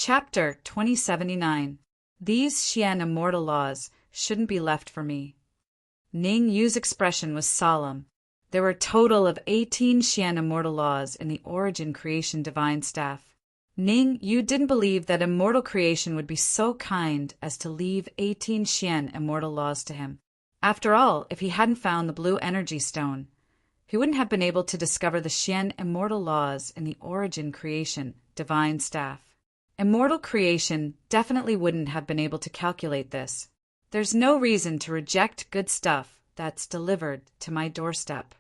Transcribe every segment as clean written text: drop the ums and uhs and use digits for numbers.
Chapter 2079. These Xian immortal laws shouldn't be left for me. Ning Yu's expression was solemn. There were a total of 18 Xian immortal laws in the origin creation divine staff. Ning Yu didn't believe that immortal creation would be so kind as to leave 18 Xian immortal laws to him. After all, if he hadn't found the blue energy stone, he wouldn't have been able to discover the Xian immortal laws in the origin creation divine staff. Immortal creation definitely wouldn't have been able to calculate this. There's no reason to reject good stuff that's delivered to my doorstep.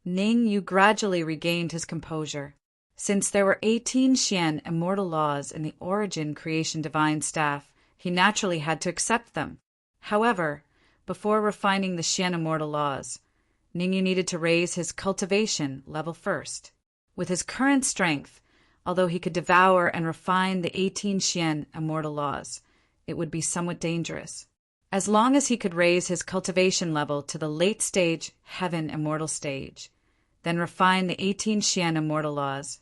Ning Yu gradually regained his composure. Since there were 18 Xian immortal laws in the origin creation divine staff, he naturally had to accept them. However, before refining the Xian immortal laws, Ning Yu needed to raise his cultivation level first. With his current strength, although he could devour and refine the 18 Xian immortal laws, it would be somewhat dangerous. As long as he could raise his cultivation level to the late stage heaven immortal stage, then refine the 18 Xian immortal laws,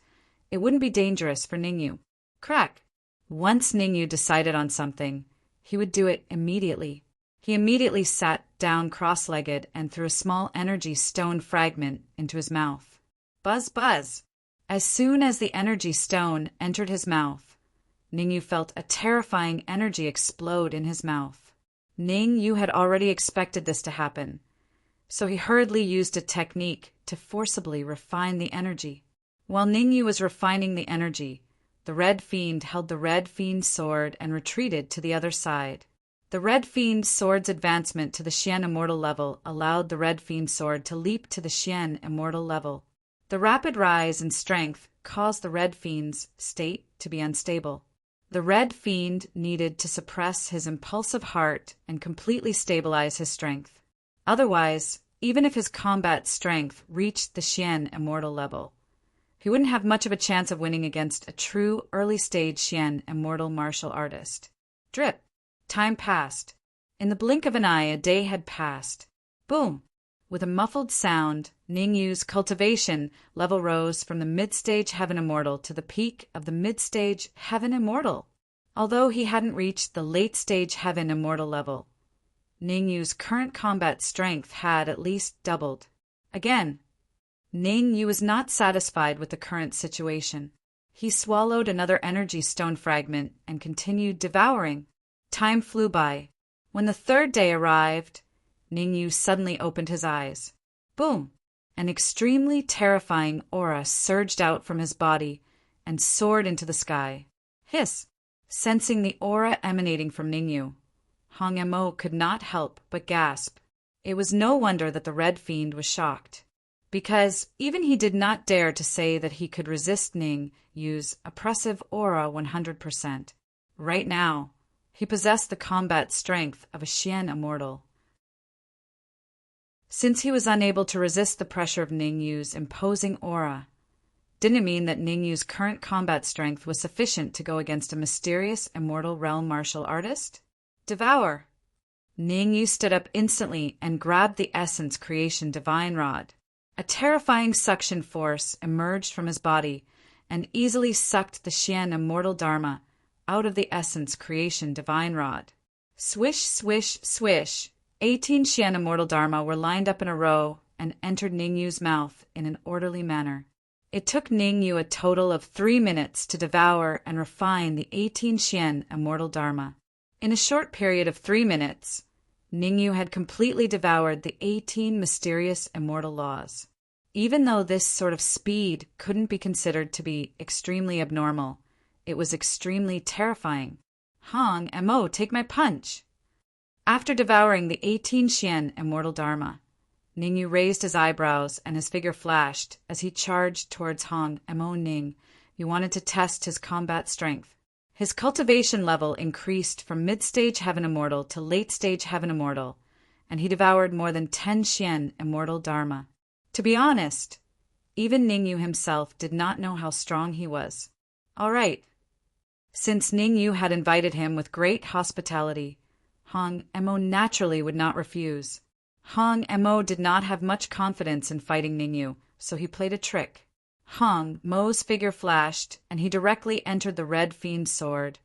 it wouldn't be dangerous for Ning Yu. Crack! Once Ning Yu decided on something, he would do it immediately. He immediately sat down cross-legged and threw a small energy stone fragment into his mouth. Buzz, buzz! As soon as the energy stone entered his mouth, Ning Yu felt a terrifying energy explode in his mouth. Ning Yu had already expected this to happen, so he hurriedly used a technique to forcibly refine the energy. While Ning Yu was refining the energy, the Red Fiend held the Red Fiend's sword and retreated to the other side. The Red Fiend's sword's advancement to the Xian immortal level allowed the Red Fiend's sword to leap to the Xian immortal level. The rapid rise in strength caused the Red Fiend's state to be unstable. The Red Fiend needed to suppress his impulsive heart and completely stabilize his strength. Otherwise, even if his combat strength reached the Xian immortal level, he wouldn't have much of a chance of winning against a true early-stage Xian immortal martial artist. Drip. Time passed. In the blink of an eye, a day had passed. Boom! With a muffled sound, Ning Yu's cultivation level rose from the mid-stage Heaven Immortal to the peak of the mid-stage Heaven Immortal. Although he hadn't reached the late-stage Heaven Immortal level, Ning Yu's current combat strength had at least doubled. Again, Ning Yu was not satisfied with the current situation. He swallowed another energy stone fragment and continued devouring. Time flew by. When the third day arrived, Ning Yu suddenly opened his eyes. Boom! An extremely terrifying aura surged out from his body and soared into the sky. Hiss! Sensing the aura emanating from Ning Yu, Hong Mo could not help but gasp. It was no wonder that the Red Fiend was shocked, because even he did not dare to say that he could resist Ning Yu's oppressive aura 100%. Right now, he possessed the combat strength of a Xian immortal. Since he was unable to resist the pressure of Ning Yu's imposing aura, didn't it mean that Ning Yu's current combat strength was sufficient to go against a mysterious immortal realm martial artist? Devour! Ning Yu stood up instantly and grabbed the essence creation divine rod. A terrifying suction force emerged from his body and easily sucked the Xian immortal dharma out of the essence creation divine rod. Swish, swish, swish! 18 Xian immortal dharma were lined up in a row and entered Ning Yu's mouth in an orderly manner. It took Ning Yu a total of 3 minutes to devour and refine the 18 Xian immortal dharma. In a short period of 3 minutes, Ning Yu had completely devoured the 18 mysterious immortal laws. Even though this sort of speed couldn't be considered to be extremely abnormal, it was extremely terrifying. Hong Mo, take my punch! After devouring the 18 Xian immortal dharma, Ning Yu raised his eyebrows and his figure flashed as he charged towards Hong Mo. Ning Yu wanted to test his combat strength. His cultivation level increased from mid-stage Heaven Immortal to late-stage Heaven Immortal, and he devoured more than 10 Xian immortal dharma. To be honest, even Ning Yu himself did not know how strong he was. All right. Since Ning Yu had invited him with great hospitality, Hong Mo naturally would not refuse. Hong Mo did not have much confidence in fighting Ning Yu, so he played a trick. Hong Mo's figure flashed, and he directly entered the Red Fiend's sword,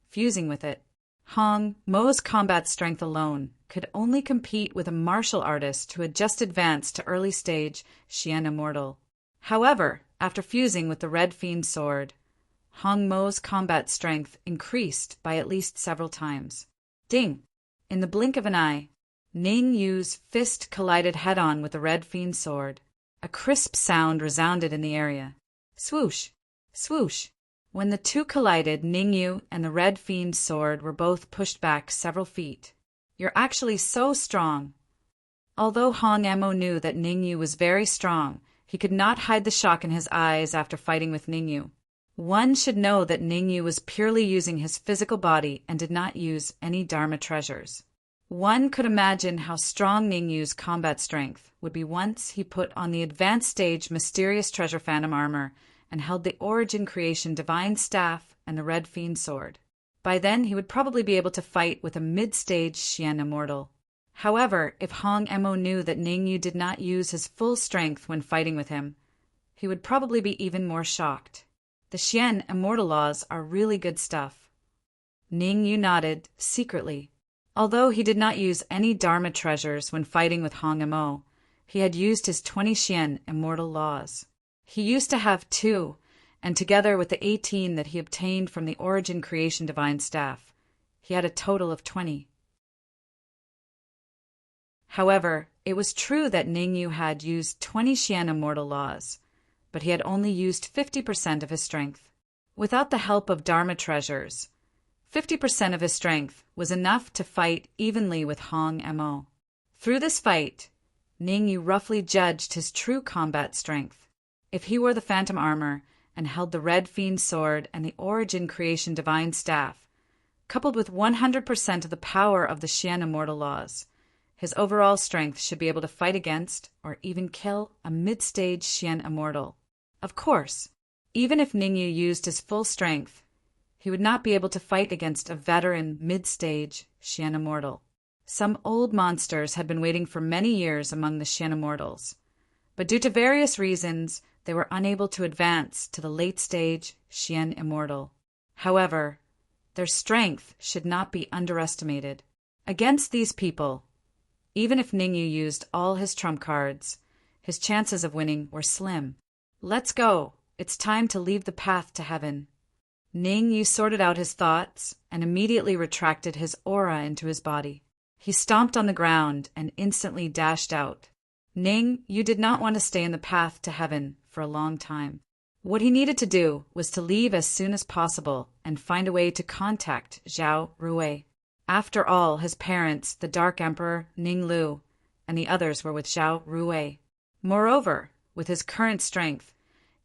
fusing with it. Hong Mo's combat strength alone could only compete with a martial artist who had just advanced to early stage Xian Immortal. However, after fusing with the Red Fiend's sword, Hong Mo's combat strength increased by at least several times. Ding! In the blink of an eye, Ning Yu's fist collided head-on with the Red Fiend's sword. A crisp sound resounded in the area. Swoosh! Swoosh! When the two collided, Ning Yu and the Red Fiend's sword were both pushed back several feet. You're actually so strong. Although Hong Mo knew that Ning Yu was very strong, he could not hide the shock in his eyes after fighting with Ning Yu. One should know that Ning Yu was purely using his physical body and did not use any Dharma treasures. One could imagine how strong Ning Yu's combat strength would be once he put on the advanced stage Mysterious Treasure Phantom armor and held the Origin Creation Divine Staff and the Red Fiend Sword. By then, he would probably be able to fight with a mid-stage Xian Immortal. However, if Hong Mo knew that Ning Yu did not use his full strength when fighting with him, he would probably be even more shocked. The Xian Immortal laws are really good stuff. Ning Yu nodded, secretly. Although he did not use any Dharma treasures when fighting with Hong Mo, he had used his 20 Xian Immortal laws. He used to have 2, and together with the 18 that he obtained from the Origin Creation Divine Staff, he had a total of 20. However, it was true that Ning Yu had used 20 Xian Immortal laws, but he had only used 50% of his strength. Without the help of Dharma treasures, 50% of his strength was enough to fight evenly with Hong Mo. Through this fight, Ning Yu roughly judged his true combat strength. If he wore the Phantom armor and held the Red Fiend sword and the Origin Creation Divine Staff, coupled with 100% of the power of the Xian Immortal laws, his overall strength should be able to fight against or even kill a mid-stage Xian Immortal. Of course, even if Ning Yu used his full strength, he would not be able to fight against a veteran mid-stage Xian Immortal. Some old monsters had been waiting for many years among the Xian Immortals, but due to various reasons, they were unable to advance to the late-stage Xian Immortal. However, their strength should not be underestimated. Against these people, even if Ning Yu used all his trump cards, his chances of winning were slim. Let's go. It's time to leave the path to heaven. Ning Yu sorted out his thoughts and immediately retracted his aura into his body. He stomped on the ground and instantly dashed out. Ning Yu did not want to stay in the path to heaven for a long time. What he needed to do was to leave as soon as possible and find a way to contact Zhao Rui. After all, his parents, the Dark Emperor Ning Lu, and the others were with Zhao Rui. Moreover, with his current strength,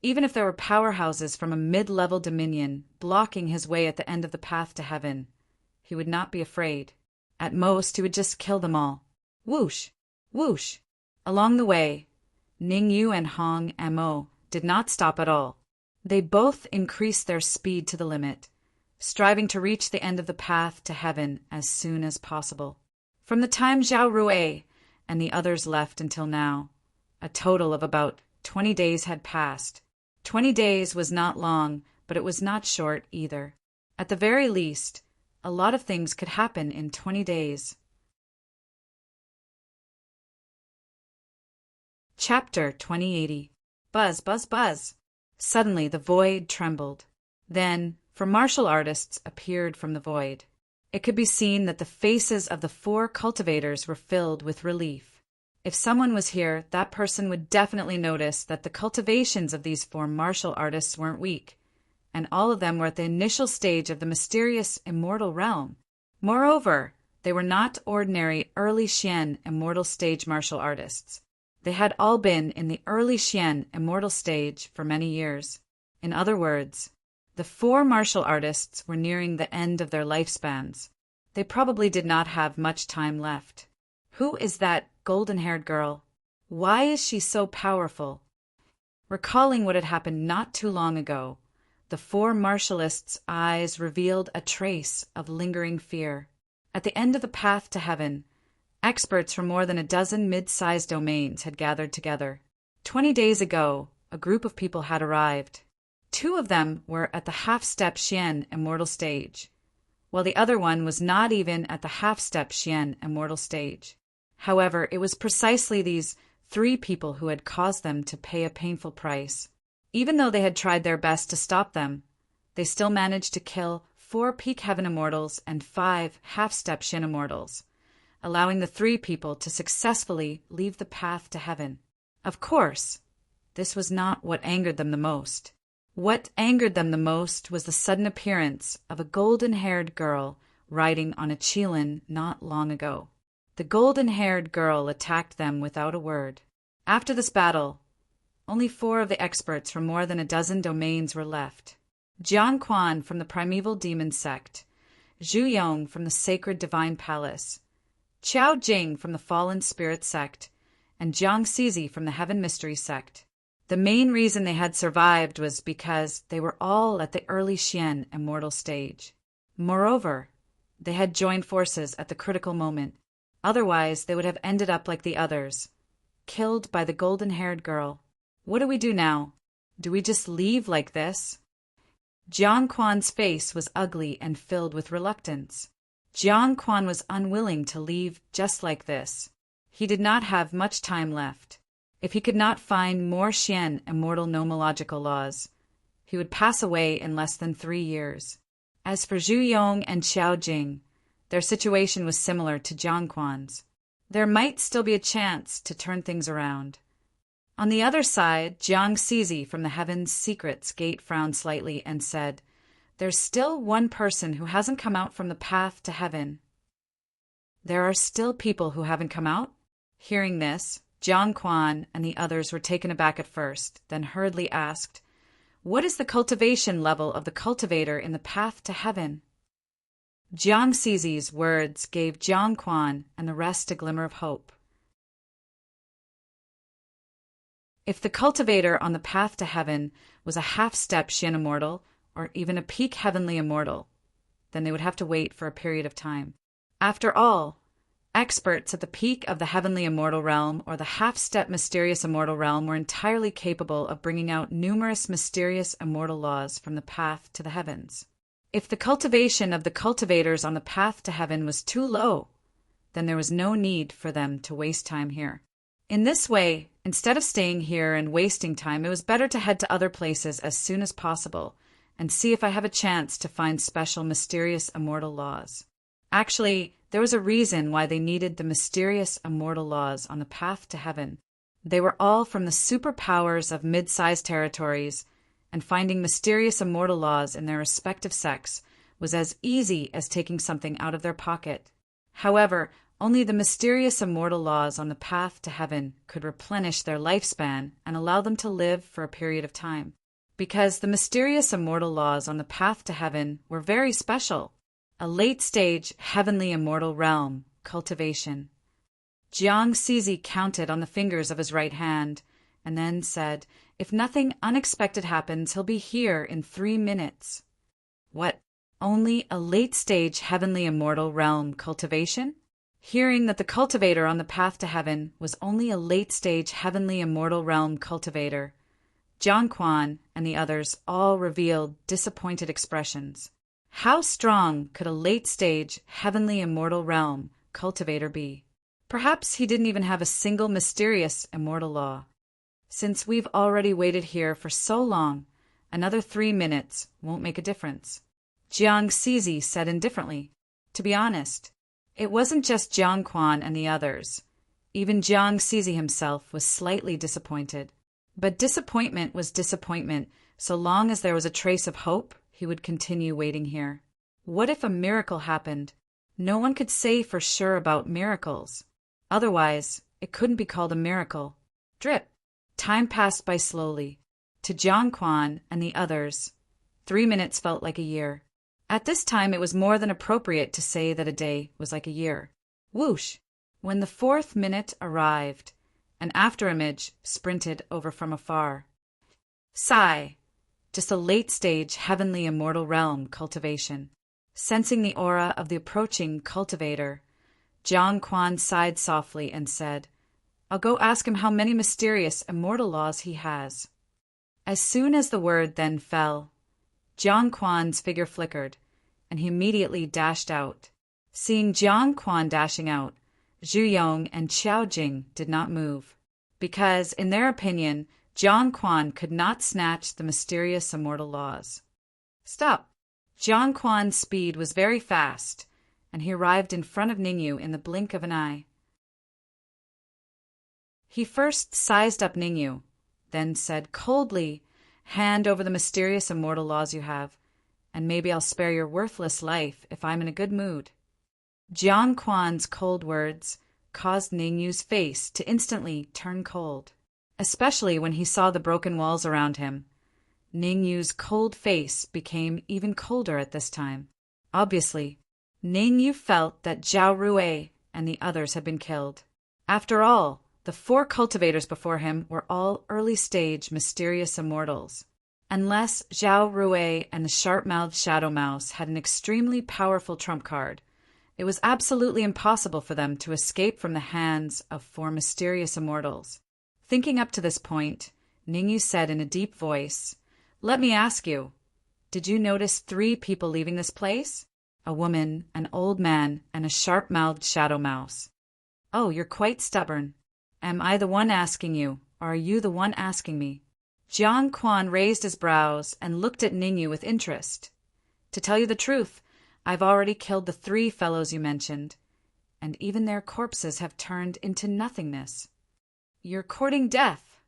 even if there were powerhouses from a mid-level dominion blocking his way at the end of the path to heaven, he would not be afraid. At most, he would just kill them all. Whoosh! Whoosh! Along the way, Ning Yu and Hong Mo did not stop at all. They both increased their speed to the limit, striving to reach the end of the path to heaven as soon as possible. From the time Zhao Rui and the others left until now, a total of about 20 days had passed. 20 days was not long, but it was not short either. At the very least, a lot of things could happen in 20 days. Chapter 2080. Buzz, buzz, buzz. Suddenly the void trembled. Then, four martial artists appeared from the void. It could be seen that the faces of the 4 cultivators were filled with relief. If someone was here, that person would definitely notice that the cultivations of these 4 martial artists weren't weak, and all of them were at the initial stage of the mysterious immortal realm. Moreover, they were not ordinary early Xian immortal stage martial artists. They had all been in the early Xian immortal stage for many years. In other words, the 4 martial artists were nearing the end of their lifespans. They probably did not have much time left. Who is that golden-haired girl? Why is she so powerful? Recalling what had happened not too long ago, the 4 martialists' eyes revealed a trace of lingering fear. At the end of the path to heaven, experts from more than a dozen mid-sized domains had gathered together. 20 days ago, a group of people had arrived. 2 of them were at the half-step Xian immortal stage, while the other one was not even at the half-step Xian immortal stage. However, it was precisely these 3 people who had caused them to pay a painful price. Even though they had tried their best to stop them, they still managed to kill 4 peak heaven immortals and 5 half-step Xian immortals, allowing the 3 people to successfully leave the path to heaven. Of course, this was not what angered them the most. What angered them the most was the sudden appearance of a golden-haired girl riding on a qilin not long ago. The golden-haired girl attacked them without a word. After this battle, only 4 of the experts from more than a dozen domains were left. Jiang Quan from the primeval demon sect, Zhu Yong from the sacred divine palace, Qiao Jing from the fallen spirit sect, and Jiang Cizi from the heaven mystery sect. The main reason they had survived was because they were all at the early Xian immortal stage. Moreover, they had joined forces at the critical moment. Otherwise, they would have ended up like the others, killed by the golden-haired girl. What do we do now? Do we just leave like this? Jiang Quan's face was ugly and filled with reluctance. Jiang Quan was unwilling to leave just like this. He did not have much time left. If he could not find more Xian immortal nomological laws, he would pass away in less than 3 years. As for Zhu Yong and Qiao Jing, their situation was similar to Jiang Quan's. There might still be a chance to turn things around. On the other side, Jiang Cizi from the Heaven's Secrets Gate frowned slightly and said, "There's still one person who hasn't come out from the path to heaven." "There are still people who haven't come out?" Hearing this, Jiang Quan and the others were taken aback at first, then hurriedly asked, "What is the cultivation level of the cultivator in the path to heaven?" Jiang Cizi's words gave Jiang Quan and the rest a glimmer of hope. If the cultivator on the path to heaven was a half-step Xian immortal, or even a peak heavenly immortal, then they would have to wait for a period of time. After all, experts at the peak of the heavenly immortal realm or the half-step mysterious immortal realm were entirely capable of bringing out numerous mysterious immortal laws from the path to the heavens. If the cultivation of the cultivators on the path to heaven was too low, then there was no need for them to waste time here. In this way, instead of staying here and wasting time, it was better to head to other places as soon as possible and see if I have a chance to find special mysterious immortal laws. Actually, there was a reason why they needed the mysterious immortal laws on the path to heaven. They were all from the superpowers of mid-sized territories, and finding mysterious immortal laws in their respective sects was as easy as taking something out of their pocket. However, only the mysterious immortal laws on the path to heaven could replenish their lifespan and allow them to live for a period of time. Because the mysterious immortal laws on the path to heaven were very special. A late-stage heavenly immortal realm cultivation. Jiang Cizi counted on the fingers of his right hand and then said, "If nothing unexpected happens, he'll be here in 3 minutes." What? Only a late-stage heavenly immortal realm cultivation? Hearing that the cultivator on the path to heaven was only a late-stage heavenly immortal realm cultivator, Jiang Quan and the others all revealed disappointed expressions. How strong could a late-stage heavenly immortal realm cultivator be? Perhaps he didn't even have a single mysterious immortal law. Since we've already waited here for so long, another 3 minutes won't make a difference. Jiang Cizi said indifferently. To be honest, it wasn't just Jiang Quan and the others. Even Jiang Cizi himself was slightly disappointed. But disappointment was disappointment. So long as there was a trace of hope, he would continue waiting here. What if a miracle happened? No one could say for sure about miracles. Otherwise, it couldn't be called a miracle. Drip. Time passed by slowly. To Jiang Quan and the others, 3 minutes felt like a year. At this time, it was more than appropriate to say that a day was like a year. Whoosh! When the 4th minute arrived, an afterimage sprinted over from afar. Sigh! Just a late-stage heavenly immortal realm cultivation. Sensing the aura of the approaching cultivator, Jiang Quan sighed softly and said, "I'll go ask him how many mysterious immortal laws he has." As soon as the word then fell, Jiang Quan's figure flickered, and he immediately dashed out. Seeing Jiang Quan dashing out, Zhu Yong and Qiao Jing did not move, because, in their opinion, Jiang Quan could not snatch the mysterious immortal laws. Stop! Jiang Quan's speed was very fast, and he arrived in front of Ningyu in the blink of an eye. He first sized up Ningyu, then said coldly, "Hand over the mysterious immortal laws you have, and maybe I'll spare your worthless life if I'm in a good mood." Jiang Quan's cold words caused Ningyu's face to instantly turn cold, especially when he saw the broken walls around him. Ningyu's cold face became even colder at this time. Obviously, Ningyu felt that Zhao Rui and the others had been killed. After all, the 4 cultivators before him were all early-stage mysterious immortals. Unless Zhao Rui and the sharp-mouthed Shadow Mouse had an extremely powerful trump card, it was absolutely impossible for them to escape from the hands of 4 mysterious immortals. Thinking up to this point, Ningyu said in a deep voice, "Let me ask you, did you notice 3 people leaving this place? A woman, an old man, and a sharp-mouthed Shadow Mouse. Oh, you're quite stubborn. Am I the one asking you, or are you the one asking me?" Jiang Quan raised his brows and looked at Ningyu with interest. "To tell you the truth, I've already killed the 3 fellows you mentioned, and even their corpses have turned into nothingness. You're courting death."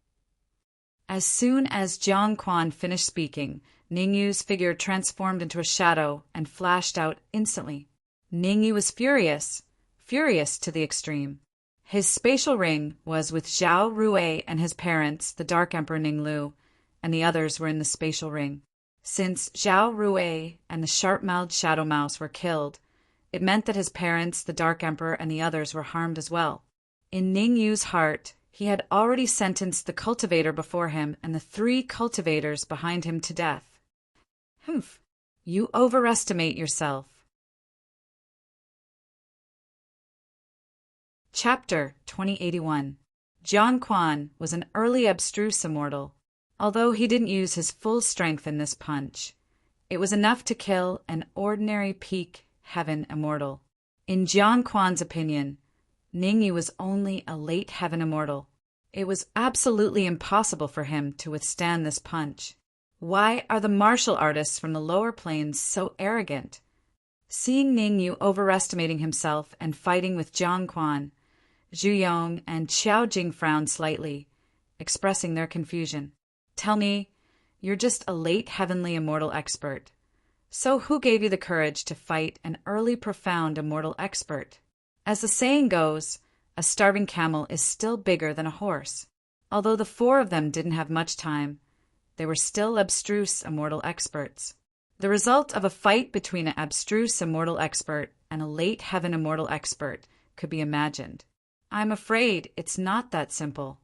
As soon as Jiang Quan finished speaking, Ningyu's figure transformed into a shadow and flashed out instantly. Ningyu was furious to the extreme. His spatial ring was with Zhao Rui and his parents, the Dark Emperor Ninglu, and the others were in the spatial ring. Since Zhao Rui and the sharp-mouthed Shadow Mouse were killed, it meant that his parents, the Dark Emperor, and the others were harmed as well. In Ningyu's heart, he had already sentenced the cultivator before him and the 3 cultivators behind him to death. Humph! You overestimate yourself. Chapter 2081. Jiang Quan was an early abstruse immortal. Although he didn't use his full strength in this punch, it was enough to kill an ordinary peak heaven immortal. In Jiang Quan's opinion, Ningyu was only a late heaven immortal. It was absolutely impossible for him to withstand this punch. Why are the martial artists from the lower planes so arrogant? Seeing Ningyu overestimating himself and fighting with Jiang Quan, Zhu Yong and Qiao Jing frowned slightly, expressing their confusion. "Tell me, you're just a late heavenly immortal expert. So who gave you the courage to fight an early profound immortal expert? As the saying goes, a starving camel is still bigger than a horse." Although the 4 of them didn't have much time, they were still abstruse immortal experts. The result of a fight between an abstruse immortal expert and a late heaven immortal expert could be imagined. I'm afraid it's not that simple.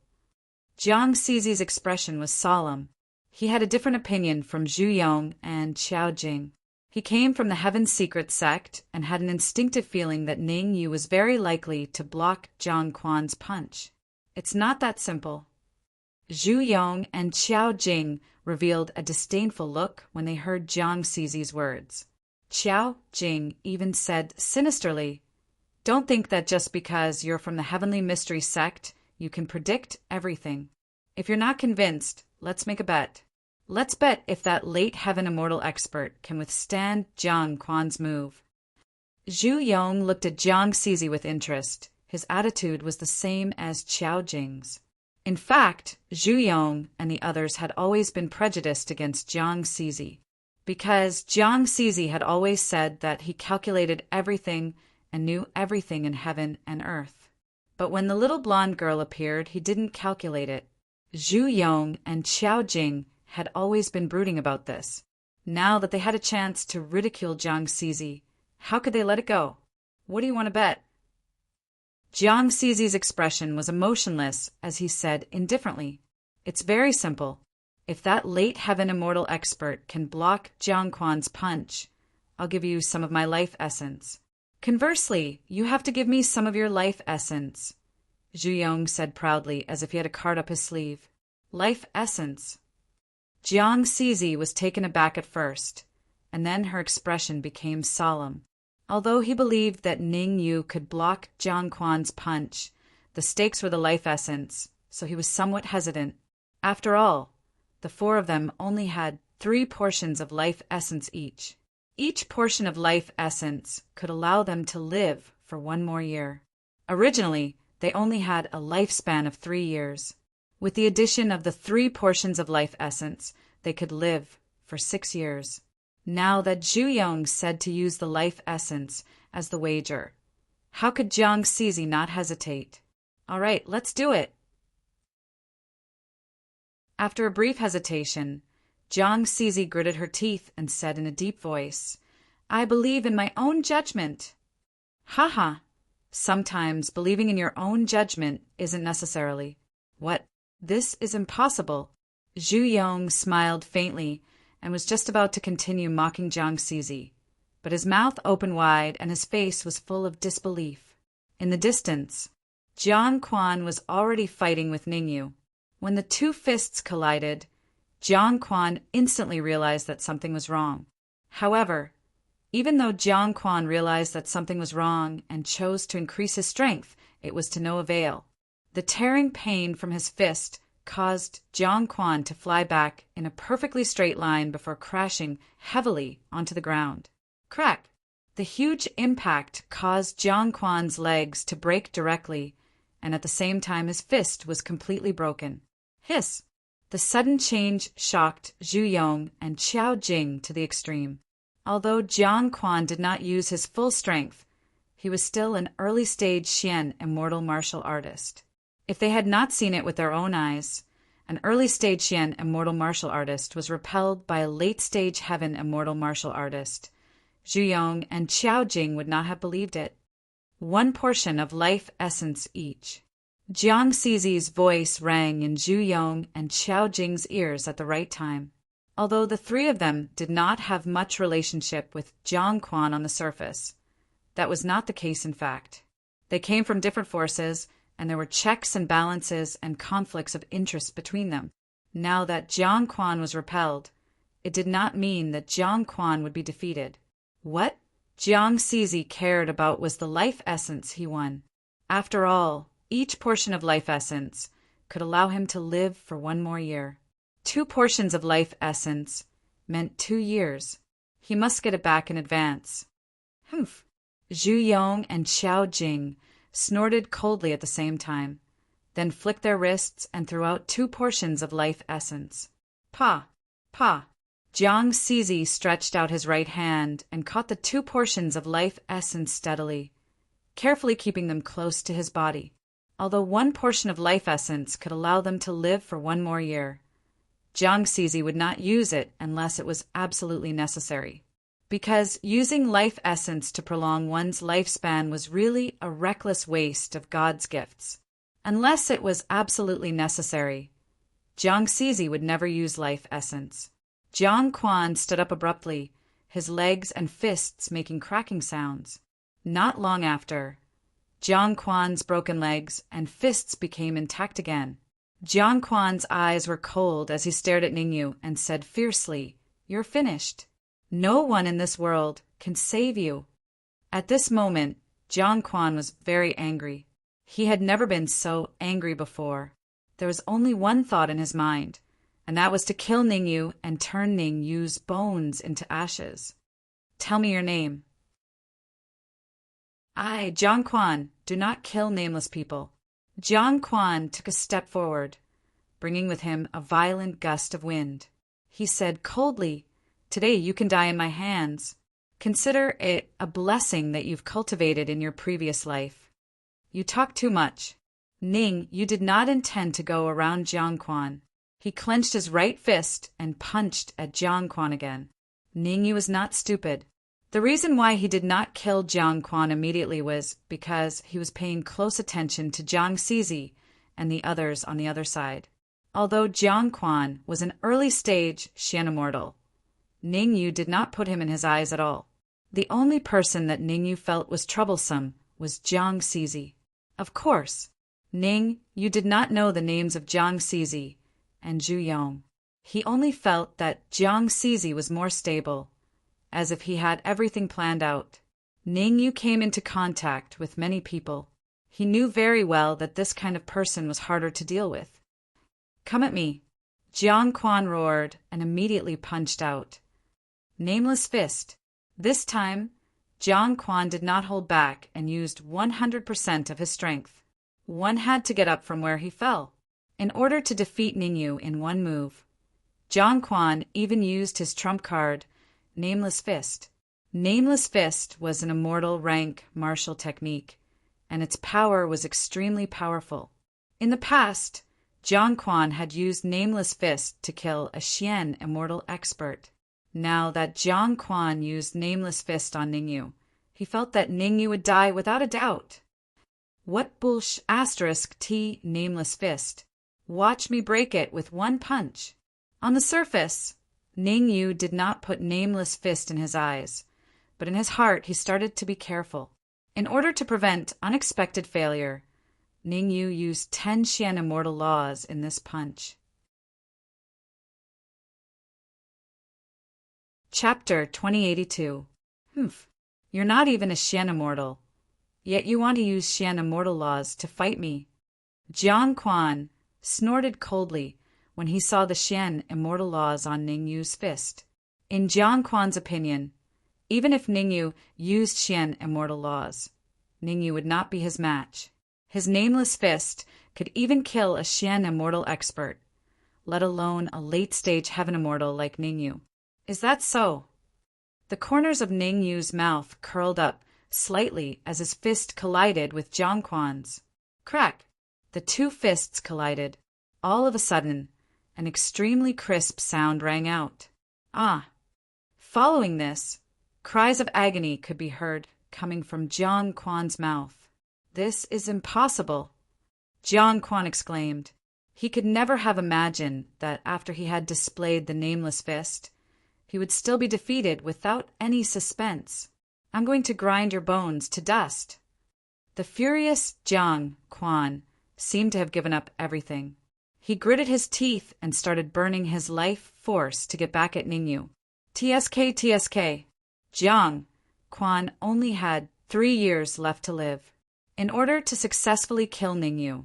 Jiang Zizi's expression was solemn. He had a different opinion from Zhu Yong and Qiao Jing. He came from the Heaven Secret sect and had an instinctive feeling that Ningyu was very likely to block Jiang Quan's punch. It's not that simple. Zhu Yong and Qiao Jing revealed a disdainful look when they heard Jiang Zizi's words. Qiao Jing even said sinisterly, "Don't think that just because you're from the Heavenly Mystery sect, you can predict everything. If you're not convinced, let's make a bet. Let's bet if that late heaven immortal expert can withstand Jiang Quan's move." Zhu Yong looked at Jiang Zizi with interest. His attitude was the same as Qiao Jing's. In fact, Zhu Yong and the others had always been prejudiced against Jiang Zizi, because Jiang Zizi had always said that he calculated everything and knew everything in heaven and earth. But when the little blonde girl appeared, he didn't calculate it. Zhu Yong and Qiao Jing had always been brooding about this. Now that they had a chance to ridicule Jiang Zizi, how could they let it go? "What do you want to bet?" Jiang Zizi's expression was emotionless as he said indifferently, "It's very simple. If that late heaven immortal expert can block Jiang Quan's punch, I'll give you some of my life essence. Conversely, you have to give me some of your life essence," Zhu Yong said proudly, as if he had a card up his sleeve. "Life essence? Jiang Zizi was taken aback at first, and then her expression became solemn. Although he believed that Ning Yu could block Jiang Quan's punch, the stakes were the life essence, so he was somewhat hesitant. After all, the four of them only had 3 portions of life essence each. Each portion of life essence could allow them to live for 1 more year. Originally, they only had a lifespan of 3 years. With the addition of the 3 portions of life essence, they could live for 6 years. Now that Zhu Yong said to use the life essence as the wager, how could Jiang Zizi not hesitate? All right, let's do it. After a brief hesitation, Jiang Zizi gritted her teeth and said in a deep voice, I believe in my own judgment. Haha. Sometimes believing in your own judgment isn't necessarily. What? This is impossible. Zhu Yong smiled faintly and was just about to continue mocking Jiang Zizi, but his mouth opened wide and his face was full of disbelief. In the distance, Jiang Quan was already fighting with Ningyu. When the 2 fists collided, Jiang Quan instantly realized that something was wrong. However, even though Jiang Quan realized that something was wrong and chose to increase his strength, it was to no avail. The tearing pain from his fist caused Jiang Quan to fly back in a perfectly straight line before crashing heavily onto the ground. Crack! The huge impact caused Jiang Quan's legs to break directly, and at the same time his fist was completely broken. Hiss! The sudden change shocked Zhu Yong and Qiao Jing to the extreme. Although Jiang Quan did not use his full strength, he was still an early-stage Xian immortal martial artist. If they had not seen it with their own eyes, an early-stage Xian immortal martial artist was repelled by a late-stage heaven immortal martial artist. Zhu Yong and Qiao Jing would not have believed it. 1 portion of life essence each. Jiang Zizi's voice rang in Zhu Yong and Qiao Jing's ears at the right time. Although the 3 of them did not have much relationship with Jiang Quan on the surface, that was not the case in fact. They came from different forces, and there were checks and balances and conflicts of interest between them. Now that Jiang Quan was repelled, it did not mean that Jiang Quan would be defeated. What Jiang Zizi cared about was the life essence he won. After all, each portion of life essence could allow him to live for 1 more year. 2 portions of life essence meant 2 years. He must get it back in advance. Humph! Zhu Yong and Qiao Jing snorted coldly at the same time, then flicked their wrists and threw out 2 portions of life essence. Pa! Pa! Jiang Zizi stretched out his right hand and caught the 2 portions of life essence steadily, carefully keeping them close to his body. Although 1 portion of life essence could allow them to live for 1 more year, Jiang Zizi would not use it unless it was absolutely necessary. Because using life essence to prolong one's lifespan was really a reckless waste of God's gifts. Unless it was absolutely necessary, Jiang Zizi would never use life essence. Jiang Quan stood up abruptly, his legs and fists making cracking sounds. Not long after, Jiang Quan's broken legs and fists became intact again. Jiang Quan's eyes were cold as he stared at Ningyu and said fiercely, "You're finished. No one in this world can save you." At this moment, Jiang Quan was very angry. He had never been so angry before. There was only one thought in his mind, and that was to kill Ningyu and turn Ningyu's bones into ashes. "Tell me your name." "I, Jiang Quan, do not kill nameless people." Jiang Quan took a step forward, bringing with him a violent gust of wind. He said coldly, "Today you can die in my hands. Consider it a blessing that you've cultivated in your previous life. You talk too much." Ning, you did not intend to go around Jiang Quan. He clenched his right fist and punched at Jiang Quan again. Ningyu was not stupid. The reason why he did not kill Jiang Quan immediately was because he was paying close attention to Jiang Zizi and the others on the other side. Although Jiang Quan was an early-stage Xian immortal, Ningyu did not put him in his eyes at all. The only person that Ningyu felt was troublesome was Jiang Zizi. Of course, Ning, you did not know the names of Jiang Zizi and Zhu Yong. He only felt that Jiang Zizi was more stable, as if he had everything planned out. Ning Yu came into contact with many people. He knew very well that this kind of person was harder to deal with. "Come at me," Jiang Quan roared and immediately punched out. Nameless fist. This time, Jiang Quan did not hold back and used 100% of his strength. One had to get up from where he fell. In order to defeat Ning Yu in one move, Jiang Quan even used his trump card, Nameless Fist. Nameless Fist was an immortal rank martial technique, and its power was extremely powerful. In the past, Jiang Quan had used Nameless Fist to kill a Xian immortal expert. Now that Jiang Quan used Nameless Fist on Ning Yu, he felt that Ning Yu would die without a doubt. What bullsh*** T Nameless Fist? Watch me break it with one punch. On the surface, Ning Yu did not put Nameless Fist in his eyes, but in his heart he started to be careful. In order to prevent unexpected failure, Ning Yu used 10 Xian immortal laws in this punch. Chapter 2082. You're not even a Xian immortal, yet you want to use Xian immortal laws to fight me. Jiang Quan snorted coldly when he saw the Xian immortal laws on Ning Yu's fist. In Jiang Quan's opinion, even if Ning Yu used Xian immortal laws, Ning Yu would not be his match. His Nameless Fist could even kill a Xian immortal expert, let alone a late-stage heaven immortal like Ning Yu. Is that so? The corners of Ning Yu's mouth curled up slightly as his fist collided with Jiang Quan's. Crack! The two fists collided. All of a sudden, an extremely crisp sound rang out. Ah! Following this, cries of agony could be heard coming from Jiang Quan's mouth. This is impossible, Jiang Quan exclaimed. He could never have imagined that after he had displayed the Nameless Fist, he would still be defeated without any suspense. I'm going to grind your bones to dust. The furious Jiang Quan seemed to have given up everything. He gritted his teeth and started burning his life force to get back at Ning Yu. TSK. Jiang Quan only had 3 years left to live. In order to successfully kill Ning Yu,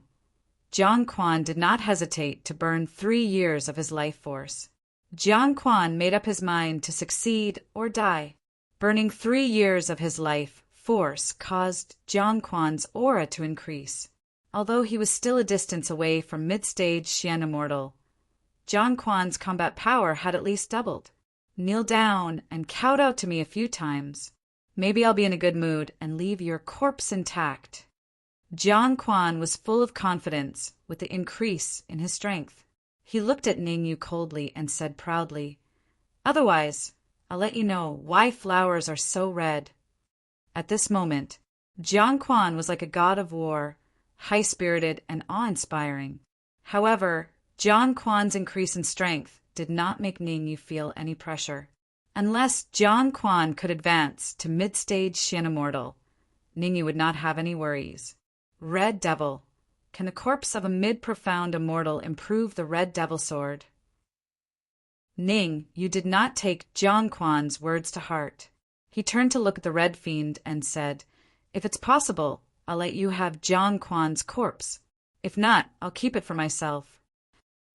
Jiang Quan did not hesitate to burn 3 years of his life force. Jiang Quan made up his mind to succeed or die. Burning 3 years of his life force caused Jiang Quan's aura to increase. Although he was still a distance away from mid-stage Xian Immortal, Jiang Quan's combat power had at least doubled. Kneel down and kowtow to me a few times. Maybe I'll be in a good mood and leave your corpse intact. Jiang Quan was full of confidence with the increase in his strength. He looked at Ning Yu coldly and said proudly, "Otherwise, I'll let you know why flowers are so red." At this moment, Jiang Quan was like a god of war, high-spirited and awe-inspiring. However, Jiang Quan's increase in strength did not make Ning Yu feel any pressure. Unless Jiang Quan could advance to mid-stage Xian Immortal, Ning Yu would not have any worries. Red Devil. Can the corpse of a mid-profound immortal improve the Red Devil sword? Ning Yu did not take Jiang Quan's words to heart. He turned to look at the Red Fiend and said, "If it's possible, I'll let you have Jiang Quan's corpse. If not, I'll keep it for myself."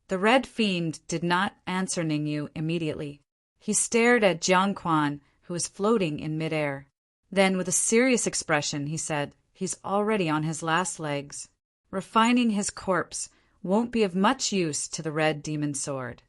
The Red Fiend did not answer Ning Yu immediately. He stared at Jiang Quan, who was floating in midair. Then, with a serious expression, he said, "He's already on his last legs. Refining his corpse won't be of much use to the Red Demon Sword."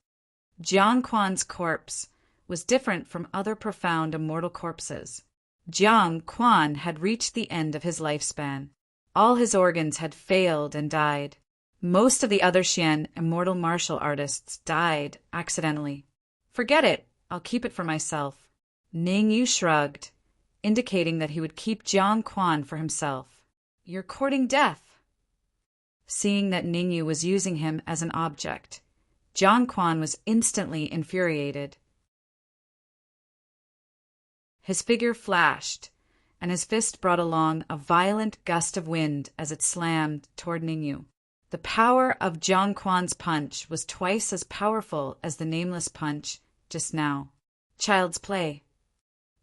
Jiang Quan's corpse was different from other profound immortal corpses. Jiang Quan had reached the end of his lifespan. All his organs had failed and died. Most of the other Xian immortal martial artists died accidentally. "Forget it, I'll keep it for myself." Ning Yu shrugged, indicating that he would keep Jiang Quan for himself. "You're courting death." Seeing that Ning Yu was using him as an object, Jiang Quan was instantly infuriated. His figure flashed, and his fist brought along a violent gust of wind as it slammed toward Ning Yu. The power of Jiang Quan's punch was twice as powerful as the nameless punch just now. Child's play.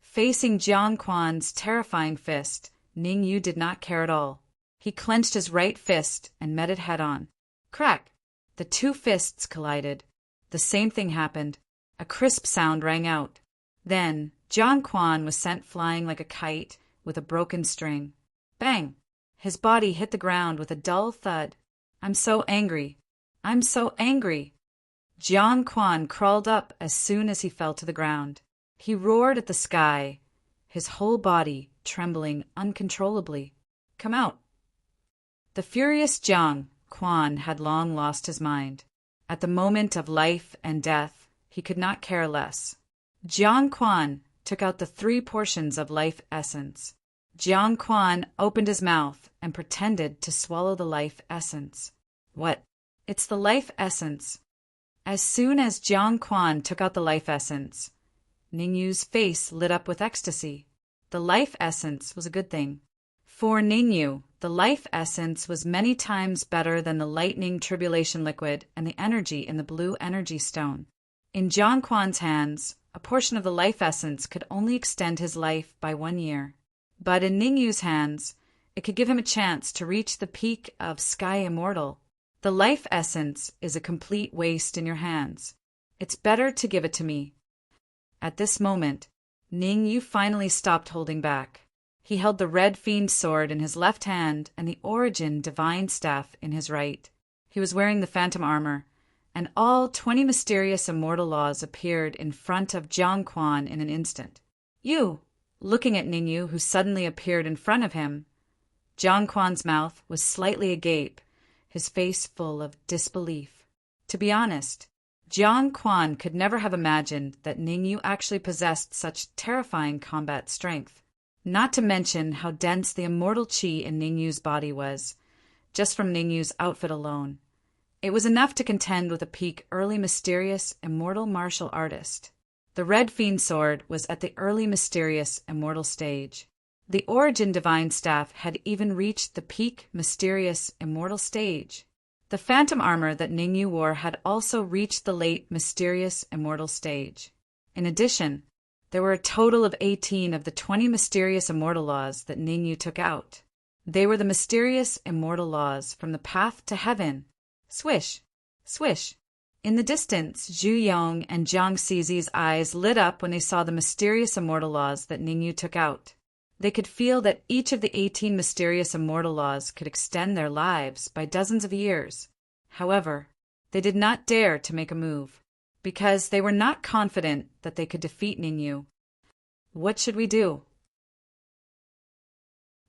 Facing Jiang Quan's terrifying fist, Ning Yu did not care at all. He clenched his right fist and met it head-on. Crack! The two fists collided. The same thing happened. A crisp sound rang out. Then, Jiang Quan was sent flying like a kite with a broken string. Bang! His body hit the ground with a dull thud. I'm so angry. I'm so angry. Jiang Quan crawled up as soon as he fell to the ground. He roared at the sky, his whole body trembling uncontrollably. Come out! The furious Jiang Quan had long lost his mind. At the moment of life and death, he could not care less. Jiang Quan took out the 3 portions of life essence. Jiang Quan opened his mouth and pretended to swallow the life essence. What? It's the life essence. As soon as Jiang Quan took out the life essence, Ning Yu's face lit up with ecstasy. The life essence was a good thing. For Ning Yu, the life essence was many times better than the lightning tribulation liquid and the energy in the blue energy stone. In Jiang Quan's hands, a portion of the life essence could only extend his life by 1 year. But in Ning Yu's hands, it could give him a chance to reach the peak of Sky Immortal. The life essence is a complete waste in your hands. It's better to give it to me. At this moment, Ning Yu finally stopped holding back. He held the red fiend sword in his left hand and the origin divine staff in his right. He was wearing the phantom armor, and all 20 mysterious immortal laws appeared in front of Jiang Quan in an instant. You! Looking at Ning Yu, who suddenly appeared in front of him, Jiang Quan's mouth was slightly agape, his face full of disbelief. To be honest, Jiang Quan could never have imagined that Ning Yu actually possessed such terrifying combat strength. Not to mention how dense the immortal qi in Ning Yu's body was, just from Ning Yu's outfit alone. It was enough to contend with a peak early mysterious immortal martial artist. The red fiend sword was at the early mysterious immortal stage. The origin divine staff had even reached the peak mysterious immortal stage. The phantom armor that Ning Yu wore had also reached the late mysterious immortal stage. In addition, there were a total of 18 of the 20 mysterious immortal laws that Ning Yu took out. They were the mysterious immortal laws from the path to heaven. Swish! Swish! In the distance, Zhu Yong and Jiang Cizi's eyes lit up when they saw the mysterious immortal laws that Ning Yu took out. They could feel that each of the 18 mysterious immortal laws could extend their lives by dozens of years. However, they did not dare to make a move, because they were not confident that they could defeat Ning Yu. What should we do?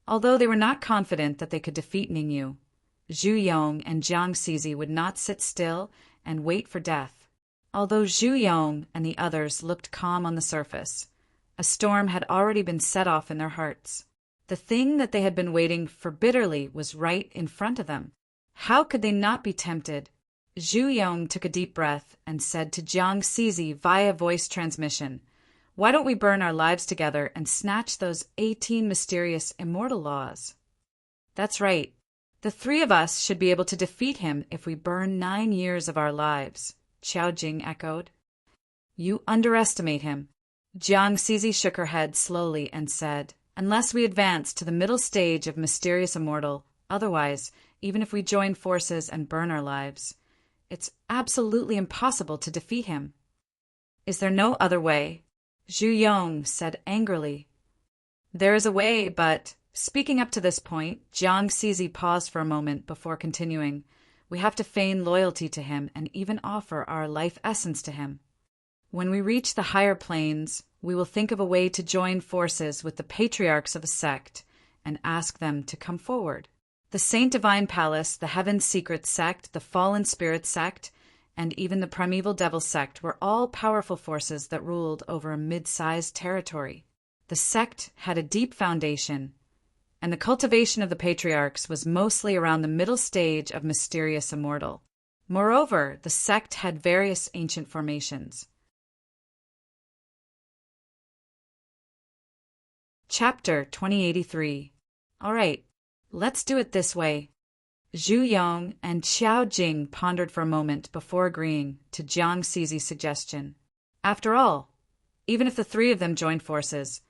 Although they were not confident that they could defeat Ning Yu, Zhu Yong and Jiang Cizi would not sit still and wait for death. Although Zhu Yong and the others looked calm on the surface, a storm had already been set off in their hearts. The thing that they had been waiting for bitterly was right in front of them. How could they not be tempted? Zhu Yong took a deep breath and said to Jiang Cizi via voice transmission, "Why don't we burn our lives together and snatch those 18 mysterious immortal laws?" "That's right. The 3 of us should be able to defeat him if we burn 9 years of our lives," Qiao Jing echoed. "You underestimate him." Jiang Cizi shook her head slowly and said, "Unless we advance to the middle stage of mysterious immortal, otherwise, even if we join forces and burn our lives, it's absolutely impossible to defeat him." "Is there no other way?" Zhu Yong said angrily. "There is a way, but..." Speaking up to this point, Jiang Cizi paused for a moment before continuing. "We have to feign loyalty to him and even offer our life essence to him. When we reach the higher planes, we will think of a way to join forces with the patriarchs of a sect and ask them to come forward. The Saint Divine Palace, the Heaven Secret sect, the Fallen Spirit sect, and even the Primeval Devil sect were all powerful forces that ruled over a mid-sized territory. The sect had a deep foundation, and the cultivation of the patriarchs was mostly around the middle stage of mysterious immortal. Moreover, the sect had various ancient formations. Chapter 2083. All right, let's do it this way. Zhu Yong and Qiao Jing pondered for a moment before agreeing to Jiang Zizi's suggestion. After all, even if the three of them joined forces,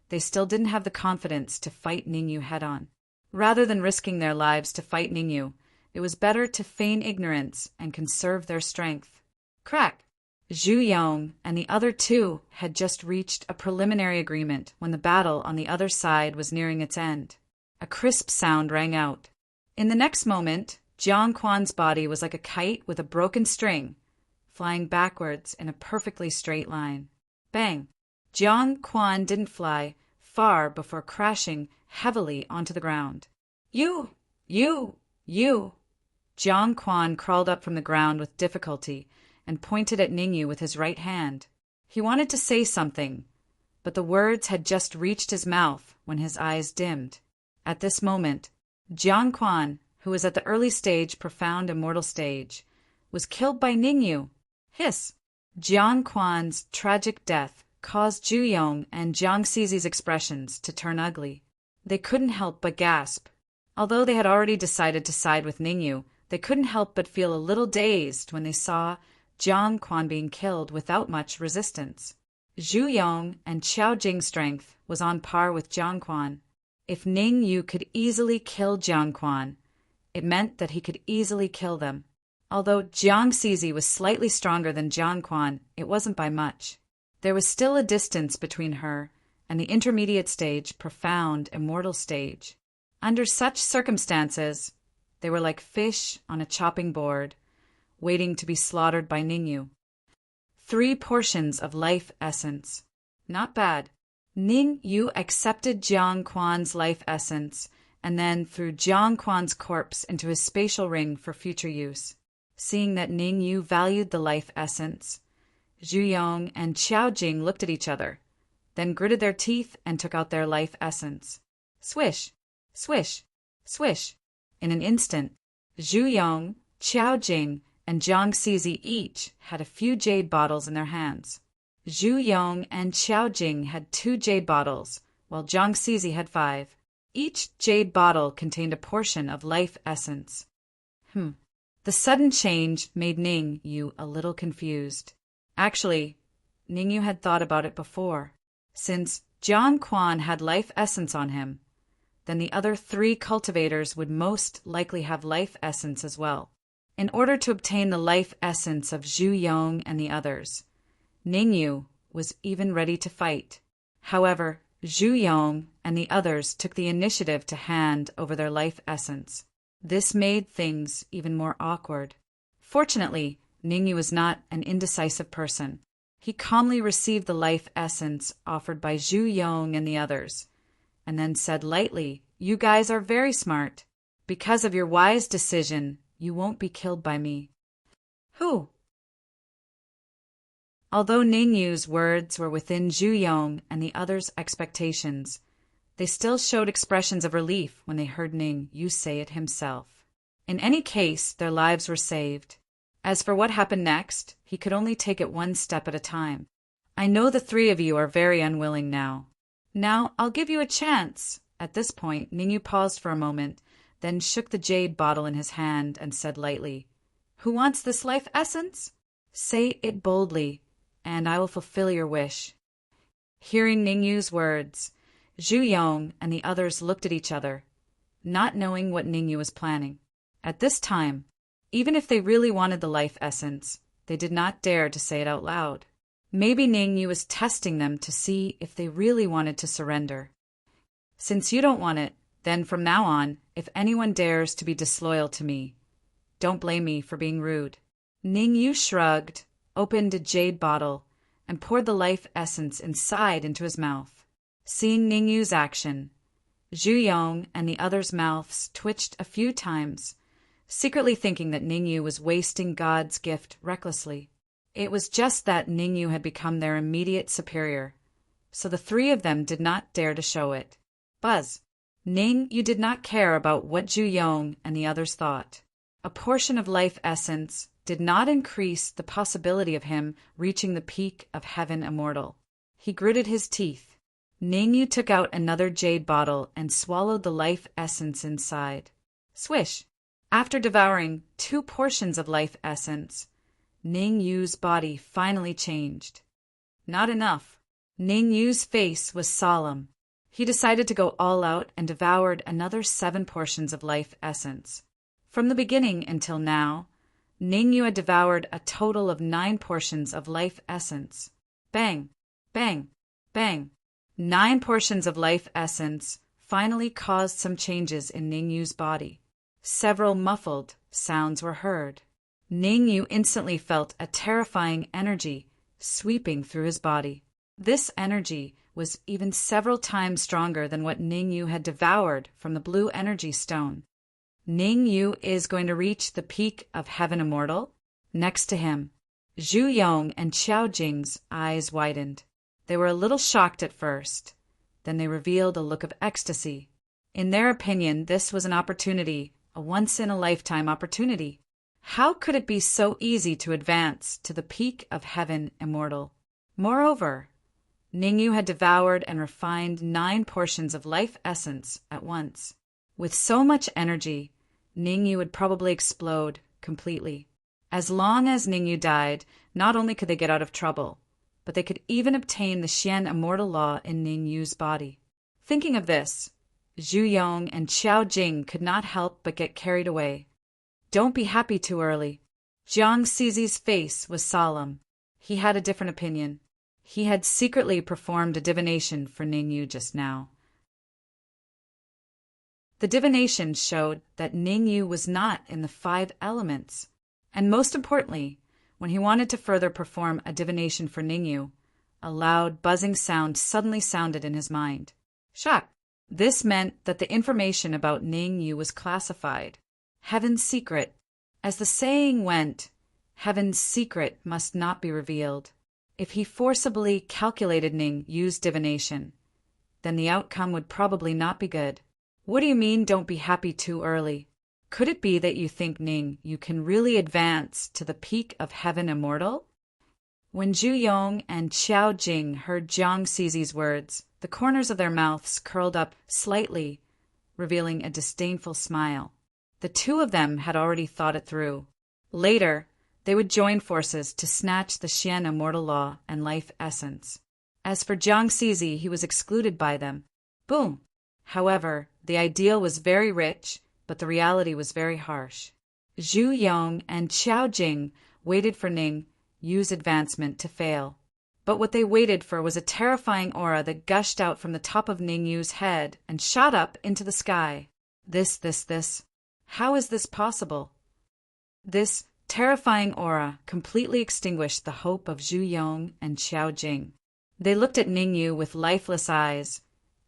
they still didn't have the confidence to fight Ningyu head-on. Rather than risking their lives to fight Ningyu, it was better to feign ignorance and conserve their strength. Crack! Zhu Yong and the other two had just reached a preliminary agreement when the battle on the other side was nearing its end. A crisp sound rang out. In the next moment, Jiang Quan's body was like a kite with a broken string, flying backwards in a perfectly straight line. Bang! Jiang Quan didn't fly far before crashing heavily onto the ground. You! Jiang Quan crawled up from the ground with difficulty and pointed at Ningyu with his right hand. He wanted to say something, but the words had just reached his mouth when his eyes dimmed. At this moment, Jiang Quan, who was at the early stage, profound immortal stage, was killed by Ningyu. Hiss! Jiang Quan's tragic death caused Zhu Yong and Jiang Zizi's expressions to turn ugly. They couldn't help but gasp. Although they had already decided to side with Ningyu, they couldn't help but feel a little dazed when they saw Jiang Quan being killed without much resistance. Zhu Yong and Qiao Jing's strength was on par with Jiang Quan. If Ningyu could easily kill Jiang Quan, it meant that he could easily kill them. Although Jiang Zizi was slightly stronger than Jiang Quan, it wasn't by much. There was still a distance between her and the intermediate stage, profound, immortal stage. Under such circumstances, they were like fish on a chopping board, waiting to be slaughtered by Ningyu. 3 portions of life essence. Not bad. Ningyu accepted Jiang Quan's life essence and then threw Jiang Quan's corpse into his spatial ring for future use. Seeing that Ningyu valued the life essence, Zhu Yong and Qiao Jing looked at each other, then gritted their teeth and took out their life essence. Swish, swish, swish. In an instant, Zhu Yong, Qiao Jing, and Jiang Zizi each had a few jade bottles in their hands. Zhu Yong and Qiao Jing had 2 jade bottles, while Jiang Zizi had 5. Each jade bottle contained a portion of life essence. The sudden change made Ningyu a little confused. Actually, Ningyu had thought about it before. Since Jiang Quan had life essence on him, then the other 3 cultivators would most likely have life essence as well. In order to obtain the life essence of Zhu Yong and the others, Ningyu was even ready to fight. However, Zhu Yong and the others took the initiative to hand over their life essence. This made things even more awkward. Fortunately, Ningyu was not an indecisive person. He calmly received the life essence offered by Zhu Yong and the others, and then said lightly, "You guys are very smart. Because of your wise decision, you won't be killed by me." Who? Although Ningyu's words were within Zhu Yong and the others' expectations, they still showed expressions of relief when they heard Ningyu say it himself. In any case, their lives were saved. As for what happened next, he could only take it one step at a time. "I know the 3 of you are very unwilling now. Now, I'll give you a chance." At this point, Ningyu paused for a moment, then shook the jade bottle in his hand and said lightly, "Who wants this life essence? Say it boldly, and I will fulfill your wish." Hearing Ningyu's words, Zhu Yong and the others looked at each other, not knowing what Ningyu was planning. At this time, even if they really wanted the life essence, they did not dare to say it out loud. Maybe Ningyu was testing them to see if they really wanted to surrender. "Since you don't want it, then from now on, if anyone dares to be disloyal to me, don't blame me for being rude." Ningyu shrugged, opened a jade bottle, and poured the life essence inside into his mouth. Seeing Ningyu's action, Zhu Yong and the others' mouths twitched a few times, secretly thinking that Ningyu was wasting God's gift recklessly. It was just that Ningyu had become their immediate superior, so the 3 of them did not dare to show it. Buzz. Ningyu did not care about what Zhu Yong and the others thought. A portion of life essence did not increase the possibility of him reaching the peak of heaven immortal. He gritted his teeth. Ningyu took out another jade bottle and swallowed the life essence inside. Swish! After devouring 2 portions of life essence, Ning Yu's body finally changed. Not enough. Ning Yu's face was solemn. He decided to go all out and devoured another 7 portions of life essence. From the beginning until now, Ning Yu had devoured a total of 9 portions of life essence. Bang, bang, bang. 9 portions of life essence finally caused some changes in Ning Yu's body. Several muffled sounds were heard. Ning Yu instantly felt a terrifying energy sweeping through his body. This energy was even several times stronger than what Ning Yu had devoured from the blue energy stone. Ning Yu is going to reach the peak of heaven immortal. Next to him, Zhu Yong and Qiao Jing's eyes widened. They were a little shocked at first. Then they revealed a look of ecstasy. In their opinion, this was an opportunity, a once-in-a-lifetime opportunity. How could it be so easy to advance to the peak of heaven immortal? Moreover, Ning Yu had devoured and refined 9 portions of life essence at once. With so much energy, Ning Yu would probably explode completely. As long as Ning Yu died, not only could they get out of trouble, but they could even obtain the Xian immortal law in Ning Yu's body. Thinking of this, Zhu Yong and Qiao Jing could not help but get carried away. Don't be happy too early. Jiang Cizi's face was solemn. He had a different opinion. He had secretly performed a divination for Ning Yu just now. The divination showed that Ning Yu was not in the 5 elements. And most importantly, when he wanted to further perform a divination for Ning Yu, a loud buzzing sound suddenly sounded in his mind. Shock! This meant that the information about Ning Yu was classified. Heaven's secret. As the saying went, heaven's secret must not be revealed. If he forcibly calculated Ning Yu's divination, then the outcome would probably not be good. What do you mean, don't be happy too early? Could it be that you think Ning Yu can really advance to the peak of heaven immortal? When Zhu Yong and Qiao Jing heard Jiang Cizi's words, the corners of their mouths curled up slightly, revealing a disdainful smile. The 2 of them had already thought it through. Later, they would join forces to snatch the Xian immortal law and life essence. As for Jiang Cizi, he was excluded by them. Boom! However, the ideal was very rich, but the reality was very harsh. Zhu Yong and Qiao Jing waited for Ning Yu's advancement to fail. But what they waited for was a terrifying aura that gushed out from the top of Ning Yu's head and shot up into the sky. This. How is this possible? This terrifying aura completely extinguished the hope of Zhu Yong and Qiao Jing. They looked at Ning Yu with lifeless eyes,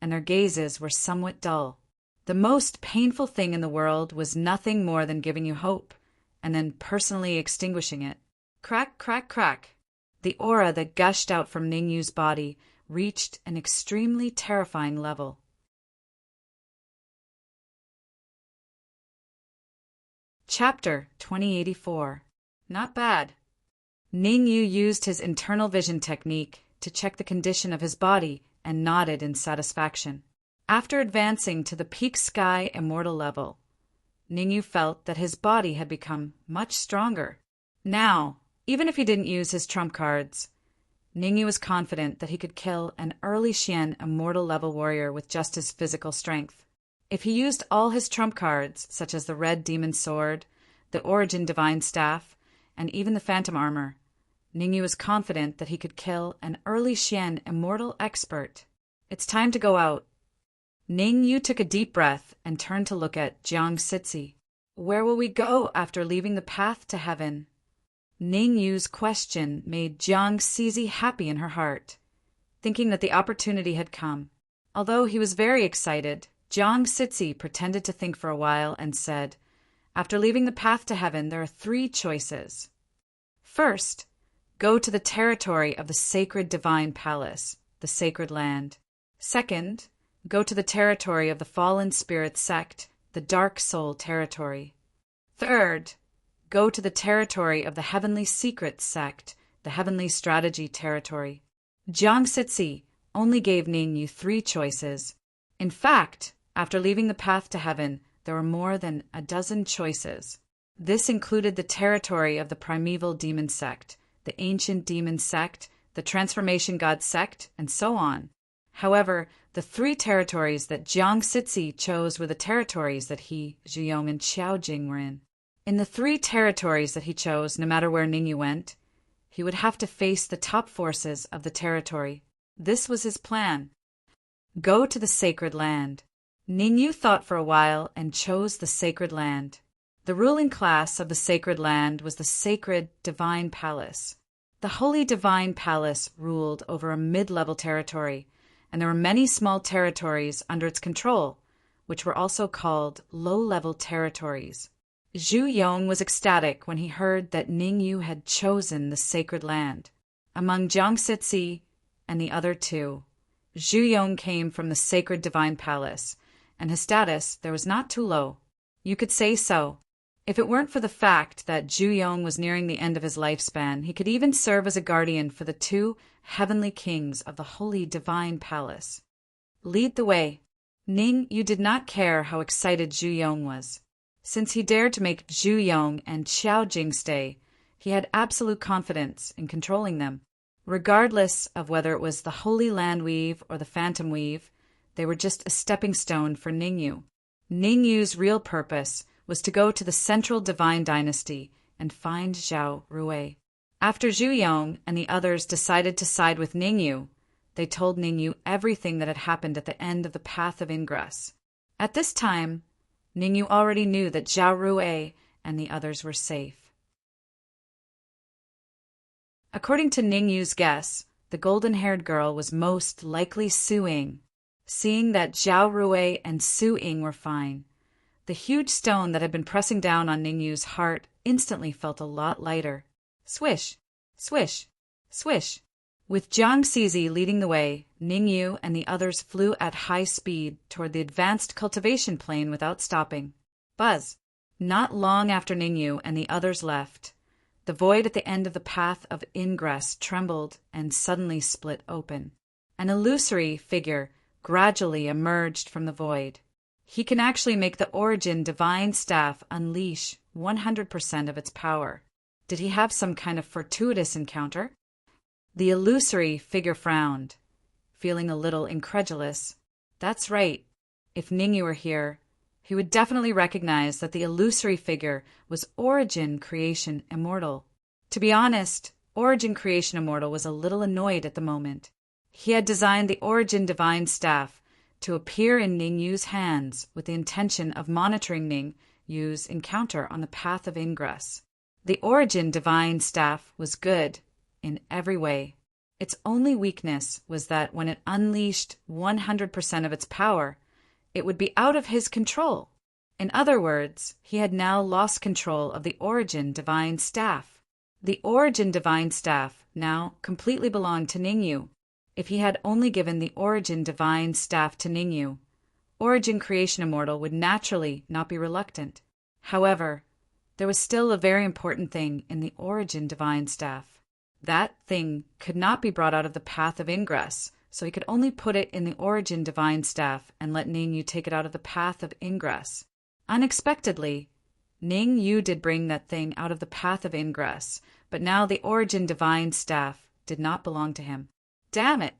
and their gazes were somewhat dull. The most painful thing in the world was nothing more than giving you hope, and then personally extinguishing it. Crack, crack, crack. The aura that gushed out from Ning Yu's body reached an extremely terrifying level. Chapter 2084. Not bad. Ning Yu used his internal vision technique to check the condition of his body and nodded in satisfaction. After advancing to the peak sky immortal level, Ning Yu felt that his body had become much stronger. Now, even if he didn't use his trump cards, Ning Yu was confident that he could kill an early Xian immortal level warrior with just his physical strength. If he used all his trump cards, such as the Red Demon Sword, the Origin Divine Staff, and even the Phantom Armor, Ning Yu was confident that he could kill an early Xian immortal expert. It's time to go out. Ning Yu took a deep breath and turned to look at Jiang Cizi. Where will we go after leaving the path to heaven? Ning Yu's question made Jiang Cizi happy in her heart, thinking that the opportunity had come. Although he was very excited, Jiang Cizi pretended to think for a while and said, after leaving the path to heaven, there are 3 choices. First, go to the territory of the sacred divine palace, the sacred land. Second, go to the territory of the fallen spirit sect, the dark soul territory. Third, go to the territory of the heavenly secret sect, the heavenly strategy territory. Jiang Cizi only gave Ning Yu 3 choices. In fact, after leaving the path to heaven, there were more than a dozen choices. This included the territory of the primeval demon sect, the ancient demon sect, the transformation god sect, and so on. However, the three territories that Jiang Sitzi chose were the territories that he, Zhu Yong, and Xiao Jing were in. In the three territories that he chose, no matter where Ningyu went, he would have to face the top forces of the territory. This was his plan. Go to the sacred land. Ningyu thought for a while and chose the sacred land. The ruling class of the sacred land was the sacred divine palace. The holy divine palace ruled over a mid-level territory, and there were many small territories under its control, which were also called low-level territories. Zhu Yong was ecstatic when he heard that Ningyu had chosen the sacred land. Among Jiang Sitzi and the other two, Zhu Yong came from the sacred divine palace, and his status there was not too low. You could say so. If it weren't for the fact that Zhu Yong was nearing the end of his lifespan, he could even serve as a guardian for the two heavenly kings of the holy divine palace. Lead the way. Ningyu did not care how excited Zhu Yong was. Since he dared to make Zhu Yong and Xiao Jing stay, he had absolute confidence in controlling them. Regardless of whether it was the Holy Land Weave or the Phantom Weave, they were just a stepping stone for Ningyu. Ningyu's real purpose was to go to the central divine dynasty and find Zhao Rui. After Zhu Yong and the others decided to side with Ningyu, they told Ningyu everything that had happened at the end of the Path of Ingress. At this time, Ningyu already knew that Zhao Rui and the others were safe. According to Ningyu's guess, the golden-haired girl was most likely Su Ying. Seeing that Zhao Rui and Su Ying were fine, the huge stone that had been pressing down on Ningyu's heart instantly felt a lot lighter. Swish, swish, swish. With Jiang Sisi leading the way, Ningyu and the others flew at high speed toward the advanced cultivation plane without stopping. Buzz! Not long after Ningyu and the others left, the void at the end of the Path of Ingress trembled and suddenly split open. An illusory figure gradually emerged from the void. He can actually make the Origin Divine Staff unleash 100% of its power. Did he have some kind of fortuitous encounter? The illusory figure frowned, feeling a little incredulous. That's right. If Ningyu were here, he would definitely recognize that the illusory figure was Origin Creation Immortal. To be honest, Origin Creation Immortal was a little annoyed at the moment. He had designed the Origin Divine Staff to appear in Ningyu's hands with the intention of monitoring Ningyu's encounter on the Path of Ingress. The Origin Divine Staff was good in every way. Its only weakness was that when it unleashed 100% of its power, it would be out of his control. In other words, he had now lost control of the Origin Divine Staff. The Origin Divine Staff now completely belonged to Ningyu. If he had only given the Origin Divine Staff to Ningyu, Origin Creation Immortal would naturally not be reluctant. However, there was still a very important thing in the Origin Divine Staff. That thing could not be brought out of the Path of Ingress, so he could only put it in the Origin Divine Staff and let Ningyu take it out of the Path of Ingress. Unexpectedly, Ningyu did bring that thing out of the Path of Ingress, but now the Origin Divine Staff did not belong to him. Damn it!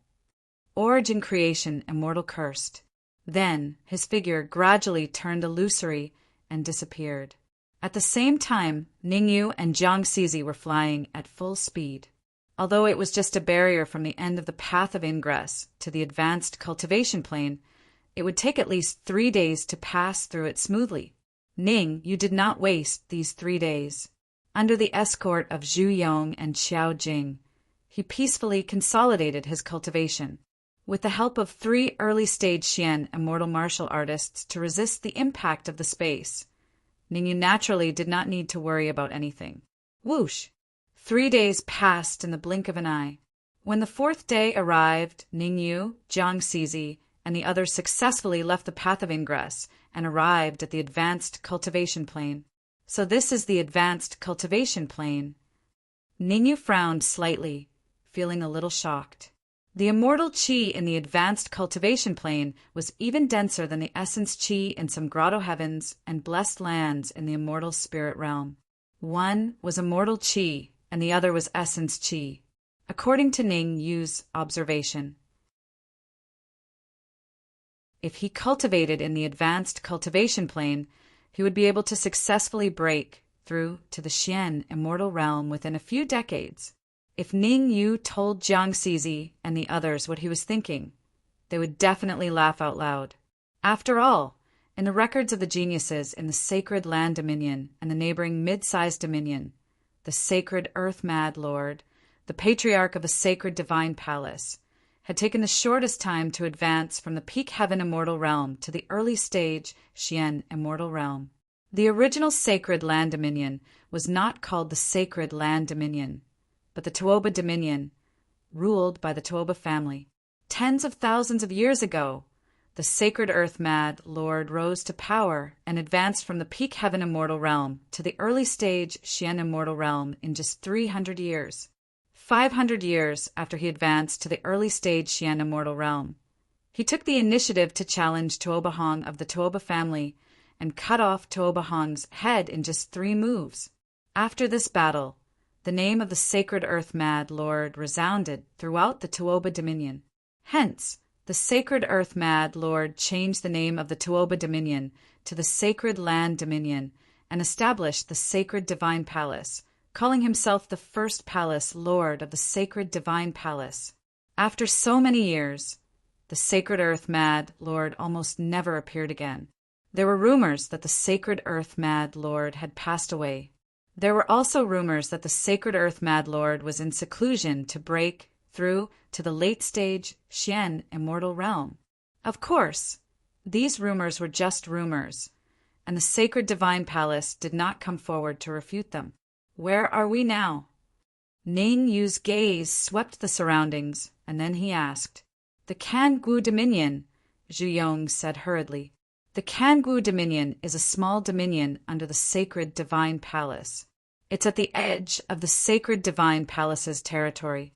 Origin Creation Immortal cursed. Then his figure gradually turned illusory and disappeared. At the same time, Ningyu and Jiang Sisi were flying at full speed. Although it was just a barrier from the end of the Path of Ingress to the advanced cultivation plane, it would take at least 3 days to pass through it smoothly. Ningyu did not waste these 3 days. Under the escort of Zhu Yong and Xiao Jing, he peacefully consolidated his cultivation. With the help of 3 early-stage Xian immortal martial artists to resist the impact of the space, Ningyu naturally did not need to worry about anything. Whoosh! 3 days passed in the blink of an eye. When the 4th day arrived, Ningyu, Jiang Sisi, and the others successfully left the Path of Ingress and arrived at the advanced cultivation plane. So this is the advanced cultivation plane. Ningyu frowned slightly, feeling a little shocked. The immortal qi in the advanced cultivation plane was even denser than the essence qi in some grotto heavens and blessed lands in the immortal spirit realm. One was immortal qi, and the other was essence qi, according to Ning Yu's observation. If he cultivated in the advanced cultivation plane, he would be able to successfully break through to the Xian immortal realm within a few decades. If Ning Yu told Jiang Zizi and the others what he was thinking, they would definitely laugh out loud. After all, in the records of the geniuses in the sacred land dominion and the neighboring mid-sized dominion, the sacred earth-mad lord, the patriarch of a sacred divine palace, had taken the shortest time to advance from the peak heaven immortal realm to the early stage Xian immortal realm. The original sacred land dominion was not called the sacred land dominion, but the Tuoba dominion, ruled by the Tuoba family. Tens of thousands of years ago, the sacred earth-mad lord rose to power and advanced from the peak heaven immortal realm to the early stage Xian immortal realm in just 300 years. 500 years after he advanced to the early stage Xian immortal realm, he took the initiative to challenge Tuoba Hong of the Tuoba family and cut off Tuoba Hong's head in just 3 moves. After this battle, the name of the sacred earth-mad lord resounded throughout the Tuoba dominion. Hence, the sacred earth-mad lord changed the name of the Tuoba dominion to the sacred land dominion and established the sacred divine palace, calling himself the first palace lord of the sacred divine palace. After so many years, the sacred earth-mad lord almost never appeared again. There were rumors that the sacred earth-mad lord had passed away. There were also rumors that the sacred earth-mad lord was in seclusion to break through to the late-stage Xian immortal realm. Of course, these rumors were just rumors, and the sacred divine palace did not come forward to refute them. Where are we now? Ning Yu's gaze swept the surroundings, and then he asked. The Kangu Dominion, Zhu Yong said hurriedly. The Kangu Dominion is a small dominion under the sacred divine palace. It's at the edge of the sacred divine palace's territory.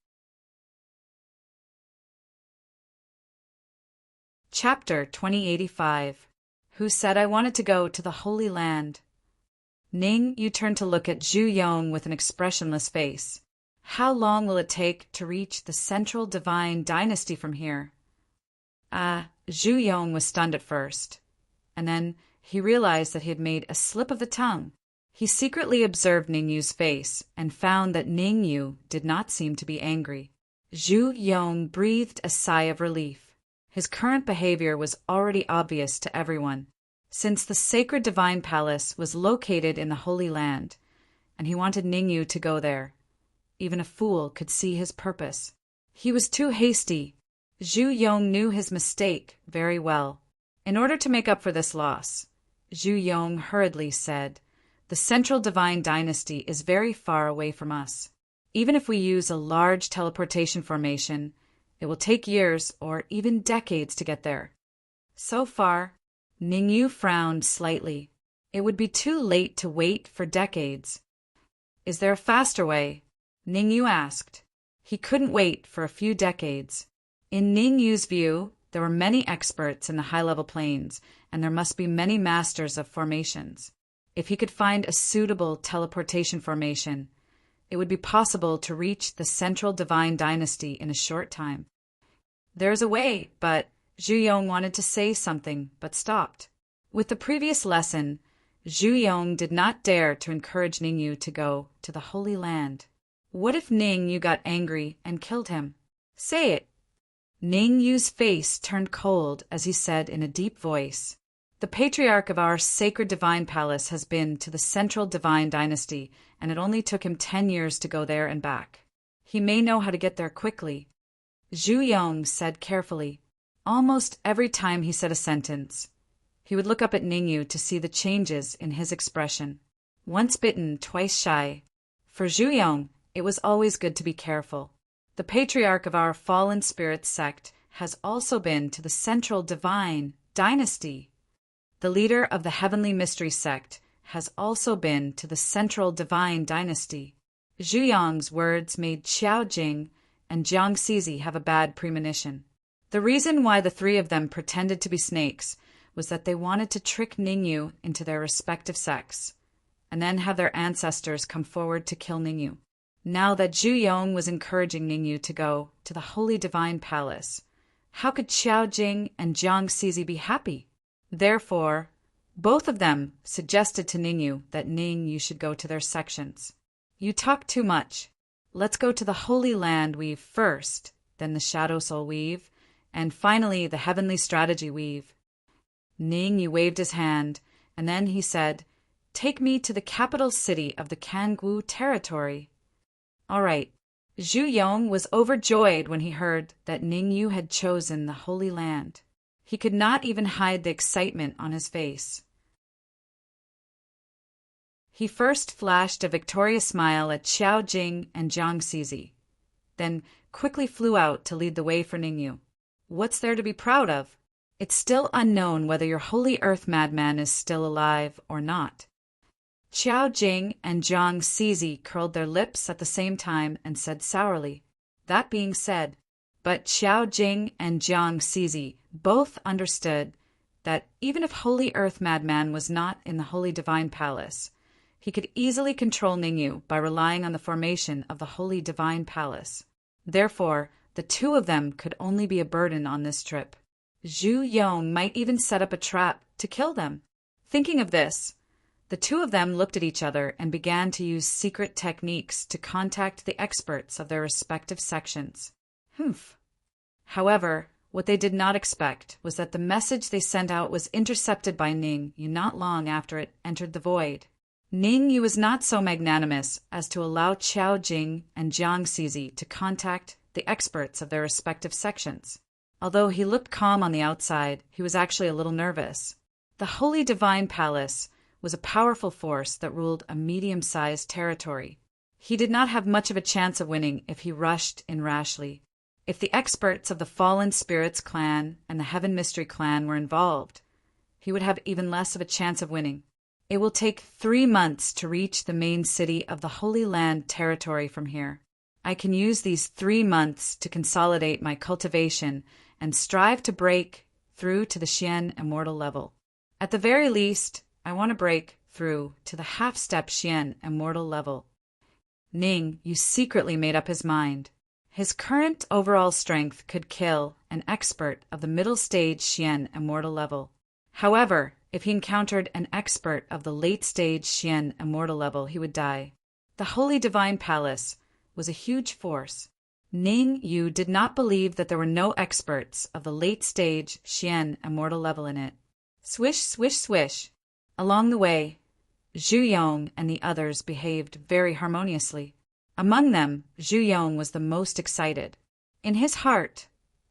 Chapter 2085. Who said I wanted to go to the Holy Land? Ning Yu turned to look at Zhu Yong with an expressionless face. How long will it take to reach the central divine dynasty from here? Zhu Yong was stunned at first, and then he realized that he had made a slip of the tongue. He secretly observed Ning Yu's face and found that Ning Yu did not seem to be angry. Zhu Yong breathed a sigh of relief. His current behavior was already obvious to everyone, since the sacred divine palace was located in the Holy Land, and he wanted Ning Yu to go there. Even a fool could see his purpose. He was too hasty. Zhu Yong knew his mistake very well. In order to make up for this loss, Zhu Yong hurriedly said, the central divine dynasty is very far away from us. Even if we use a large teleportation formation, it will take years or even decades to get there. So far, Ning Yu frowned slightly. It would be too late to wait for decades. Is there a faster way? Ning Yu asked. He couldn't wait for a few decades. In Ning Yu's view, there were many experts in the high-level planes, and there must be many masters of formations. If he could find a suitable teleportation formation, it would be possible to reach the central divine dynasty in a short time. There's a way, but Zhu Yong wanted to say something, but stopped. With the previous lesson, Zhu Yong did not dare to encourage Ning Yu to go to the Holy Land. What if Ning Yu got angry and killed him? Say it. Ning Yu's face turned cold as he said in a deep voice, the patriarch of our sacred divine palace has been to the central divine dynasty, and it only took him 10 years to go there and back. He may know how to get there quickly. Zhu Yong said carefully. Almost every time he said a sentence, he would look up at Ning Yu to see the changes in his expression. Once bitten, twice shy. For Zhu Yong, it was always good to be careful. The patriarch of our fallen spirit sect has also been to the central divine dynasty. The leader of the heavenly mystery sect has also been to the central divine dynasty. Zhu Yong's words made Xiao Jing and Jiang Zizi have a bad premonition. The reason why the three of them pretended to be snakes was that they wanted to trick Ningyu into their respective sects, and then have their ancestors come forward to kill Ningyu. Now that Zhu Yong was encouraging Ningyu to go to the Holy Divine Palace, how could Xiao Jing and Jiang Zizi be happy? Therefore, both of them suggested to Ningyu that Ningyu should go to their sections. You talk too much. Let's go to the Holy Land Weave first, then the Shadow Soul Weave, and finally the Heavenly Strategy Weave. Ningyu waved his hand, and then he said, "Take me to the capital city of the Kangwu territory." All right. Zhu Yong was overjoyed when he heard that Ningyu had chosen the Holy Land. He could not even hide the excitement on his face. He first flashed a victorious smile at Xiao Jing and Jiang Zizi, then quickly flew out to lead the way for Ningyu. What's there to be proud of? It's still unknown whether your Holy Earth madman is still alive or not. Xiao Jing and Jiang Zizi curled their lips at the same time and said sourly, "That being said," but Xiao Jing and Jiang Zizi both understood that even if Holy Earth madman was not in the Holy Divine Palace, he could easily control Ningyu by relying on the formation of the Holy Divine Palace. Therefore, the two of them could only be a burden on this trip. Zhu Yong might even set up a trap to kill them. Thinking of this, the two of them looked at each other and began to use secret techniques to contact the experts of their respective sections. However, what they did not expect was that the message they sent out was intercepted by Ningyu not long after it entered the void. Ningyu was not so magnanimous as to allow Xiao Jing and Jiang Zizi to contact the experts of their respective sections. Although he looked calm on the outside, he was actually a little nervous. The Holy Divine Palace was a powerful force that ruled a medium-sized territory. He did not have much of a chance of winning if he rushed in rashly. If the experts of the Fallen Spirits clan and the Heaven Mystery clan were involved, he would have even less of a chance of winning. It will take 3 months to reach the main city of the Holy Land territory from here. I can use these 3 months to consolidate my cultivation and strive to break through to the Xian Immortal level. At the very least, I want to break through to the half-step Xian Immortal level. Ningyu secretly made up his mind. His current overall strength could kill an expert of the middle stage Xian Immortal level. However, if he encountered an expert of the late stage Xian Immortal level, he would die. The Holy Divine Palace was a huge force. Ningyu did not believe that there were no experts of the late stage Xian Immortal level in it. Swish, swish, swish. Along the way, Zhu Yong and the others behaved very harmoniously. Among them, Zhu Yong was the most excited. In his heart,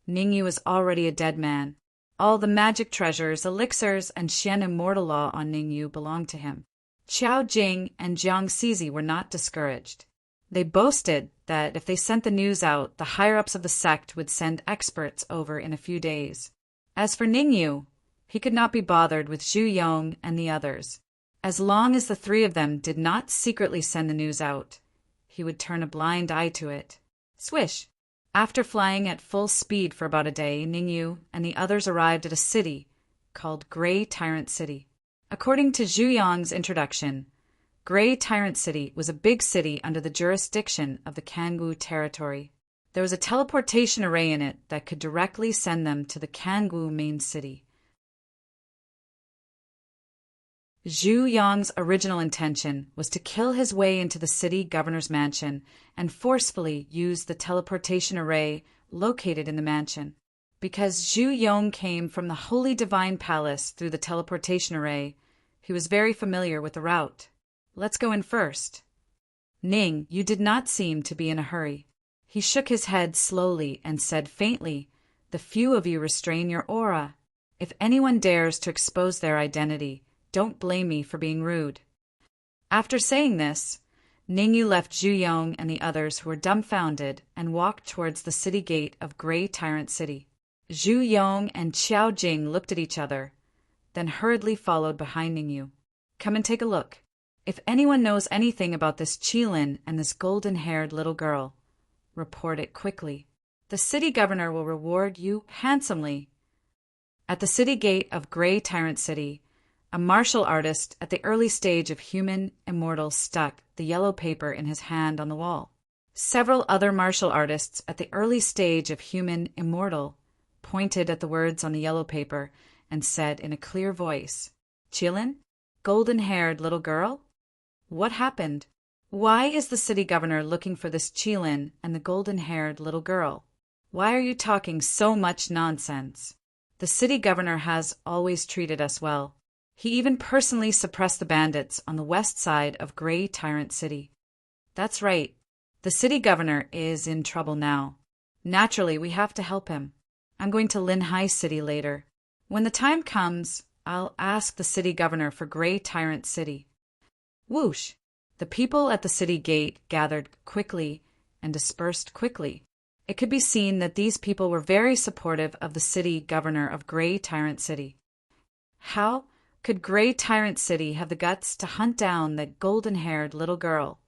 Ningyu was already a dead man. All the magic treasures, elixirs, and Xian Immortal Law on Ningyu belonged to him. Xiao Jing and Jiang Zizi were not discouraged. They boasted that if they sent the news out, the higher-ups of the sect would send experts over in a few days. As for Ningyu, he could not be bothered with Zhu Yong and the others. As long as the three of them did not secretly send the news out, he would turn a blind eye to it. Swish! After flying at full speed for about a day, Ningyu and the others arrived at a city called Grey Tyrant City. According to Zhu Yong's introduction, Grey Tyrant City was a big city under the jurisdiction of the Kangwu territory. There was a teleportation array in it that could directly send them to the Kangwu main city. Zhu Yong's original intention was to kill his way into the city governor's mansion and forcefully use the teleportation array located in the mansion. Because Zhu Yong came from the Holy Divine Palace through the teleportation array, he was very familiar with the route. Let's go in first. Ningyu did not seem to be in a hurry. He shook his head slowly and said faintly, "The few of you restrain your aura. If anyone dares to expose their identity, don't blame me for being rude." After saying this, Ningyu left Zhu Yong and the others who were dumbfounded and walked towards the city gate of Grey Tyrant City. Zhu Yong and Xiao Jing looked at each other, then hurriedly followed behind Ningyu. "Come and take a look. If anyone knows anything about this Qilin and this golden-haired little girl, report it quickly. The city governor will reward you handsomely. At the city gate of Grey Tyrant City, a martial artist at the early stage of human immortal stuck the yellow paper in his hand on the wall. Several other martial artists at the early stage of human immortal pointed at the words on the yellow paper and said in a clear voice, "Chilin, golden-haired little girl? What happened? Why is the city governor looking for this Chilin and the golden-haired little girl? Why are you talking so much nonsense? The city governor has always treated us well. He even personally suppressed the bandits on the west side of Grey Tyrant City." "That's right. The city governor is in trouble now. Naturally, we have to help him. I'm going to Linhai City later. When the time comes, I'll ask the city governor for Grey Tyrant City." Whoosh! The people at the city gate gathered quickly and dispersed quickly. It could be seen that these people were very supportive of the city governor of Grey Tyrant City. How could Grey Tyrant City have the guts to hunt down that golden-haired little girl?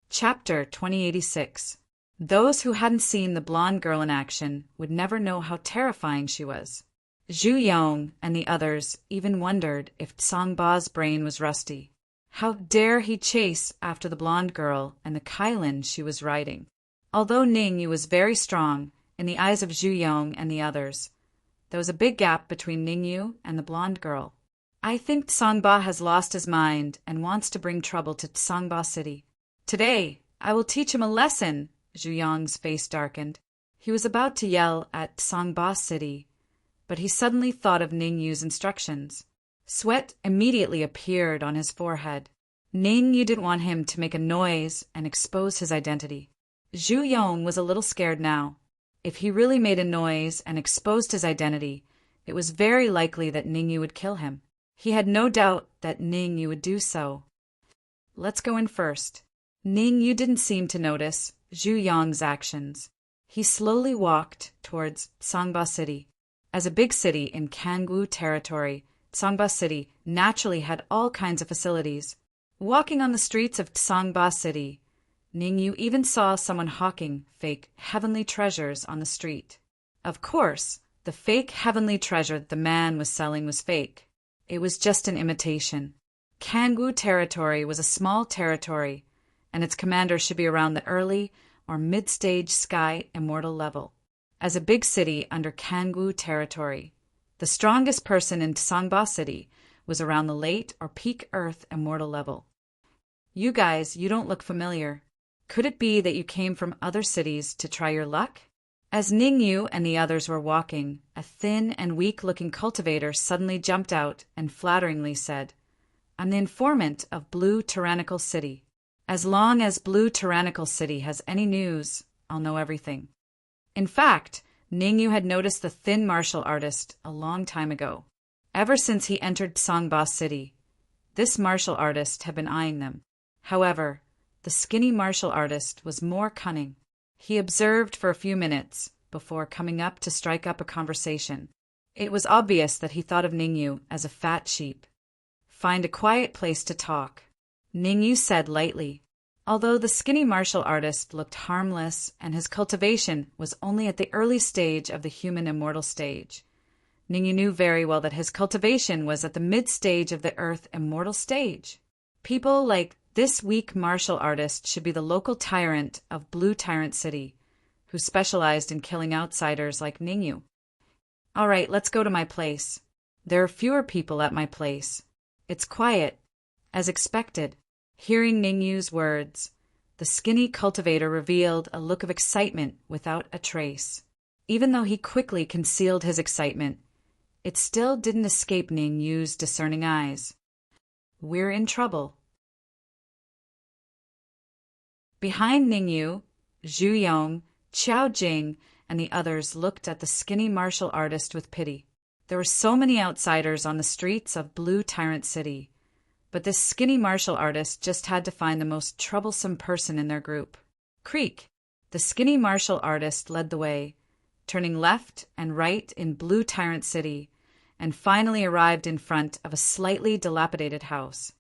Chapter 2086. Those who hadn't seen the blonde girl in action would never know how terrifying she was. Zhu Yong and the others even wondered if Songba's brain was rusty. How dare he chase after the blonde girl and the Kailin she was riding? Although Ningyu was very strong, in the eyes of Zhu Yong and the others, there was a big gap between Ningyu and the blonde girl. "I think Songba has lost his mind and wants to bring trouble to Songba City. Today, I will teach him a lesson." Zhu Yong's face darkened. He was about to yell at Songba City, but he suddenly thought of Ningyu's instructions. Sweat immediately appeared on his forehead. Ningyu didn't want him to make a noise and expose his identity. Zhu Yong was a little scared now. If he really made a noise and exposed his identity, it was very likely that Ningyu would kill him. He had no doubt that Ningyu would do so. "Let's go in first." Ningyu didn't seem to notice Zhu Yong's actions. He slowly walked towards Songba City. As a big city in Kangwu territory, Songba City naturally had all kinds of facilities. Walking on the streets of Songba City, Ningyu even saw someone hawking fake heavenly treasures on the street. Of course, the fake heavenly treasure the man was selling was fake. It was just an imitation. Kangwu territory was a small territory, and its commander should be around the early or mid-stage sky immortal level. As a big city under Kangwu territory, the strongest person in Songba City was around the late or peak Earth immortal level. "You guys, you don't look familiar. Could it be that you came from other cities to try your luck?" As Ningyu and the others were walking, a thin and weak-looking cultivator suddenly jumped out and flatteringly said, "I'm the informant of Blue Tyrannical City. As long as Blue Tyrannical City has any news, I'll know everything." In fact, Ningyu had noticed the thin martial artist a long time ago. Ever since he entered Songba City, this martial artist had been eyeing them. However, the skinny martial artist was more cunning. He observed for a few minutes before coming up to strike up a conversation. It was obvious that he thought of Ningyu as a fat sheep. "Find a quiet place to talk," Ningyu said lightly. Although the skinny martial artist looked harmless and his cultivation was only at the early stage of the human immortal stage, Ningyu knew very well that his cultivation was at the mid-stage of the Earth immortal stage. People like this weak martial artist should be the local tyrant of Blue Tyrant City, who specialized in killing outsiders like Ningyu. "All right, let's go to my place. There are fewer people at my place. It's quiet, as expected." Hearing Ningyu's words, the skinny cultivator revealed a look of excitement without a trace. Even though he quickly concealed his excitement, it still didn't escape Ningyu's discerning eyes. "We're in trouble." Behind Ningyu, Zhu Yong, Qiao Jing, and the others looked at the skinny martial artist with pity. There were so many outsiders on the streets of Blue Tyrant City, but this skinny martial artist just had to find the most troublesome person in their group. Creak! The skinny martial artist led the way, turning left and right in Blue Tyrant City, and finally arrived in front of a slightly dilapidated house.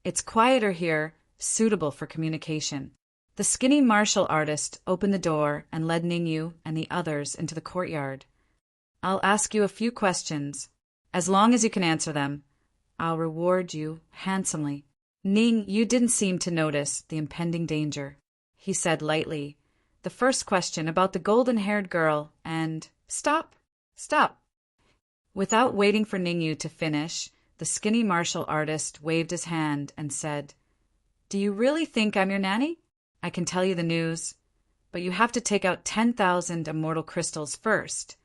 It's quieter here, suitable for communication. The skinny martial artist opened the door and led Ningyu and the others into the courtyard. I'll ask you a few questions. As long as you can answer them, I'll reward you handsomely. Ningyu didn't seem to notice the impending danger. He said lightly, "The first question about the golden-haired girl and—" "Stop! Stop!" Without waiting for Ningyu to finish, the skinny martial artist waved his hand and said, "Do you really think I'm your nanny? I can tell you the news, but you have to take out 10,000 immortal crystals first,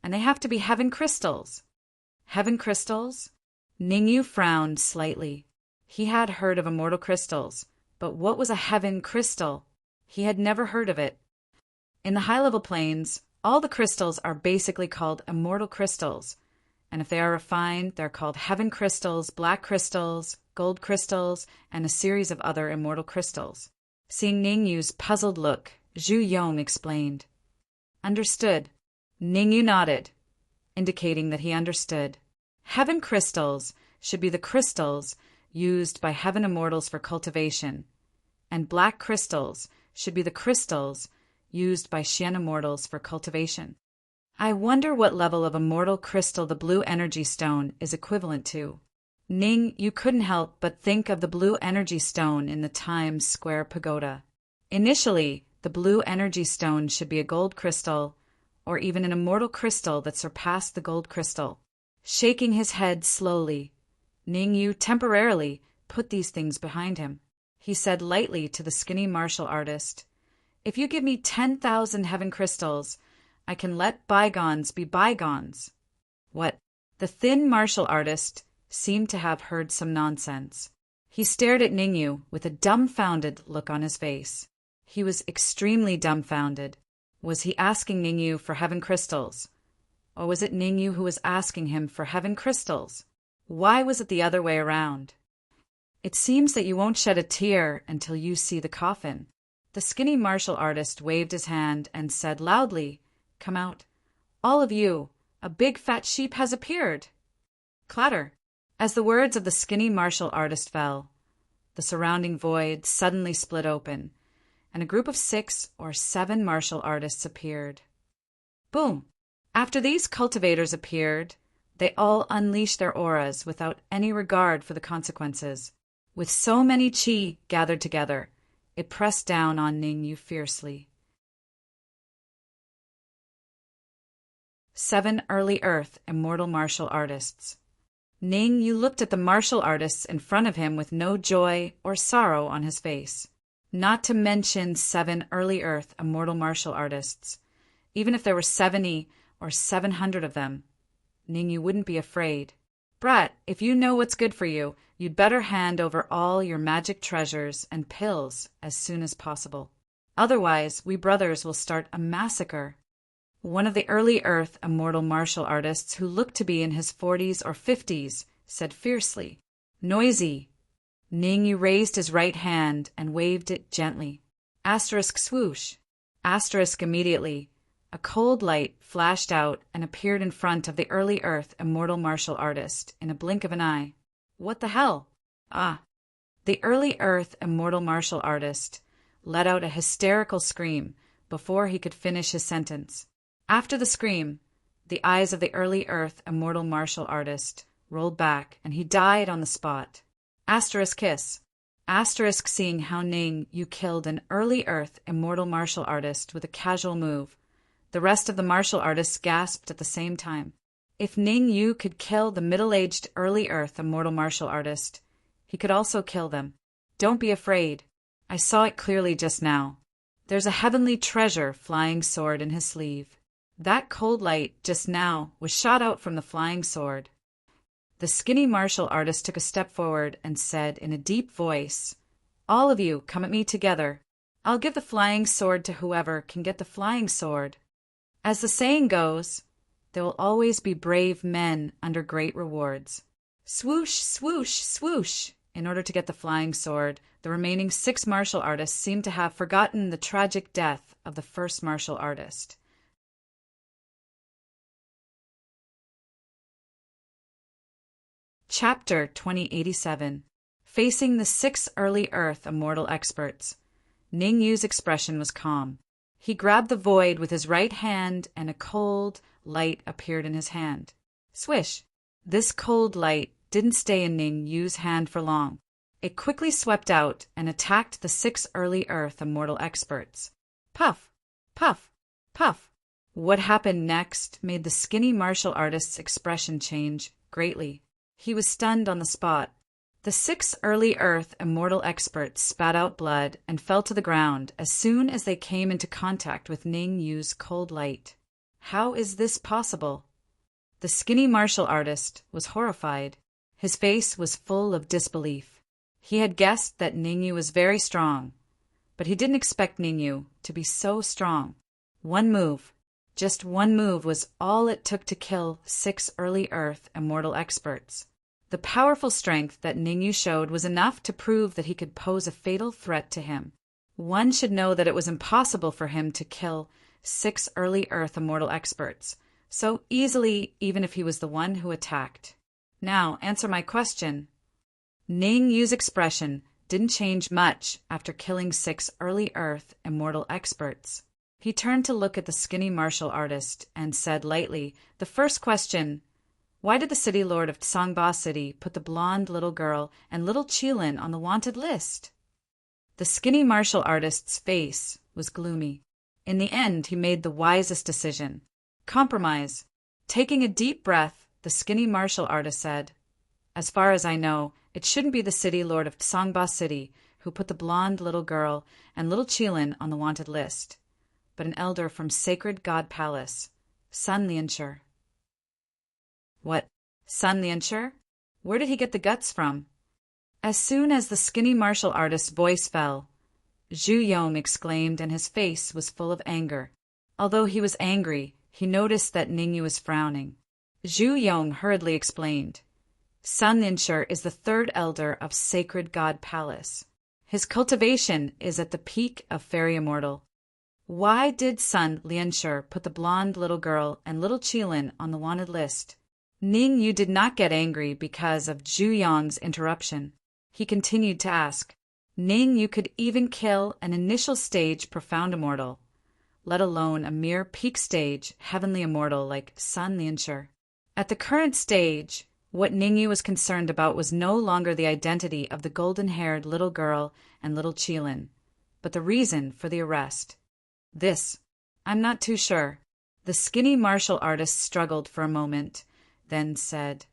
and they have to be heaven crystals." Heaven crystals? Ningyu frowned slightly. He had heard of immortal crystals, but what was a heaven crystal? He had never heard of it. In the high-level planes, all the crystals are basically called immortal crystals, and if they are refined, they're called heaven crystals, black crystals, gold crystals, and a series of other immortal crystals. Seeing Ningyu's puzzled look, Zhu Yong explained. "Understood." Ningyu nodded, indicating that he understood. Heaven crystals should be the crystals used by heaven immortals for cultivation, and black crystals should be the crystals used by Xian immortals for cultivation. I wonder what level of immortal crystal the blue energy stone is equivalent to. You couldn't help but think of the blue energy stone in the Times Square pagoda. Initially, the blue energy stone should be a gold crystal, or even an immortal crystal that surpassed the gold crystal. Shaking his head slowly, Ningyu temporarily put these things behind him. He said lightly to the skinny martial artist, "If you give me 10,000 heaven crystals, I can let bygones be bygones." What? The thin martial artist seemed to have heard some nonsense. He stared at Ningyu with a dumbfounded look on his face. He was extremely dumbfounded. Was he asking Ningyu for heaven crystals? Or was it Ningyu who was asking him for heaven crystals? Why was it the other way around? "It seems that you won't shed a tear until you see the coffin." The skinny martial artist waved his hand and said loudly, "Come out. All of you, a big fat sheep has appeared." Clatter. As the words of the skinny martial artist fell, the surrounding void suddenly split open, and a group of 6 or 7 martial artists appeared. Boom! After these cultivators appeared, they all unleashed their auras without any regard for the consequences. With so many chi gathered together, it pressed down on Ningyu fiercely. 7 early Earth immortal martial artists. Ningyu looked at the martial artists in front of him with no joy or sorrow on his face. Not to mention 7 early Earth immortal martial artists. Even if there were 70 or 700 of them, Ningyu wouldn't be afraid. "Brat, if you know what's good for you, you'd better hand over all your magic treasures and pills as soon as possible. Otherwise, we brothers will start a massacre." One of the early Earth immortal martial artists, who looked to be in his 40s or 50s, said fiercely. "Noisy." Ningyu raised his right hand and waved it gently. Asterisk swoosh. Asterisk immediately. A cold light flashed out and appeared in front of the early Earth immortal martial artist in a blink of an eye. What the hell? Ah! The early Earth immortal martial artist let out a hysterical scream before he could finish his sentence. After the scream, the eyes of the early Earth immortal martial artist rolled back and he died on the spot. Asterisk kiss. Asterisk seeing how Ningyu killed an early Earth immortal martial artist with a casual move. The rest of the martial artists gasped at the same time. If Ningyu could kill the middle-aged early Earth immortal martial artist, he could also kill them. Don't be afraid. I saw it clearly just now. There's a heavenly treasure flying sword in his sleeve. That cold light just now was shot out from the flying sword. The skinny martial artist took a step forward and said in a deep voice, "All of you, come at me together. I'll give the flying sword to whoever can get the flying sword. As the saying goes, there will always be brave men under great rewards." Swoosh, swoosh, swoosh. In order to get the flying sword, the remaining 6 martial artists seemed to have forgotten the tragic death of the first martial artist. Chapter 2087. facing the 6 early Earth immortal experts. Ning Yu's expression was calm. He grabbed the void with his right hand, and a cold light appeared in his hand. Swish! This cold light didn't stay in Ning Yu's hand for long. It quickly swept out and attacked the 6 early Earth immortal experts. Puff! Puff! Puff! What happened next made the skinny martial artist's expression change greatly. He was stunned on the spot. The 6 early Earth immortal experts spat out blood and fell to the ground as soon as they came into contact with Ning Yu's cold light. How is this possible? The skinny martial artist was horrified. His face was full of disbelief. He had guessed that Ning Yu was very strong, but he didn't expect Ning Yu to be so strong. One move, just one move, was all it took to kill 6 early Earth immortal experts. The powerful strength that Ning Yu showed was enough to prove that he could pose a fatal threat to him. One should know that it was impossible for him to kill 6 early Earth immortal experts so easily, even if he was the one who attacked. Now, answer my question. Ning Yu's expression didn't change much after killing 6 early Earth immortal experts. He turned to look at the skinny martial artist and said lightly, "The first question: why did the city lord of Sangba City put the blonde little girl and little Qilin on the wanted list?" The skinny martial artist's face was gloomy. In the end, he made the wisest decision. Compromise. Taking a deep breath, the skinny martial artist said, "As far as I know, it shouldn't be the city lord of Sangba City who put the blonde little girl and little Qilin on the wanted list, but an elder from Sacred God Palace, Sun Lianshi." What? Sun Lianshi? Where did he get the guts from? As soon as the skinny martial artist's voice fell, Zhu Yong exclaimed, and his face was full of anger. Although he was angry, he noticed that Ning Yu was frowning. Zhu Yong hurriedly explained, "Sun Lianshi is the 3rd elder of Sacred God Palace. His cultivation is at the peak of Fairy Immortal. Why did Sun Lianshi put the blonde little girl and little Qilin on the wanted list?" Ning Yu did not get angry because of Zhu Yong's interruption. He continued to ask, "Ning Yu could even kill an initial stage profound immortal, let alone a mere peak stage heavenly immortal like Sun Lianshi." At the current stage, what Ning Yu was concerned about was no longer the identity of the golden-haired little girl and little Qilin, but the reason for the arrest. I'm not too sure." The skinny martial artist struggled for a moment, then said,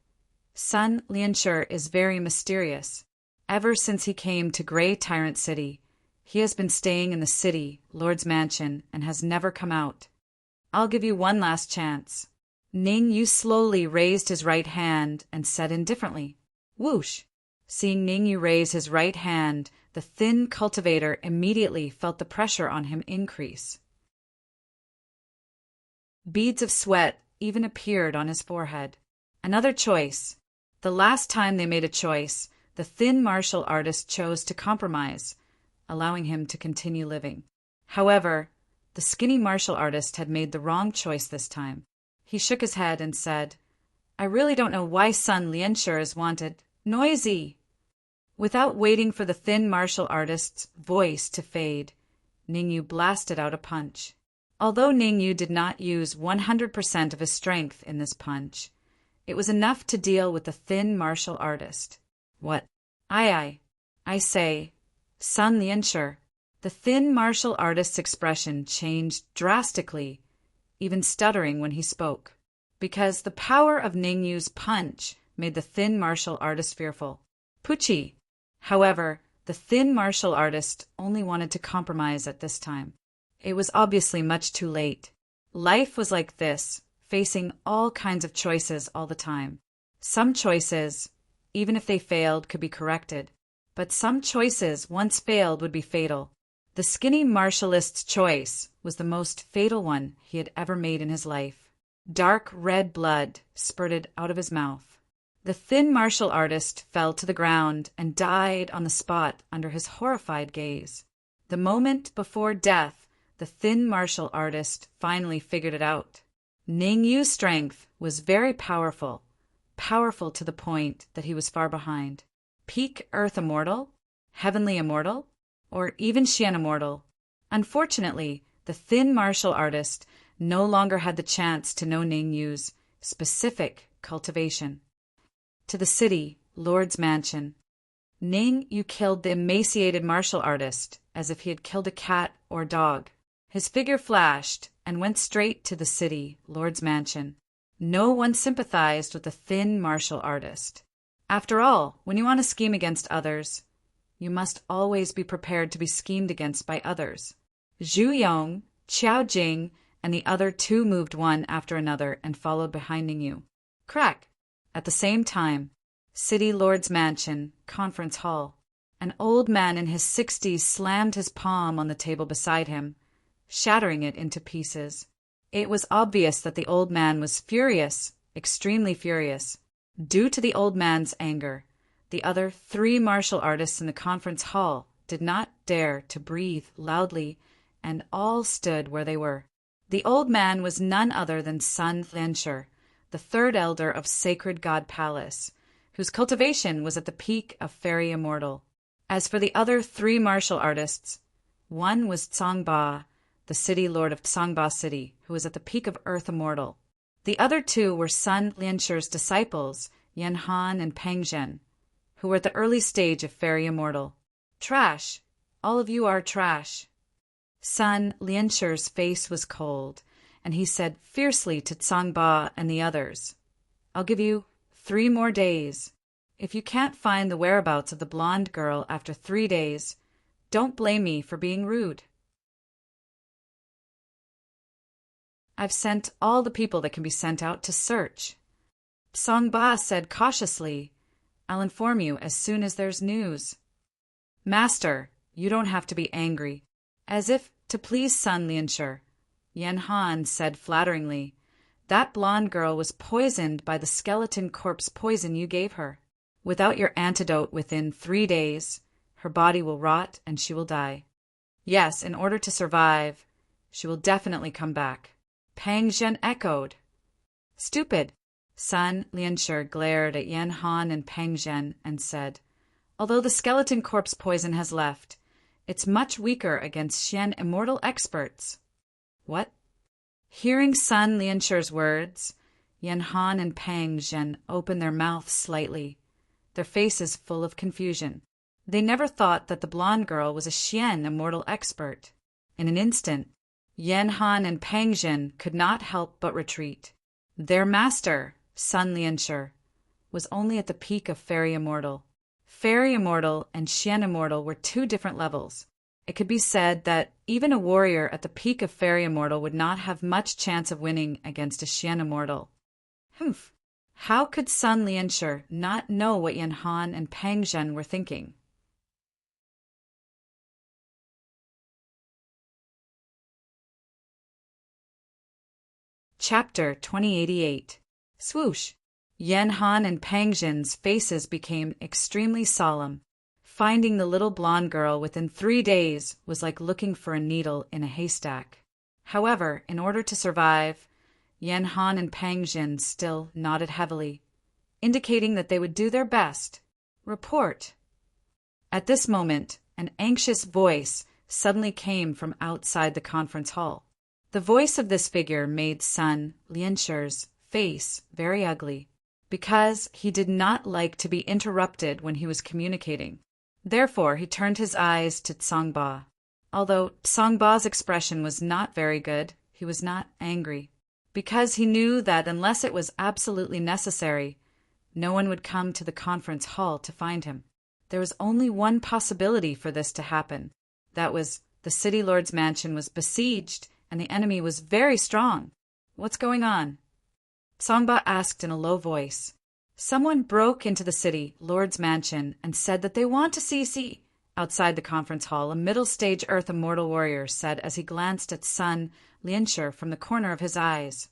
"Sun Lianshi is very mysterious. Ever since he came to Grey Tyrant City, he has been staying in the city, Lord's mansion, and has never come out. I'll give you one last chance." Ning Yu slowly raised his right hand and said indifferently, "Whoosh!" Seeing Ning Yu raise his right hand, the thin cultivator immediately felt the pressure on him increase. Beads of sweat even appeared on his forehead. Another choice. The last time they made a choice, the thin martial artist chose to compromise, allowing him to continue living. However, the skinny martial artist had made the wrong choice this time. He shook his head and said, "I really don't know why Sun Lianshi is wanted. Noisy!" Without waiting for the thin martial artist's voice to fade, Ning Yu blasted out a punch. Although Ning Yu did not use 100% of his strength in this punch, it was enough to deal with the thin martial artist. "What? I say, Sun Lianshi." The thin martial artist's expression changed drastically, even stuttering when he spoke, because the power of Ning Yu's punch made the thin martial artist fearful. "Pucci." However, the thin martial artist only wanted to compromise at this time. It was obviously much too late. Life was like this, facing all kinds of choices all the time. Some choices, even if they failed, could be corrected, but some choices, once failed, would be fatal. The skinny martialist's choice was the most fatal one he had ever made in his life. Dark red blood spurted out of his mouth. The thin martial artist fell to the ground and died on the spot under his horrified gaze. The moment before death, the thin martial artist finally figured it out. Ning Yu's strength was very powerful to the point that he was far behind. Peak Earth Immortal? Heavenly Immortal? Or even Xian Immortal? Unfortunately, the thin martial artist no longer had the chance to know Ning Yu's specific cultivation. To the city, Lord's mansion. Ning Yu killed the emaciated martial artist as if he had killed a cat or dog. His figure flashed and went straight to the city, Lord's mansion. No one sympathized with the thin martial artist. After all, when you want to scheme against others, you must always be prepared to be schemed against by others. Zhu Yong, Qiao Jing, and the other two moved one after another and followed behind Ning Yu. Crack! At the same time, City Lord's mansion, conference hall. An old man in his 60s slammed his palm on the table beside him, shattering it into pieces. It was obvious that the old man was furious, extremely furious. Due to the old man's anger, the other 3 martial artists in the conference hall did not dare to breathe loudly, and all stood where they were. The old man was none other than Sun Lianshi, the 3rd elder of Sacred God Palace, whose cultivation was at the peak of Fairy Immortal. As for the other 3 martial artists, one was Tsangba, the city lord of Tsangba City, who was at the peak of Earth Immortal. The other 2 were Sun Lianshi's disciples, Yan Han and Peng Zhen, who were at the early stage of Fairy Immortal. Trash! All of you are trash. Sun Lianshi's face was cold, and he said fiercely to Tsangba and the others, "I'll give you 3 more days. If you can't find the whereabouts of the blonde girl after 3 days, don't blame me for being rude. I've sent all the people that can be sent out to search." Tsangba said cautiously, "I'll inform you as soon as there's news." "Master, you don't have to be angry." As if to please Sun Lianshi, Yan Han said flatteringly, "That blonde girl was poisoned by the skeleton corpse poison you gave her. Without your antidote within 3 days, her body will rot and she will die. Yes, in order to survive, she will definitely come back." Peng Zhen echoed. "Stupid." Sun Lianshi glared at Yan Han and Peng Zhen and said, "Although the skeleton corpse poison has left, it's much weaker against Xian Immortal experts." What? Hearing Sun Lianshi's words, Yan Han and Peng Zhen opened their mouths slightly, their faces full of confusion. They never thought that the blonde girl was a Xian Immortal expert. In an instant, Yan Han and Peng Zhen could not help but retreat. Their master, Sun Lianshi, was only at the peak of Fairy Immortal. Fairy Immortal and Xian Immortal were 2 different levels. It could be said that even a warrior at the peak of Fairy Immortal would not have much chance of winning against a Xian Immortal. Humph! How could Sun Lianshi not know what Yan Han and Peng Zhen were thinking? Chapter 2088. Swoosh! Yan Han and Peng Zhen's faces became extremely solemn. Finding the little blonde girl within 3 days was like looking for a needle in a haystack. However, in order to survive, Yan Han and Peng Zhen still nodded heavily, indicating that they would do their best. Report. At this moment, an anxious voice suddenly came from outside the conference hall. The voice of this figure made Sun Lianshi's face very ugly, because he did not like to be interrupted when he was communicating. Therefore, he turned his eyes to Tsangba. Although Tsangba's expression was not very good, he was not angry, because he knew that unless it was absolutely necessary, no one would come to the conference hall to find him. There was only one possibility for this to happen. That was, the city lord's mansion was besieged and the enemy was very strong. "What's going on?" Tsangba asked in a low voice. "Someone broke into the city lord's mansion and said that they want to see." Outside the conference hall, a middle-stage Earth Immortal warrior said as he glanced at Sun Lianshi from the corner of his eyes.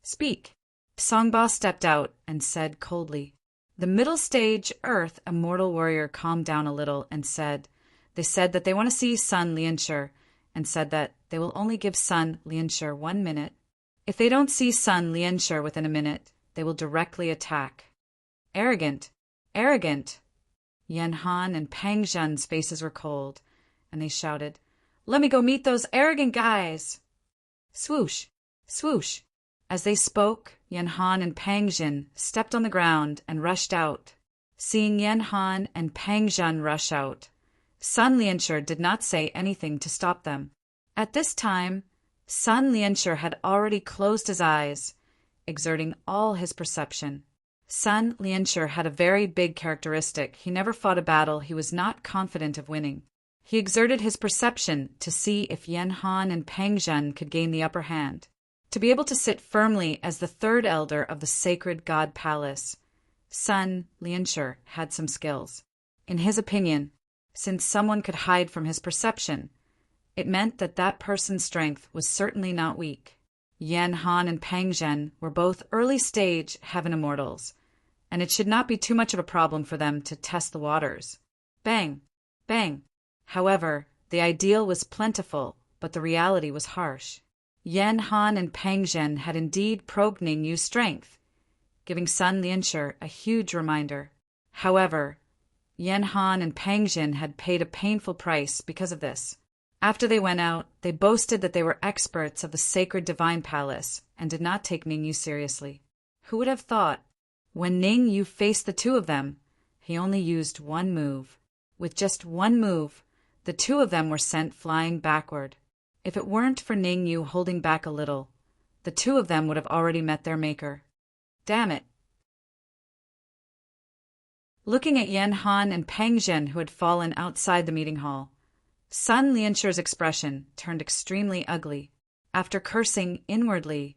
"Speak." Tsangba stepped out and said coldly. The middle-stage Earth Immortal warrior calmed down a little and said, "They said that they want to see Sun Lianshi, and said that they will only give Sun Lianshi 1 minute. If they don't see Sun Lianshi within a minute, they will directly attack." Arrogant! Arrogant! Yan Han and Pang Zhen's faces were cold, and they shouted, "Let me go meet those arrogant guys!" Swoosh! Swoosh! As they spoke, Yan Han and Pang Zhen stepped on the ground and rushed out. Seeing Yan Han and Pang Zhen rush out, Sun Lianshur did not say anything to stop them. At this time, Sun Lianshur had already closed his eyes, exerting all his perception. Sun Lianshur had a very big characteristic. He never fought a battle he was not confident of winning. He exerted his perception to see if Yan Han and Pang Zhen could gain the upper hand. To be able to sit firmly as the third elder of the sacred God Palace, Sun Lianshur had some skills. In his opinion, since someone could hide from his perception, it meant that that person's strength was certainly not weak. Yan Han and Pang Zhen were both early-stage heaven immortals, and it should not be too much of a problem for them to test the waters. Bang! Bang! However, the ideal was plentiful, but the reality was harsh. Yan Han and Pang Zhen had indeed probed Ningyu's strength, giving Sun Lianshur a huge reminder. However, Yan Han and Pang Zhen had paid a painful price because of this. After they went out, they boasted that they were experts of the sacred divine palace and did not take Ningyu seriously. Who would have thought? When Ningyu faced the two of them, he only used one move. With just one move, the two of them were sent flying backward. If it weren't for Ningyu holding back a little, the two of them would have already met their maker. Damn it! Looking at Yan Han and Pang Zhen, who had fallen outside the meeting hall, Sun Lianshur's expression turned extremely ugly. After cursing inwardly,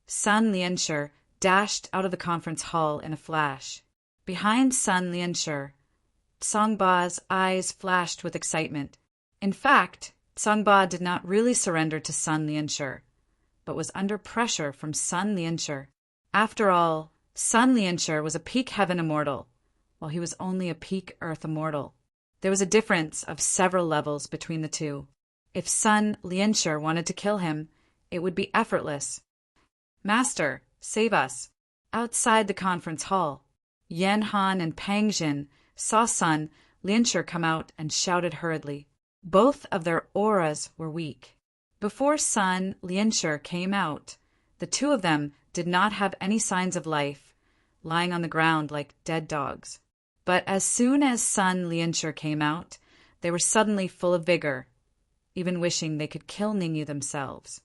Sun Lianshur dashed out of the conference hall in a flash. Behind Sun Lianshur, Songba's eyes flashed with excitement. In fact, Songba did not really surrender to Sun Lianshur, but was under pressure from Sun Lianshur. After all, Sun Lianshur was a peak heaven immortal, while he was only a peak earth immortal. There was a difference of several levels between the two. If Sun Lianshur wanted to kill him, it would be effortless. "Master, save us!" Outside the conference hall, Yan Han and Pang Zhen saw Sun Lianshur come out and shouted hurriedly. Both of their auras were weak. Before Sun Lianshur came out, the two of them did not have any signs of life, lying on the ground like dead dogs. But as soon as Sun Lianshur came out, they were suddenly full of vigor, even wishing they could kill Ningyu themselves.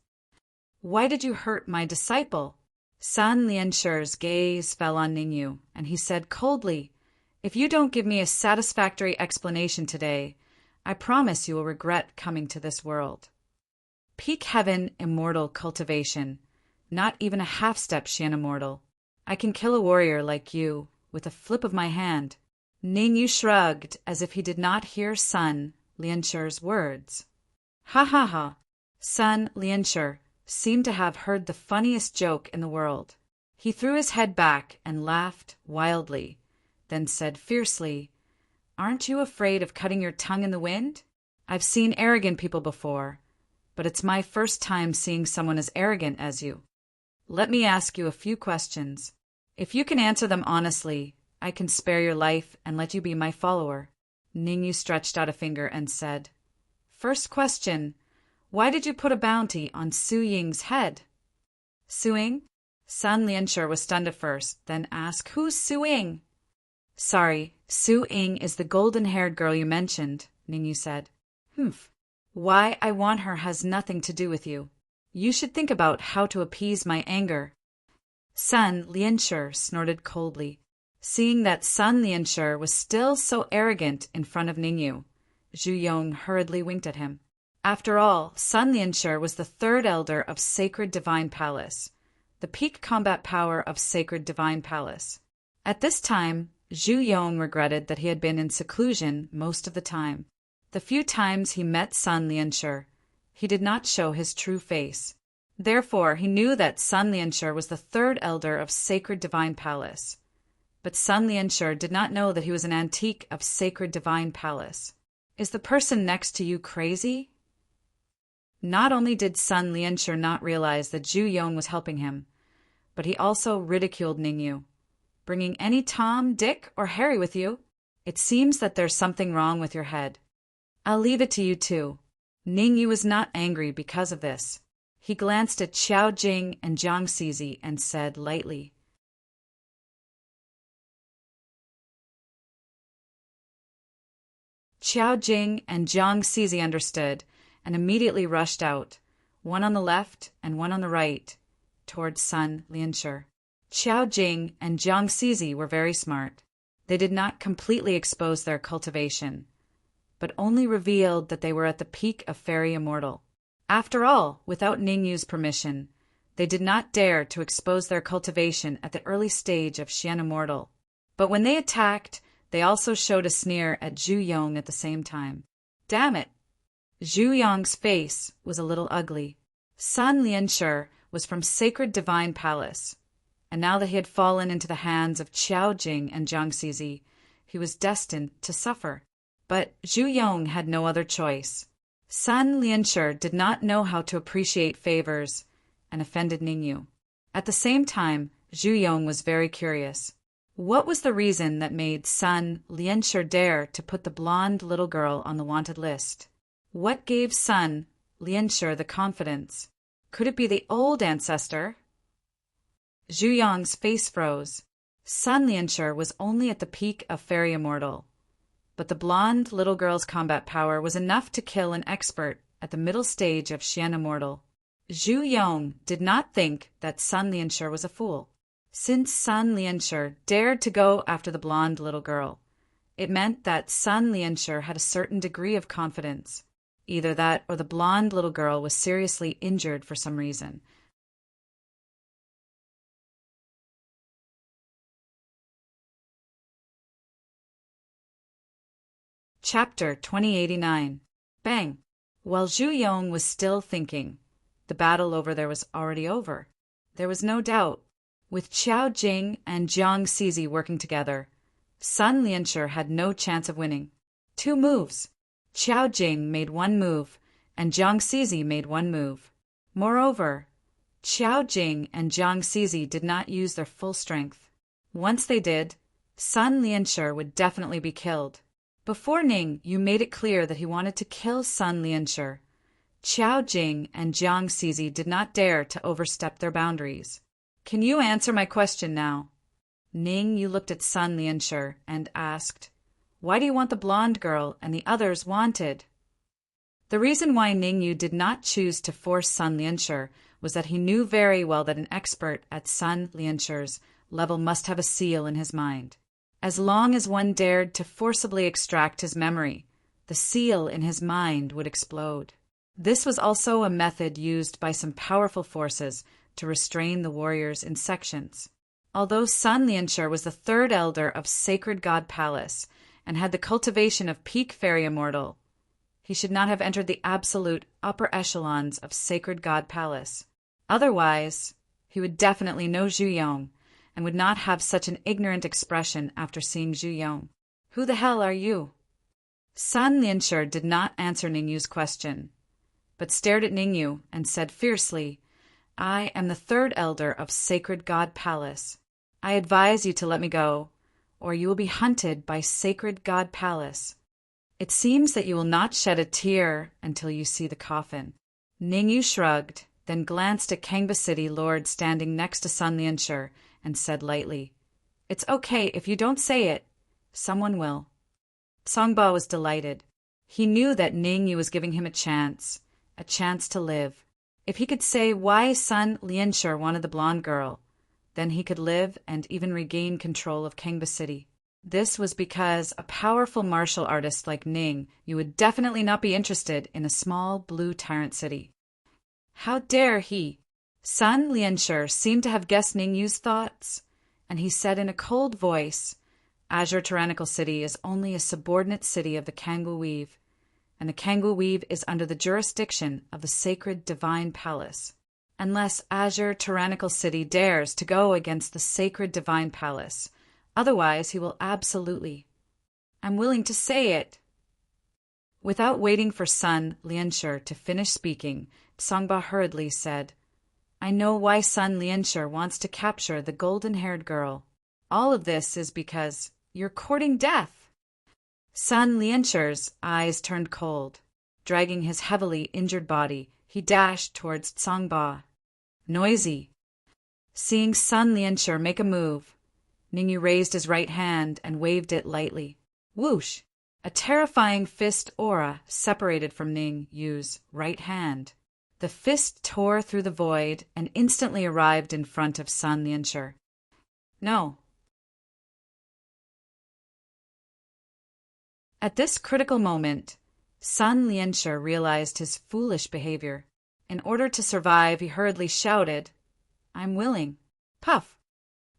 "Why did you hurt my disciple?" Sun Lianshur's gaze fell on Ningyu, and he said coldly, "If you don't give me a satisfactory explanation today, I promise you will regret coming to this world." Peak heaven immortal cultivation, not even a half-step Xian immortal. I can kill a warrior like you with a flip of my hand. Ningyu shrugged as if he did not hear Sun Lianshur's words. Ha ha ha! Sun Lianshur seemed to have heard the funniest joke in the world. He threw his head back and laughed wildly, then said fiercely, "Aren't you afraid of cutting your tongue in the wind? I've seen arrogant people before, but it's my first time seeing someone as arrogant as you. Let me ask you a few questions. If you can answer them honestly, I can spare your life and let you be my follower." Ningyu stretched out a finger and said, "First question, why did you put a bounty on Su Ying's head?" "Su Ying?" Sun Lianshur was stunned at first, then asked, "Who's Su Ying?" "Sorry, Su Ying is the golden-haired girl you mentioned," Ningyu said. "Humph. Why I want her has nothing to do with you. You should think about how to appease my anger." Sun Lianshur snorted coldly. Seeing that Sun Lianshur was still so arrogant in front of Ningyu, Zhu Yong hurriedly winked at him. After all, Sun Lianshur was the third elder of Sacred Divine Palace, the peak combat power of Sacred Divine Palace. At this time, Zhu Yong regretted that he had been in seclusion most of the time. The few times he met Sun Lianshur, he did not show his true face. Therefore, he knew that Sun Lianshur was the third elder of Sacred Divine Palace. But Sun Lianshur did not know that he was an antique of Sacred Divine Palace. "Is the person next to you crazy?" Not only did Sun Lianshur not realize that Zhu Yong was helping him, but he also ridiculed Ningyu. "Bringing any Tom, Dick, or Harry with you? It seems that there's something wrong with your head. I'll leave it to you two. Ning Yu was not angry because of this. He glanced at Xiao Jing and Jiang Zizi and said lightly, Xiao Jing and Jiang Zizi understood and immediately rushed out, one on the left and one on the right, towards Sun Lianshi. Xiao Jing and Jiang Zizi were very smart. They did not completely expose their cultivation, but only revealed that they were at the peak of fairy immortal. After all, without Ning Yu's permission, they did not dare to expose their cultivation at the early stage of Xian immortal. But when they attacked, they also showed a sneer at Zhu Yong at the same time. Damn it! Zhu Yong's face was a little ugly. Sun Lianshi was from Sacred Divine Palace, and now that he had fallen into the hands of Xiao Jing and Jiang Zizi, he was destined to suffer. But Zhu Yong had no other choice. Sun Lianshi did not know how to appreciate favors and offended Ning Yu. At the same time, Zhu Yong was very curious. What was the reason that made Sun Lianshi dare to put the blonde little girl on the wanted list? What gave Sun Lianshi the confidence? Could it be the old ancestor? Zhu Yong's face froze. Sun Lianshi was only at the peak of fairy immortal, but the blonde little girl's combat power was enough to kill an expert at the middle stage of Xian immortal. Zhu Yong did not think that Sun Lianshi was a fool. Since Sun Lianshi dared to go after the blonde little girl, it meant that Sun Lianshi had a certain degree of confidence. Either that or the blonde little girl was seriously injured for some reason. Chapter 2089. Bang! While Zhu Yong was still thinking, the battle over there was already over. There was no doubt. With Xiao Jing and Jiang Zizi working together, Sun Lianshi had no chance of winning. 2 moves. Xiao Jing made 1 move, and Jiang Zizi made 1 move. Moreover, Xiao Jing and Jiang Zizi did not use their full strength. Once they did, Sun Lianshi would definitely be killed. Before Ning Yu made it clear that he wanted to kill Sun Lianshi, Xiao Jing and Jiang Zizi did not dare to overstep their boundaries. Can you answer my question now? Ning Yu looked at Sun Lianshi and asked, Why do you want the blonde girl and the others wanted? The reason why Ning Yu did not choose to force Sun Lianshi was that he knew very well that an expert at Sun Lianshi's level must have a seal in his mind. As long as one dared to forcibly extract his memory, the seal in his mind would explode. This was also a method used by some powerful forces to restrain the warriors in sections. Although Sun Lianshi was the 3rd elder of Sacred God Palace and had the cultivation of peak fairy immortal, he should not have entered the absolute upper echelons of Sacred God Palace. Otherwise, he would definitely know Zhu Yong and would not have such an ignorant expression after seeing Zhu Yong. Who the hell are you? Sun Lianshi did not answer Ning Yu's question, but stared at Ning Yu and said fiercely, I am the 3rd elder of Sacred God Palace. I advise you to let me go, or you will be hunted by Sacred God Palace. It seems that you will not shed a tear until you see the coffin. Ning Yu shrugged, then glanced at Kangba City Lord standing next to Sun Lianshi and said lightly, It's okay if you don't say it. Someone will. Songba was delighted. He knew that Ning Yu was giving him a chance to live. If he could say why Sun Lianshi wanted the blonde girl, then he could live and even regain control of Kangba City. This was because a powerful martial artist like Ning Yu would definitely not be interested in a small blue tyrant city. How dare he? Sun Lianshi seemed to have guessed Ning Yu's thoughts, and he said in a cold voice, Azure Tyrannical City is only a subordinate city of the Kangwu Weave, and the Kangwu Weave is under the jurisdiction of the Sacred Divine Palace. Unless Azure Tyrannical City dares to go against the Sacred Divine Palace, otherwise he will absolutely. I'm willing to say it. Without waiting for Sun Lianshi to finish speaking, Songba hurriedly said, I know why Sun Lianshi wants to capture the golden-haired girl. All of this is because you're courting death. Sun Lianshur's eyes turned cold. Dragging his heavily injured body, he dashed towards Sangba. Noisy. Seeing Sun Lianshur make a move, Ningyu raised his right hand and waved it lightly. Whoosh! A terrifying fist aura separated from Ningyu's right hand. The fist tore through the void and instantly arrived in front of Sun Lianshur. No. At this critical moment, Sun Lianshur realized his foolish behavior. In order to survive, he hurriedly shouted, "I'm willing." Puff!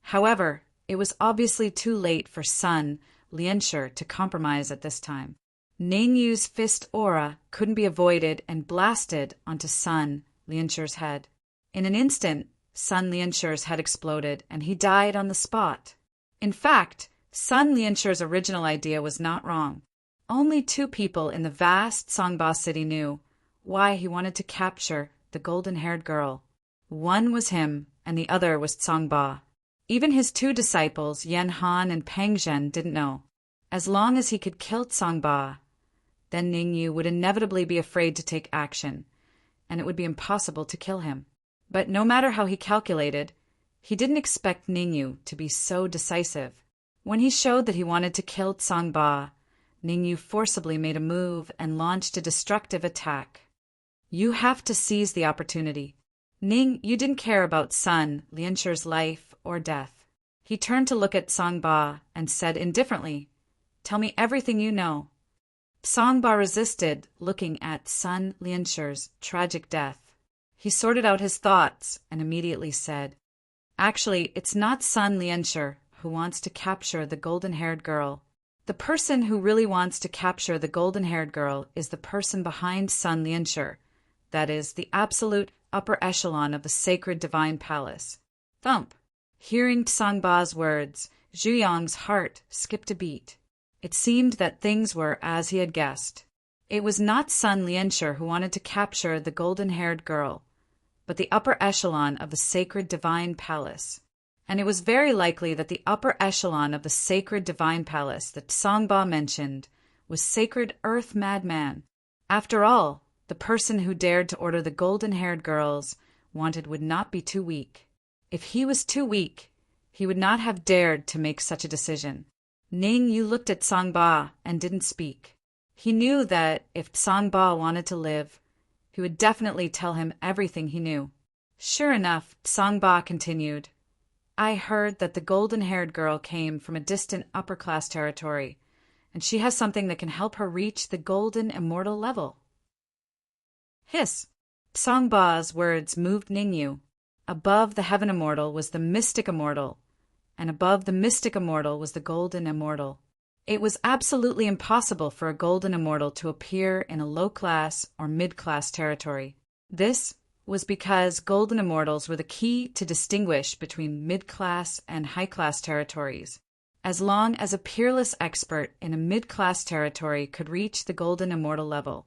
However, it was obviously too late for Sun Lianshur to compromise at this time. Ningyu's fist aura couldn't be avoided and blasted onto Sun Lianshur's head. In an instant, Sun Lianshur's head exploded and he died on the spot. In fact, Sun Lianshur's original idea was not wrong. Only 2 people in the vast Sangba city knew why he wanted to capture the golden-haired girl. One was him, and the other was Sangba. Even his 2 disciples, Yan Han and Peng Zhen, didn't know. As long as he could kill Sangba, then Ningyu would inevitably be afraid to take action, and it would be impossible to kill him. But no matter how he calculated, he didn't expect Ningyu to be so decisive. When he showed that he wanted to kill Sangba, Ningyu forcibly made a move and launched a destructive attack. You have to seize the opportunity. You didn't care about Sun Lianshur's life or death. He turned to look at Sangba and said indifferently, "Tell me everything you know." Sangba resisted looking at Sun Lianshur's tragic death. He sorted out his thoughts and immediately said, "Actually, it's not Sun Lianshur who wants to capture the golden-haired girl. The person who really wants to capture the golden-haired girl is the person behind Sun Lianshur, that is, the absolute upper echelon of the sacred divine palace." Thump! Hearing Sangba's words, Zhu Yong's heart skipped a beat. It seemed that things were as he had guessed. It was not Sun Lianshur who wanted to capture the golden-haired girl, but the upper echelon of the sacred divine palace. And it was very likely that the upper echelon of the sacred divine palace that Sangba mentioned was Sacred Earth Madman. After all, the person who dared to order the golden-haired girls wanted would not be too weak. If he was too weak, he would not have dared to make such a decision. Ningyu looked at Sangba and didn't speak. He knew that if Sangba wanted to live, he would definitely tell him everything he knew. Sure enough, Sangba continued, "I heard that the golden-haired girl came from a distant upper-class territory, and she has something that can help her reach the golden immortal level." Hiss! Sangba's words moved Ningyu. Above the heaven immortal was the mystic immortal, and above the mystic immortal was the golden immortal. It was absolutely impossible for a golden immortal to appear in a low-class or mid-class territory. This was because golden immortals were the key to distinguish between mid-class and high-class territories. As long as a peerless expert in a mid-class territory could reach the golden immortal level,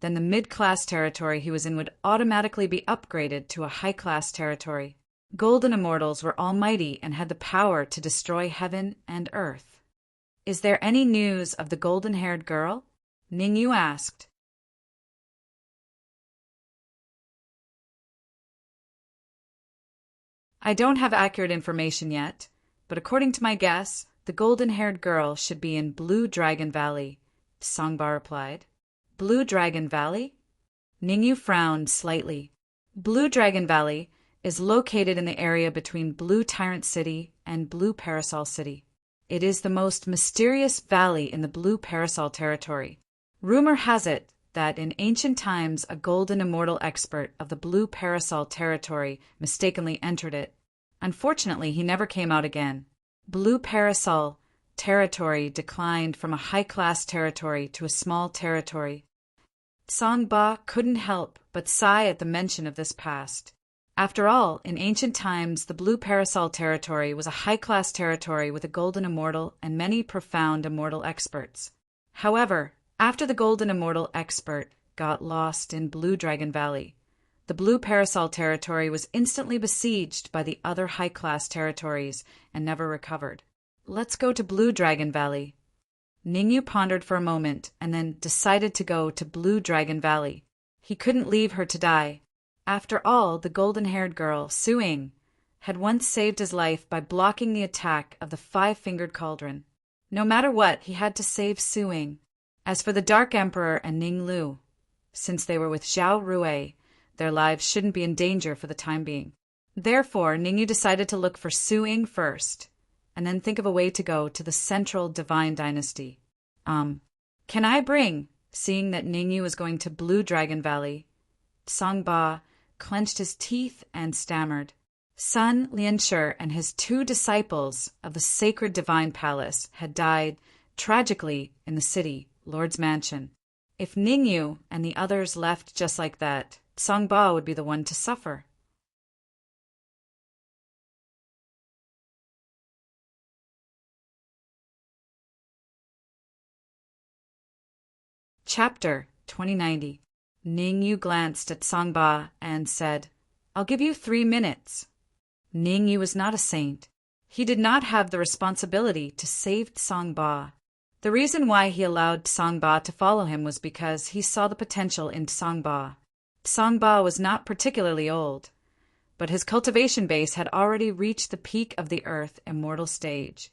then the mid-class territory he was in would automatically be upgraded to a high-class territory. Golden immortals were almighty and had the power to destroy heaven and earth. "Is there any news of the golden-haired girl?" Ningyu asked. "I don't have accurate information yet, but according to my guess, the golden-haired girl should be in Blue Dragon Valley," Sangba replied. "Blue Dragon Valley?" Ningyu frowned slightly. Blue Dragon Valley is located in the area between Blue Tyrant City and Blue Parasol City. It is the most mysterious valley in the Blue Parasol territory. Rumor has it that in ancient times a golden immortal expert of the Blue Parasol territory mistakenly entered it. Unfortunately, he never came out again. Blue Parasol territory declined from a high-class territory to a small territory. Sangba couldn't help but sigh at the mention of this past. After all, in ancient times, the Blue Parasol territory was a high-class territory with a golden immortal and many profound immortal experts. However, after the golden immortal expert got lost in Blue Dragon Valley, the Blue Parasol territory was instantly besieged by the other high-class territories and never recovered. "Let's go to Blue Dragon Valley." Ningyu pondered for a moment and then decided to go to Blue Dragon Valley. He couldn't leave her to die. After all, the golden-haired girl, Suing, had once saved his life by blocking the attack of the five-fingered cauldron. No matter what, he had to save Suing. As for the Dark Emperor and Ning Lu, since they were with Zhao Rui, their lives shouldn't be in danger for the time being. Therefore, Ningyu decided to look for Suing first, and then think of a way to go to the central divine dynasty. Can I bring, seeing that Ningyu was going to Blue Dragon Valley, Sangba clenched his teeth and stammered. Sun Lianshi and his two disciples of the sacred divine palace had died tragically in the city, Lord's mansion. If Ningyu and the others left just like that, Sangba would be the one to suffer. Chapter 2090. Ningyu glanced at Sangba and said, "I'll give you 3 minutes." Ningyu was not a saint. He did not have the responsibility to save Sangba. The reason why he allowed Sangba to follow him was because he saw the potential in Sangba. Sangba was not particularly old, but his cultivation base had already reached the peak of the earth immortal stage,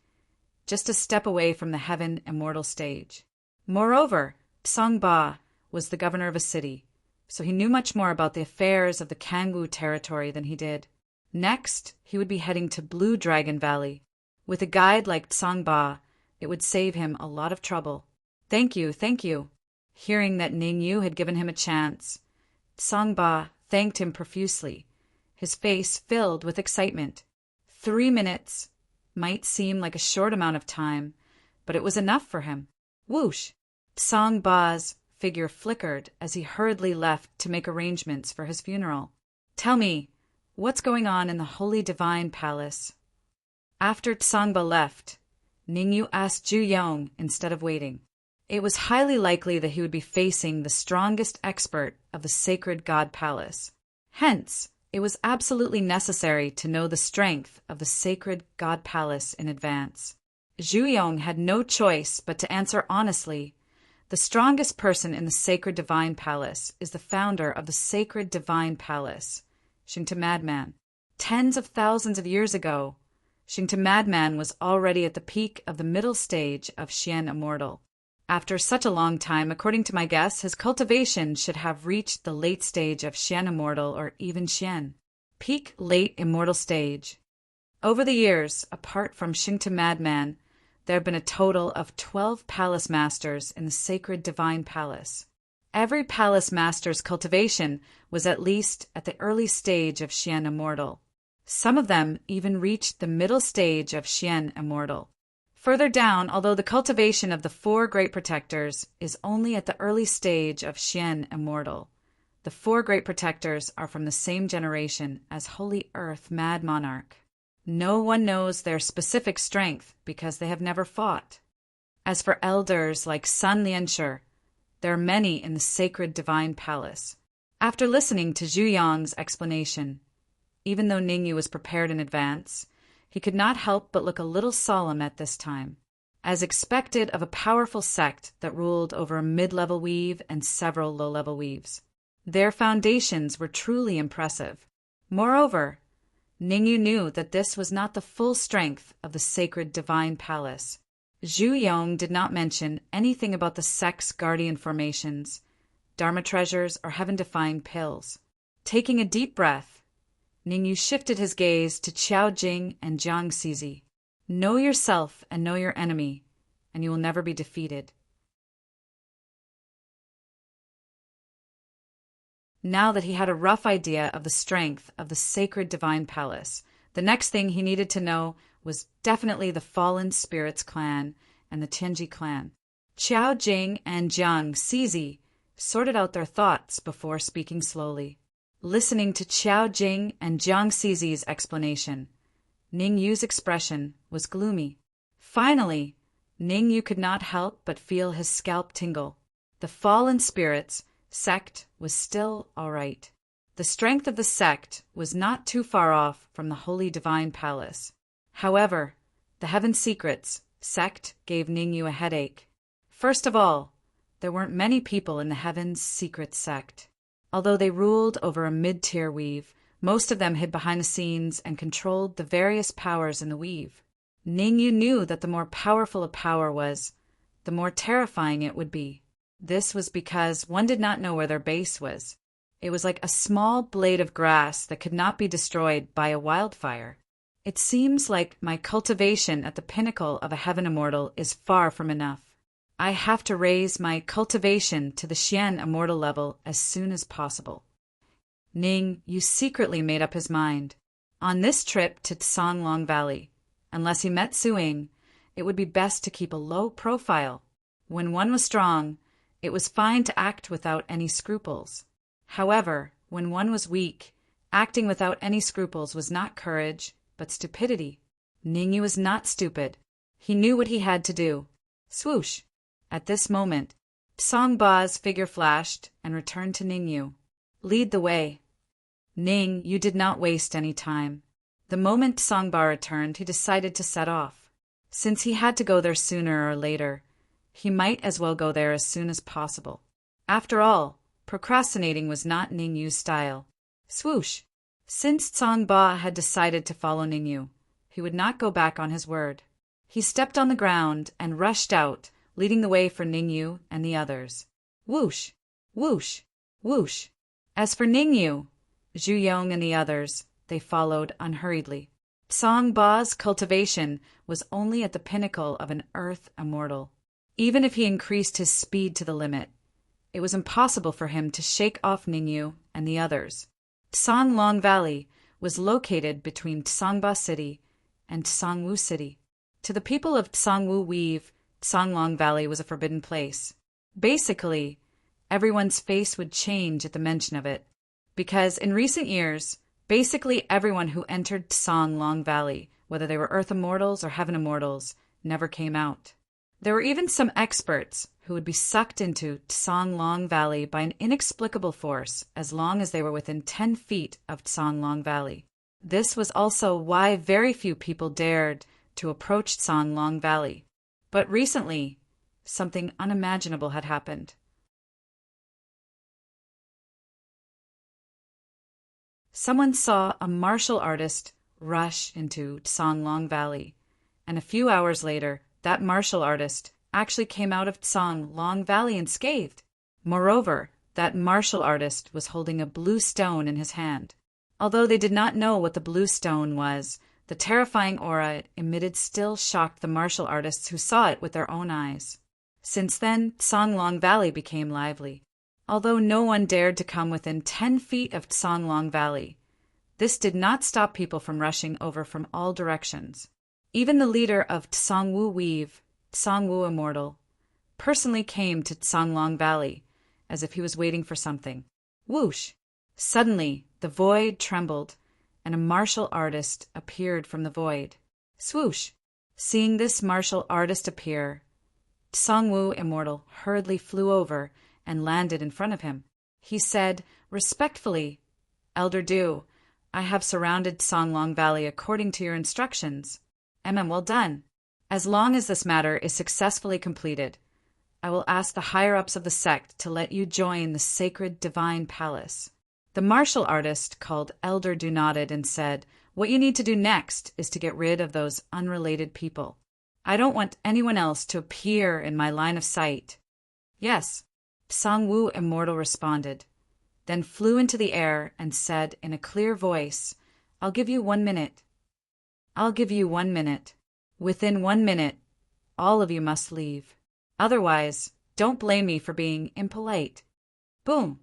just a step away from the heaven immortal stage. Moreover, Sangba was the governor of a city, so he knew much more about the affairs of the Kangwu territory than he did. Next, he would be heading to Blue Dragon Valley. With a guide like Sangba, it would save him a lot of trouble. Thank you, thank you." Hearing that Ningyu had given him a chance, Sangba thanked him profusely, his face filled with excitement. 3 minutes might seem like a short amount of time, but it was enough for him. Whoosh! Sangba's figure flickered as he hurriedly left to make arrangements for his funeral. "Tell me, what's going on in the Holy Divine Palace?" After Sangba left, Ningyu asked Zhu Yong instead of waiting. It was highly likely that he would be facing the strongest expert of the Sacred God Palace. Hence, it was absolutely necessary to know the strength of the Sacred God Palace in advance. Zhu Yong had no choice but to answer honestly. The strongest person in the Sacred Divine Palace is the founder of the Sacred Divine Palace, Xingta Madman. Tens of thousands of years ago, Xingta Madman was already at the peak of the middle stage of Xian Immortal. After such a long time, according to my guess, his cultivation should have reached the late stage of Xian Immortal or even Xian. Peak late immortal stage. Over the years, apart from Xingta Madman, there have been a total of 12 palace masters in the Sacred Divine Palace. Every palace master's cultivation was at least at the early stage of Xian Immortal. Some of them even reached the middle stage of Xian Immortal. Further down, although the cultivation of the 4 great protectors is only at the early stage of Xian Immortal, the 4 great protectors are from the same generation as Holy Earth Mad Monarch. No one knows their specific strength because they have never fought. As for elders like Sun Lianshi, there are many in the Sacred Divine Palace. After listening to Zhu Yong's explanation, even though Ningyu was prepared in advance, he could not help but look a little solemn at this time, as expected of a powerful sect that ruled over a mid-level weave and several low-level weaves. Their foundations were truly impressive. Moreover, Ningyu knew that this was not the full strength of the Sacred Divine Palace. Zhu Yong did not mention anything about the sect's guardian formations, Dharma treasures, or heaven-defying pills. Taking a deep breath, Ningyu shifted his gaze to Qiao Jing and Jiang Zizi. Know yourself and know your enemy, and you will never be defeated. Now that he had a rough idea of the strength of the Sacred Divine Palace, the next thing he needed to know was definitely the Fallen Spirits clan and the Tianji clan. Qiao Jing and Jiang Zizi sorted out their thoughts before speaking slowly. Listening to Qiao Jing and Jiang Zizi's explanation, Ningyu's expression was gloomy. Finally, Ningyu could not help but feel his scalp tingle. The Fallen Spirits sect was still all right. The strength of the sect was not too far off from the Holy Divine Palace. However, the Heaven Secrets sect gave Ningyu a headache. First of all, there weren't many people in the Heaven's secret sect. Although they ruled over a mid-tier weave, most of them hid behind the scenes and controlled the various powers in the weave. Ningyu knew that the more powerful a power was, the more terrifying it would be. This was because one did not know where their base was. It was like a small blade of grass that could not be destroyed by a wildfire. It seems like my cultivation at the pinnacle of a heaven immortal is far from enough. I have to raise my cultivation to the Xian immortal level as soon as possible. Ning Yu secretly made up his mind. On this trip to Songlong Valley, unless he met Suing, it would be best to keep a low profile. When one was strong, it was fine to act without any scruples. However, when one was weak, acting without any scruples was not courage, but stupidity. Ningyu was not stupid. He knew what he had to do. Swoosh! At this moment, Songba's figure flashed and returned to Ningyu. Lead the way. Ningyu did not waste any time. The moment Songba returned, he decided to set off. Since he had to go there sooner or later, he might as well go there as soon as possible. After all, procrastinating was not Ningyu's style. Swoosh! Since Songba had decided to follow Ningyu, he would not go back on his word. He stepped on the ground and rushed out, leading the way for Ningyu and the others. Whoosh! Whoosh! Whoosh! As for Ningyu, Zhu Yong and the others, they followed unhurriedly. Songba's cultivation was only at the pinnacle of an earth immortal. Even if he increased his speed to the limit, it was impossible for him to shake off Ningyu and the others. Songlong Valley was located between Songba City and Songwu City. To the people of Songwu Weave, Songlong Valley was a forbidden place. Basically, everyone's face would change at the mention of it, because in recent years, basically everyone who entered Songlong Valley, whether they were Earth Immortals or Heaven Immortals, never came out. There were even some experts who would be sucked into Songlong Valley by an inexplicable force as long as they were within 10 feet of Songlong Valley. This was also why very few people dared to approach Songlong Valley. But recently, something unimaginable had happened. Someone saw a martial artist rush into Songlong Valley, and a few hours later, that martial artist actually came out of Songlong Valley unscathed. Moreover, that martial artist was holding a blue stone in his hand. Although they did not know what the blue stone was, the terrifying aura it emitted still shocked the martial artists who saw it with their own eyes. Since then, Songlong Valley became lively. Although no one dared to come within 10 feet of Songlong Valley, this did not stop people from rushing over from all directions. Even the leader of Songwu Weave, Songwu Immortal, personally came to Songlong Valley, as if he was waiting for something. Whoosh! Suddenly, the void trembled, and a martial artist appeared from the void. Swoosh! Seeing this martial artist appear, Songwu Immortal hurriedly flew over and landed in front of him. He said, respectfully, Elder Du, I have surrounded Songlong Valley according to your instructions. Well done. As long as this matter is successfully completed, I will ask the higher-ups of the sect to let you join the sacred divine palace. The martial artist called Elder Du nodded and said, what you need to do next is to get rid of those unrelated people. I don't want anyone else to appear in my line of sight. Yes, Songwu Immortal responded, then flew into the air and said in a clear voice, I'll give you 1 minute. I'll give you 1 minute. Within 1 minute, all of you must leave. Otherwise, don't blame me for being impolite. Boom!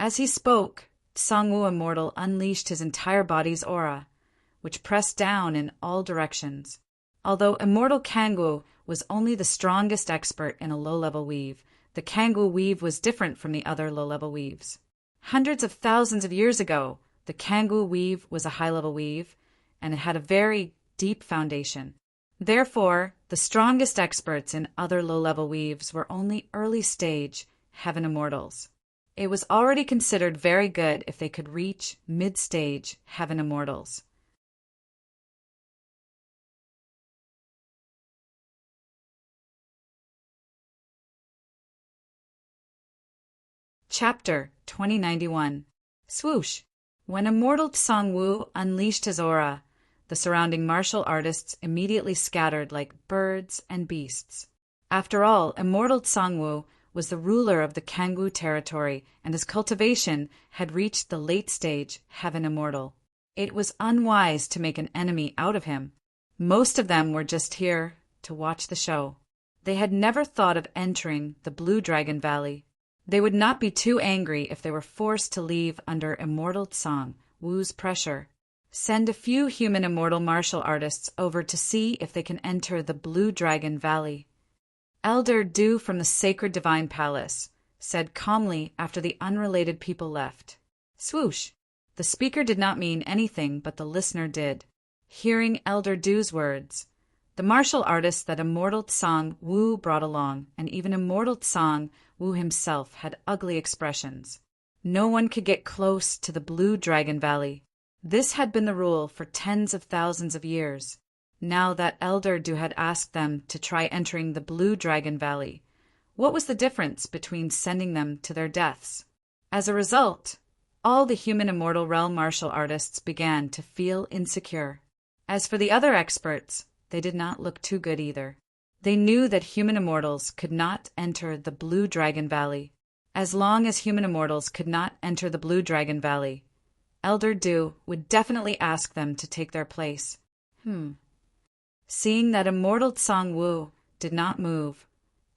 As he spoke, Songwu Immortal unleashed his entire body's aura, which pressed down in all directions. Although Immortal Kangwu was only the strongest expert in a low-level weave, the Kangwu weave was different from the other low-level weaves. Hundreds of thousands of years ago, the Kangwu weave was a high-level weave, and it had a very deep foundation. Therefore, the strongest experts in other low-level weaves were only early-stage Heaven Immortals. It was already considered very good if they could reach mid-stage Heaven Immortals. Chapter 2091. Swoosh! When Immortal Tsang Wu unleashed his aura, the surrounding martial artists immediately scattered like birds and beasts. After all, Immortal Tsang Wu was the ruler of the Kangwu territory, and his cultivation had reached the late stage Heaven Immortal. It was unwise to make an enemy out of him. Most of them were just here to watch the show. They had never thought of entering the Blue Dragon Valley. They would not be too angry if they were forced to leave under Immortal Tsang Wu's pressure. Send a few human immortal martial artists over to see if they can enter the Blue Dragon Valley. Elder Du from the Sacred Divine Palace said calmly after the unrelated people left. Swoosh! The speaker did not mean anything, but the listener did. Hearing Elder Du's words, the martial artists that Immortal Tsang Wu brought along, and even Immortal Tsang Wu himself, had ugly expressions. No one could get close to the Blue Dragon Valley. This had been the rule for tens of thousands of years. Now that Elder Du had asked them to try entering the Blue Dragon Valley, what was the difference between sending them to their deaths? As a result, all the human immortal realm martial artists began to feel insecure. As for the other experts, they did not look too good either. They knew that human immortals could not enter the Blue Dragon Valley. As long as human immortals could not enter the Blue Dragon Valley, Elder Du would definitely ask them to take their place. Seeing that Immortal Tsang Wu did not move,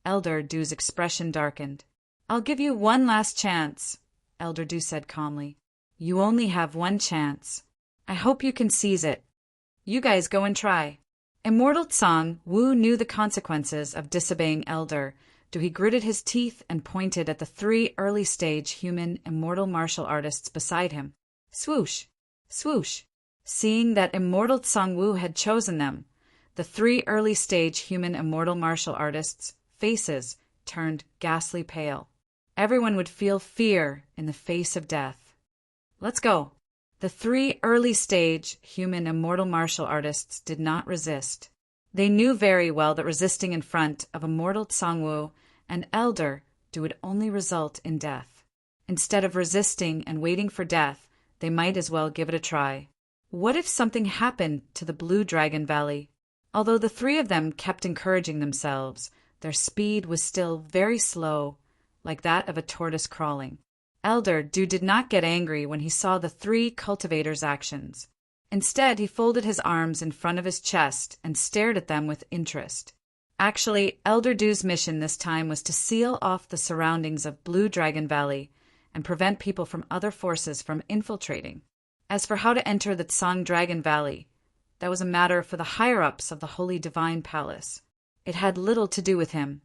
Elder Du's expression darkened. I'll give you one last chance, Elder Du said calmly. You only have one chance. I hope you can seize it. You guys go and try. Immortal Tsang Wu knew the consequences of disobeying Elder Du. He gritted his teeth and pointed at the three early-stage human immortal martial artists beside him. Swoosh! Swoosh! Seeing that Immortal Tsang Wu had chosen them, the three early-stage human immortal martial artists' faces turned ghastly pale. Everyone would feel fear in the face of death. Let's go! The three early-stage human immortal martial artists did not resist. They knew very well that resisting in front of Immortal Tsang Wu and Elder Du would only result in death. Instead of resisting and waiting for death, they might as well give it a try. What if something happened to the Blue Dragon Valley? Although the three of them kept encouraging themselves, their speed was still very slow, like that of a tortoise crawling. Elder Du did not get angry when he saw the three cultivators' actions. Instead, he folded his arms in front of his chest and stared at them with interest. Actually, Elder Du's mission this time was to seal off the surroundings of Blue Dragon Valley and prevent people from other forces from infiltrating. As for how to enter the Tsang Dragon Valley, that was a matter for the higher-ups of the Holy Divine Palace. It had little to do with him.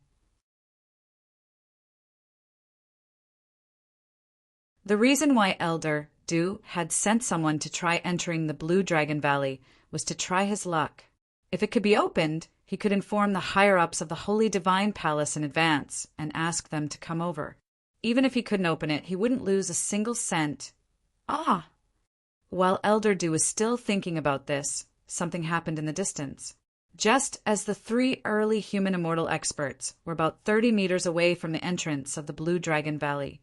The reason why Elder Du had sent someone to try entering the Blue Dragon Valley was to try his luck. If it could be opened, he could inform the higher-ups of the Holy Divine Palace in advance and ask them to come over. Even if he couldn't open it, he wouldn't lose a single cent. While Elder Du was still thinking about this, something happened in the distance. Just as the three early human immortal experts were about 30 meters away from the entrance of the Blue Dragon Valley,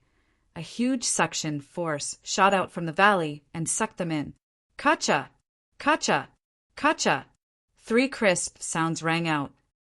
a huge suction force shot out from the valley and sucked them in. Kacha! Kacha! Kacha! Three crisp sounds rang out.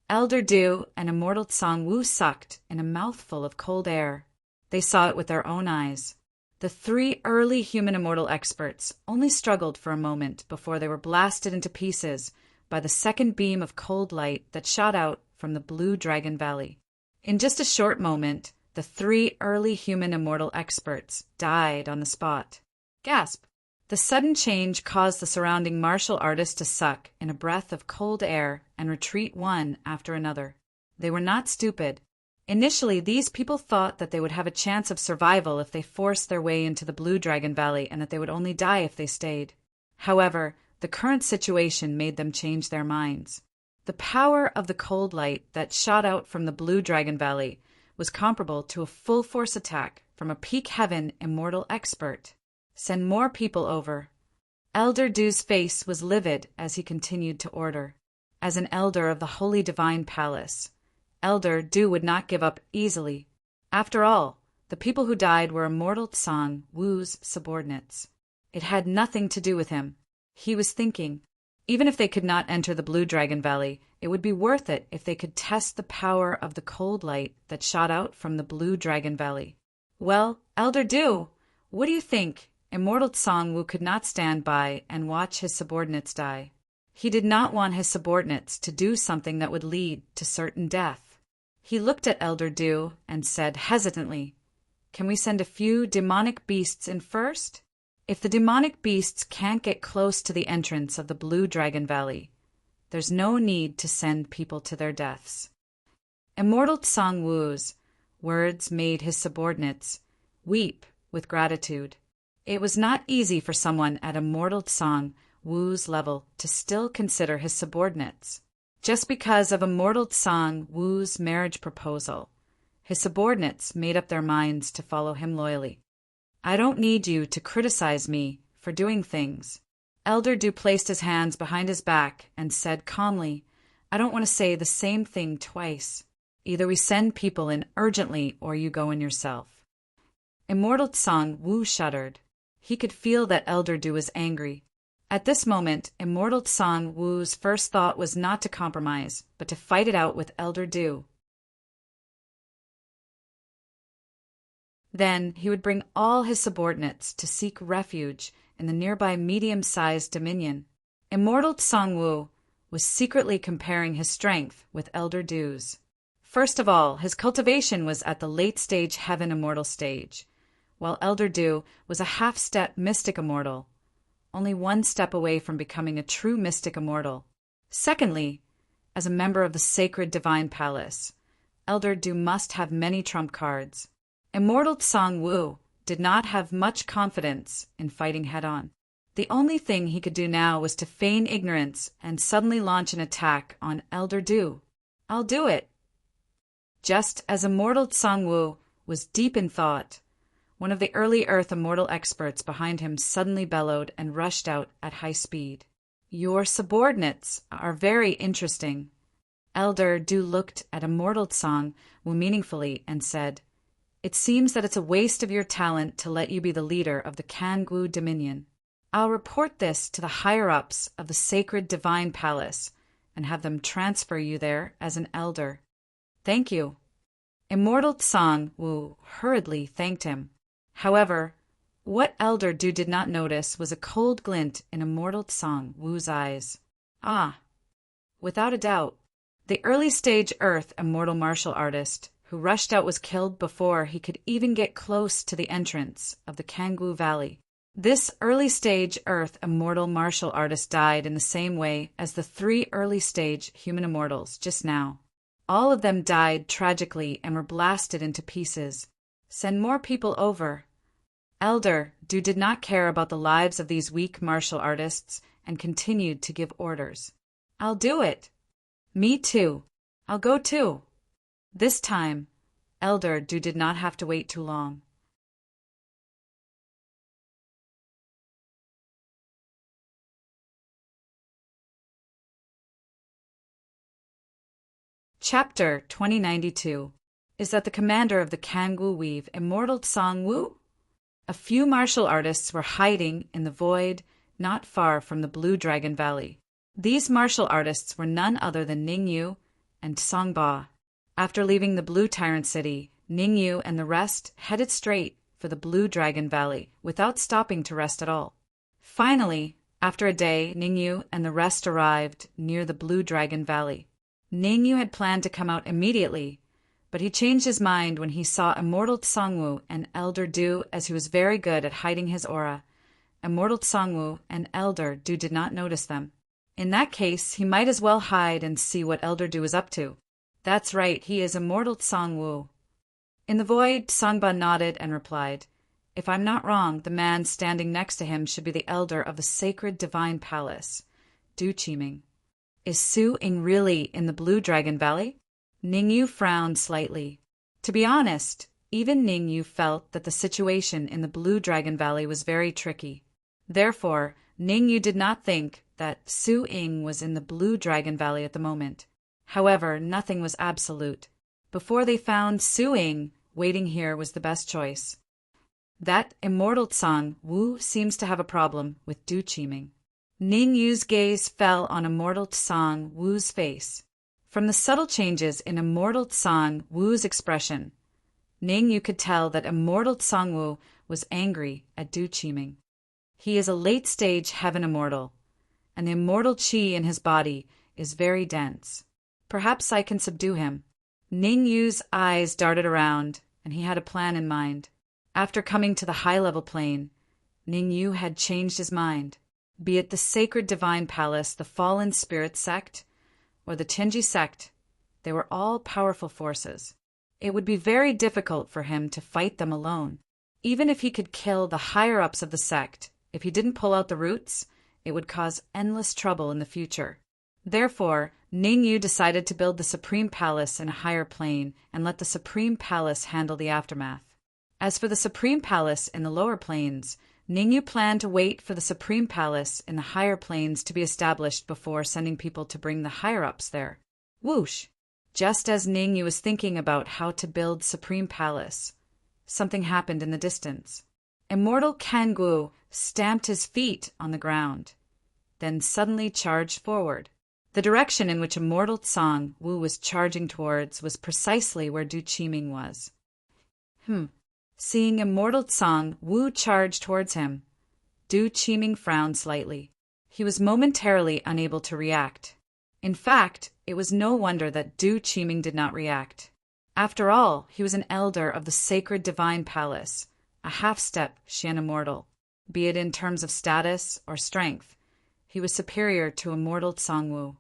Elder Du and Immortal Tsang Wu sucked in a mouthful of cold air. They saw it with their own eyes. The three early human immortal experts only struggled for a moment before they were blasted into pieces by the second beam of cold light that shot out from the Blue Dragon Valley. In just a short moment, the three early human immortal experts died on the spot. Gasp! The sudden change caused the surrounding martial artists to suck in a breath of cold air and retreat one after another. They were not stupid. Initially, these people thought that they would have a chance of survival if they forced their way into the Blue Dragon Valley and that they would only die if they stayed. However, the current situation made them change their minds. The power of the cold light that shot out from the Blue Dragon Valley was comparable to a full-force attack from a peak heaven immortal expert. Send more people over. Elder Du's face was livid as he continued to order. As an elder of the Holy Divine Palace, Elder Du would not give up easily. After all, The people who died were Immortal Tsang Wu's subordinates. It had nothing to do with him. He was thinking, even if they could not enter the Blue Dragon Valley, it would be worth it if they could test the power of the cold light that shot out from the Blue Dragon Valley. Well, Elder Du, what do you think? Immortal Tsang Wu could not stand by and watch his subordinates die. He did not want his subordinates to do something that would lead to certain death. He looked at Elder Du and said hesitantly, "Can we send a few demonic beasts in first? If the demonic beasts can't get close to the entrance of the Blue Dragon Valley, there's no need to send people to their deaths." Immortal Tsang Wu's words made his subordinates weep with gratitude. It was not easy for someone at Immortal Tsang Wu's level to still consider his subordinates. Just because of Immortal Tsang Wu's marriage proposal, his subordinates made up their minds to follow him loyally. "I don't need you to criticize me for doing things." Elder Du placed his hands behind his back and said calmly, "I don't want to say the same thing twice. Either we send people in urgently or you go in yourself." Immortal Tsang Wu shuddered. He could feel that Elder Du was angry. At this moment, Immortal Tsang Wu's first thought was not to compromise, but to fight it out with Elder Du. Then he would bring all his subordinates to seek refuge in the nearby medium-sized dominion. Immortal Tsang Wu was secretly comparing his strength with Elder Du's. First of all, his cultivation was at the late-stage Heaven Immortal stage, while Elder Du was a half-step Mystic Immortal, only one step away from becoming a true Mystic Immortal. Secondly, as a member of the sacred Divine Palace, Elder Du must have many trump cards. Immortal Tsang Wu did not have much confidence in fighting head-on. The only thing he could do now was to feign ignorance and suddenly launch an attack on Elder Du. "I'll do it." Just as Immortal Tsang Wu was deep in thought, one of the early Earth Immortal experts behind him suddenly bellowed and rushed out at high speed. "Your subordinates are very interesting." Elder Du looked at Immortal Tsang Wu meaningfully and said, "It seems that it's a waste of your talent to let you be the leader of the Kangwu Dominion. I'll report this to the higher-ups of the sacred Divine Palace and have them transfer you there as an elder." "Thank you." Immortal Tsang Wu hurriedly thanked him. However, what Elder Du did not notice was a cold glint in Immortal Tsang Wu's eyes. Ah, without a doubt, the early-stage Earth Immortal martial artist who rushed out was killed before he could even get close to the entrance of the Kangwu Valley. This early-stage Earth Immortal martial artist died in the same way as the 3 early-stage human immortals just now. All of them died tragically and were blasted into pieces. "Send more people over." Elder Du did not care about the lives of these weak martial artists and continued to give orders. "I'll do it." "Me too. I'll go too." This time, Elder Du did not have to wait too long. Chapter 2092 is that the commander of the Kangwu Weave, Immortal Tsang Wu? A few martial artists were hiding in the void not far from the Blue Dragon Valley. These martial artists were none other than Ning Yu and Songba. After leaving the Blue Tyrant City, Ning Yu and the rest headed straight for the Blue Dragon Valley without stopping to rest at all. Finally, after a day, Ning Yu and the rest arrived near the Blue Dragon Valley. Ning Yu had planned to come out immediately, but he changed his mind when he saw Immortal Tsang Wu and Elder Du, as he was very good at hiding his aura. Immortal Tsang Wu and Elder Du did not notice them. In that case, he might as well hide and see what Elder Du is up to. That's right, he is Immortal Tsang Wu. In the void, Songba nodded and replied, "If I'm not wrong, the man standing next to him should be the elder of the sacred Divine Palace, Du Qiming." "Is Su Ying really in the Blue Dragon Valley?" Ning Yu frowned slightly. To be honest, even Ning Yu felt that the situation in the Blue Dragon Valley was very tricky. Therefore, Ning Yu did not think that Su Ying was in the Blue Dragon Valley at the moment. However, nothing was absolute. Before they found Su Ying, waiting here was the best choice. That immortal Tsang Wu seems to have a problem with Du Qiming. Ning Yu's gaze fell on immortal Tsang Wu's face. From the subtle changes in immortal Tsang Wu's expression, Ning Yu could tell that immortal Tsang Wu was angry at Du Qiming. He is a late-stage heaven immortal, and the immortal qi in his body is very dense. Perhaps I can subdue him. Ning Yu's eyes darted around, and he had a plan in mind. After coming to the high-level plane, Ning Yu had changed his mind. Be it the sacred divine palace, the fallen spirit sect, or the Chenji sect, they were all powerful forces. It would be very difficult for him to fight them alone. Even if he could kill the higher-ups of the sect, if he didn't pull out the roots, it would cause endless trouble in the future. Therefore, Ning Yu decided to build the Supreme Palace in a higher plane and let the Supreme Palace handle the aftermath. As for the Supreme Palace in the lower planes, Ning Yu planned to wait for the Supreme Palace in the higher planes to be established before sending people to bring the higher-ups there. Whoosh! Just as Ning Yu was thinking about how to build Supreme Palace, something happened in the distance. Immortal Kangwu stamped his feet on the ground, then suddenly charged forward. The direction in which immortal Tsang Wu was charging towards was precisely where Du Qiming was. Seeing immortal Tsang Wu charge towards him, Du Qiming frowned slightly. He was momentarily unable to react. In fact, it was no wonder that Du Qiming did not react. After all, he was an elder of the sacred divine palace, a half-step Xian immortal. Be it in terms of status or strength, he was superior to immortal Tsang Wu.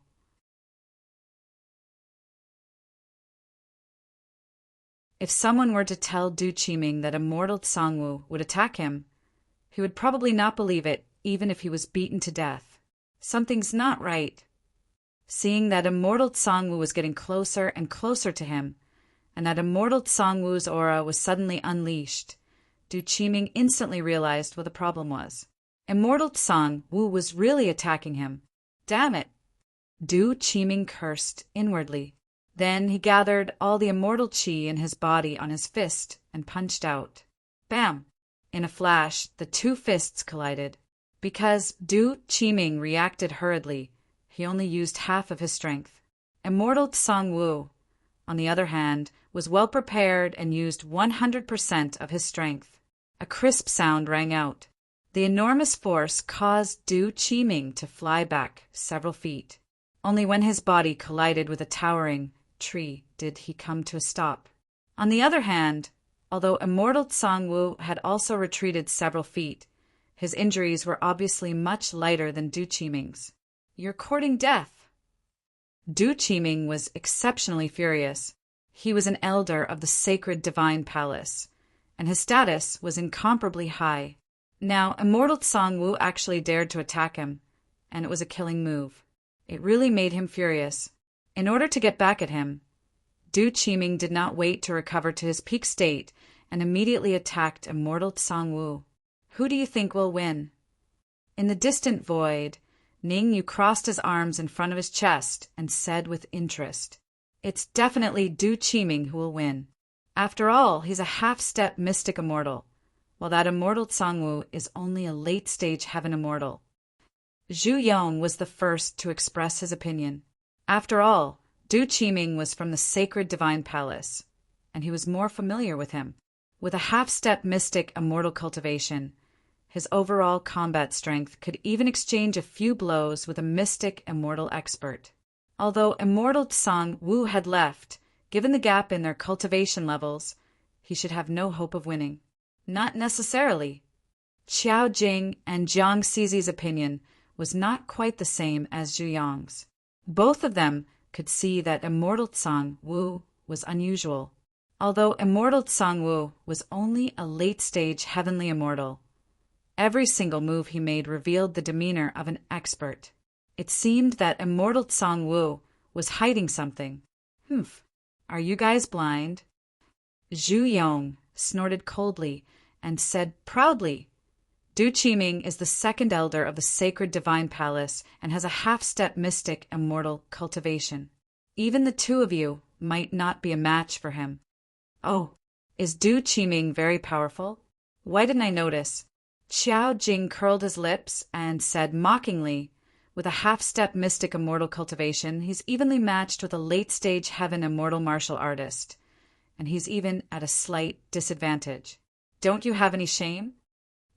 If someone were to tell Du Qiming that immortal Tsang Wu would attack him, he would probably not believe it, even if he was beaten to death. Something's not right. Seeing that immortal Tsang Wu was getting closer and closer to him, and that immortal Tsang Wu's aura was suddenly unleashed, Du Qiming instantly realized what the problem was. Immortal Tsang Wu was really attacking him. Damn it! Du Qiming cursed inwardly. Then he gathered all the immortal qi in his body on his fist and punched out. Bam! In a flash, the two fists collided. Because Du Qiming reacted hurriedly, he only used half of his strength. Immortal Tsang Wu, on the other hand, was well prepared and used 100% of his strength. A crisp sound rang out. The enormous force caused Du Qiming to fly back several feet. Only when his body collided with a towering tree did he come to a stop. On the other hand, although immortal Tsang Wu had also retreated several feet, his injuries were obviously much lighter than Du Qiming's. You're courting death. Du Qiming was exceptionally furious. He was an elder of the sacred divine palace, and his status was incomparably high. Now, immortal Tsang Wu actually dared to attack him, and it was a killing move. It really made him furious. In order to get back at him, Du Qiming did not wait to recover to his peak state and immediately attacked immortal Tsang Wu. Who do you think will win? In the distant void, Ning Yu crossed his arms in front of his chest and said with interest, "It's definitely Du Qiming who will win. After all, he's a half-step mystic immortal, while that immortal Tsang Wu is only a late-stage heaven immortal." Zhu Yong was the first to express his opinion. After all, Du Qiming was from the sacred divine palace, and he was more familiar with him. With a half-step mystic immortal cultivation, his overall combat strength could even exchange a few blows with a mystic immortal expert. Although immortal Tsang Wu had left, given the gap in their cultivation levels, he should have no hope of winning. Not necessarily. Qiao Jing and Jiang Cizi's opinion was not quite the same as Zhu Yong's. Both of them could see that immortal Tsang Wu was unusual. Although immortal Tsang Wu was only a late-stage heavenly immortal, every single move he made revealed the demeanor of an expert. It seemed that immortal Tsang Wu was hiding something. Are you guys blind? Zhu Yong snorted coldly and said proudly, Du Qiming is the second elder of the sacred divine palace and has a half-step mystic immortal cultivation. Even the two of you might not be a match for him. Oh, Is Du Qiming very powerful? Why didn't I notice? Xiao Jing curled his lips and said mockingly, with a half-step mystic immortal cultivation, he's evenly matched with a late-stage heaven immortal martial artist. And he's even at a slight disadvantage. Don't you have any shame?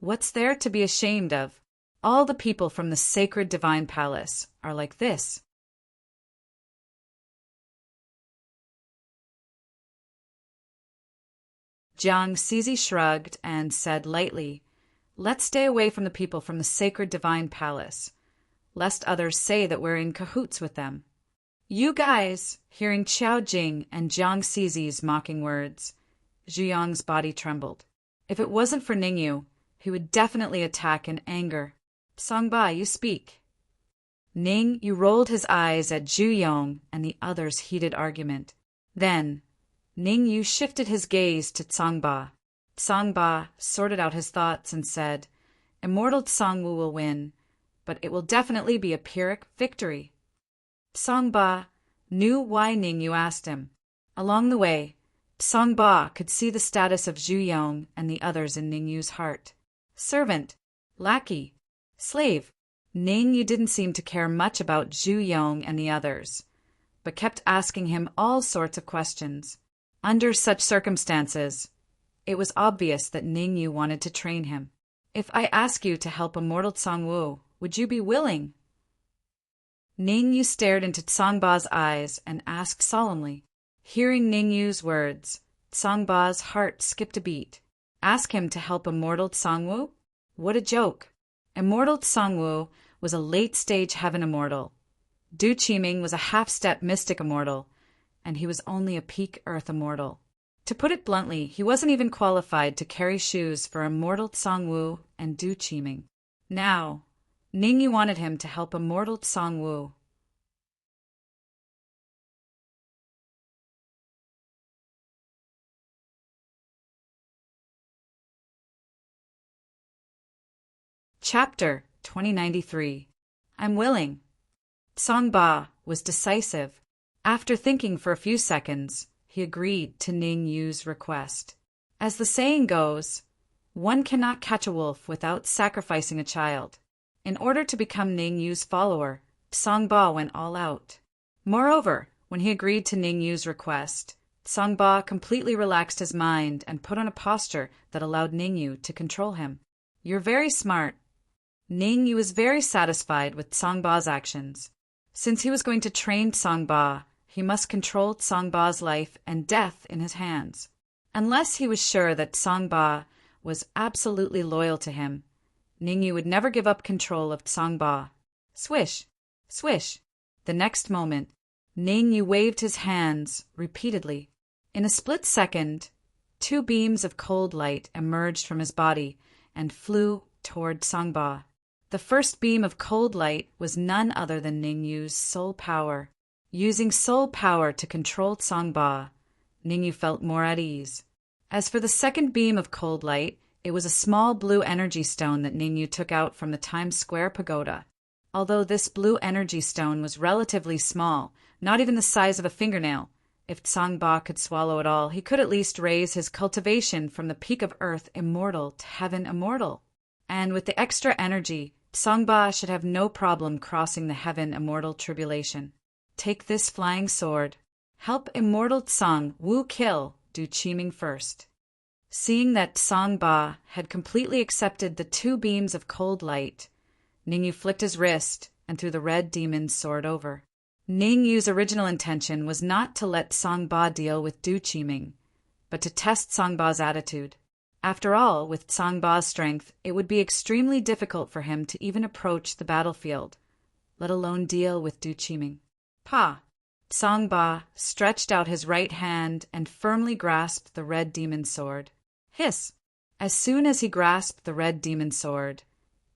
What's there to be ashamed of? All the people from the sacred divine palace are like this. Jiang Cizi shrugged and said lightly, let's stay away from the people from the sacred divine palace, lest others say that we're in cahoots with them. You guys, hearing Qiao Jing and Jiang Cizi's mocking words, Zhu Yong's body trembled. If it wasn't for Ningyu, he would definitely attack in anger. Songba, you speak. Ningyu rolled his eyes at Zhu Yong and the others' heated argument. Then, Ningyu shifted his gaze to Songba. Songba sorted out his thoughts and said, Immortal Songwu will win, but it will definitely be a Pyrrhic victory. Songba knew why Ningyu asked him. Along the way, Songba could see the status of Zhu Yong and the others in Ningyu's heart. Servant, lackey, slave. Ningyu didn't seem to care much about Zhu Yong and the others, but kept asking him all sorts of questions. Under such circumstances, it was obvious that Ningyu wanted to train him. If I ask you to help Immortal Songwu, would you be willing? Ningyu stared into Songba's eyes and asked solemnly. Hearing Ningyu's words, Songba's heart skipped a beat. Ask him to help Immortal Songwu? What a joke. Immortal Songwu was a late-stage heaven immortal. Du Qiming was a half-step mystic immortal, and he was only a peak earth immortal. To put it bluntly, he wasn't even qualified to carry shoes for Immortal Songwu and Du Qiming. Now, Ningyu wanted him to help Immortal Songwu. Chapter 2093. I'm willing. Songba was decisive. After thinking for a few seconds, he agreed to Ningyu's request. As the saying goes, one cannot catch a wolf without sacrificing a child. In order to become Ningyu's follower, Songba went all out. Moreover, when he agreed to Ningyu's request, Songba completely relaxed his mind and put on a posture that allowed Ningyu to control him. You're very smart. Ningyu was very satisfied with Songba's actions. Since he was going to train Songba, he must control Songba's life and death in his hands. Unless he was sure that Songba was absolutely loyal to him, Ningyu would never give up control of Songba. Swish, swish. The next moment, Ningyu waved his hands repeatedly. In a split second, 2 beams of cold light emerged from his body and flew toward Songba. The first beam of cold light was none other than Ningyu's soul power. Using soul power to control Songba, Ningyu felt more at ease. As for the second beam of cold light, it was a small blue energy stone that Ningyu took out from the Times Square pagoda. Although this blue energy stone was relatively small, not even the size of a fingernail, if Songba could swallow it all, he could at least raise his cultivation from the peak of earth immortal to heaven immortal. And with the extra energy, Songba should have no problem crossing the heaven immortal tribulation. Take this flying sword. Help Immortal Song Wu kill Du Qiming first. Seeing that Songba had completely accepted the 2 beams of cold light, Ningyu flicked his wrist and threw the red demon's sword over. Ningyu's original intention was not to let Songba deal with Du Qiming, but to test Songba's attitude. After all, with Songba's strength, it would be extremely difficult for him to even approach the battlefield, let alone deal with Du Qiming. Pa! Songba stretched out his right hand and firmly grasped the red demon sword. Hiss! As soon as he grasped the red demon sword,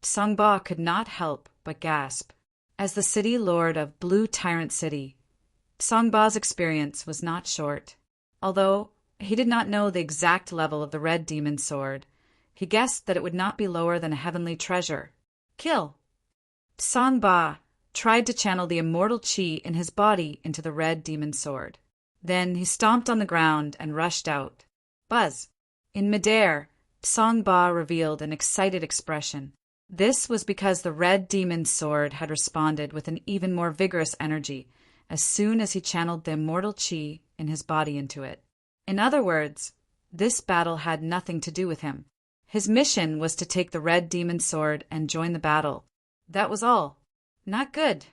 Songba could not help but gasp. As the city lord of Blue Tyrant City, Songba's experience was not short. Although he did not know the exact level of the red demon sword, he guessed that it would not be lower than a heavenly treasure. Kill! Songba tried to channel the immortal chi in his body into the red demon sword. Then he stomped on the ground and rushed out. Buzz. In midair, Song Ba revealed an excited expression. This was because the red demon's sword had responded with an even more vigorous energy as soon as he channeled the immortal chi in his body into it. In other words, this battle had nothing to do with him. His mission was to take the red demon's sword and join the battle. That was all. Not good.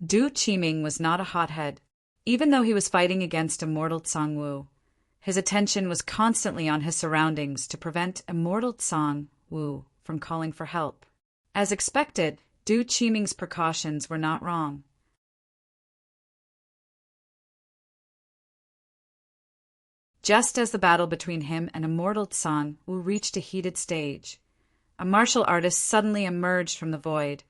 Du Qiming was not a hothead. Even though he was fighting against immortal Tsang Wu, his attention was constantly on his surroundings to prevent immortal Tsang Wu from calling for help. As expected, Du Qiming's precautions were not wrong. Just as the battle between him and immortal Tsang Wu reached a heated stage, a martial artist suddenly emerged from the void,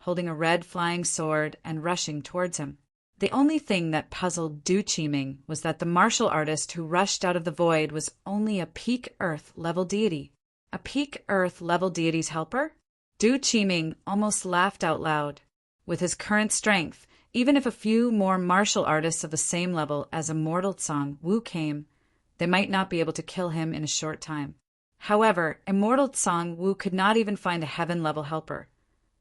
holding a red flying sword and rushing towards him. The only thing that puzzled Du Qiming was that the martial artist who rushed out of the void was only a peak Earth-level deity. A peak Earth-level deity's helper? Du Qiming almost laughed out loud. With his current strength, even if a few more martial artists of the same level as immortal Tsang Wu came, they might not be able to kill him in a short time. However, immortal Tsang Wu could not even find a heaven-level helper,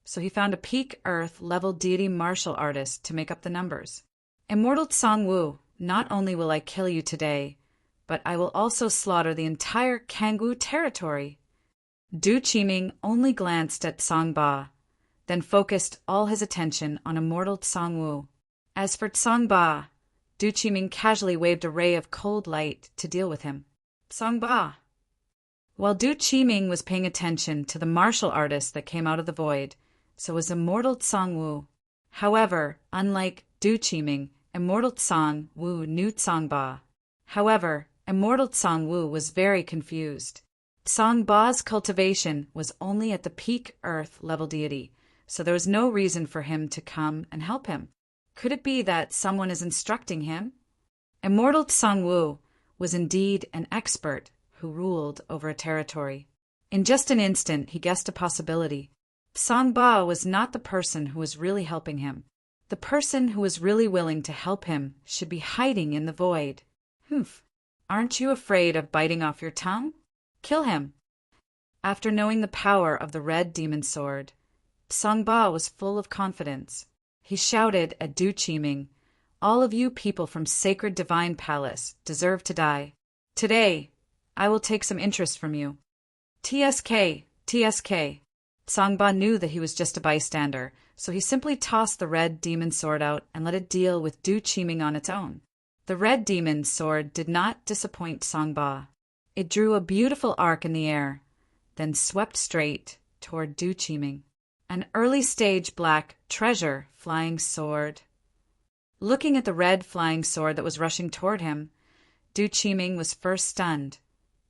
so he found a peak Earth-level deity martial artist to make up the numbers. Immortal Tsang Wu, not only will I kill you today, but I will also slaughter the entire Kangwu territory. Du Qiming only glanced at Tsang Ba, then focused all his attention on immortal Tsang Wu. As for Tsang Ba, Du Qiming casually waved a ray of cold light to deal with him. Tsang Ba. While Du Qiming was paying attention to the martial artist that came out of the void, so was immortal Tsang Wu. However, unlike Du Qiming, immortal Tsang Wu knew Tsang Ba. However, immortal Tsang Wu was very confused. Tsang Ba's cultivation was only at the peak Earth-level deity, so there was no reason for him to come and help him. Could it be that someone is instructing him? Immortal Tsang Wu was indeed an expert who ruled over a territory. In just an instant, he guessed a possibility. Tsang Ba was not the person who was really helping him. The person who was really willing to help him should be hiding in the void. Humph. Aren't you afraid of biting off your tongue? Kill him. After knowing the power of the red demon sword, Tsang Ba was full of confidence. He shouted at Du Qiming, "All of you people from Sacred Divine Palace deserve to die. Today, I will take some interest from you." TSK, TSK. Tsang Ba knew that he was just a bystander, so he simply tossed the red demon sword out and let it deal with Du Qiming on its own. The red demon sword did not disappoint Tsang Ba. It drew a beautiful arc in the air, then swept straight toward Du Qiming. An early-stage black treasure flying sword. Looking at the red flying sword that was rushing toward him, Du Qiming was first stunned.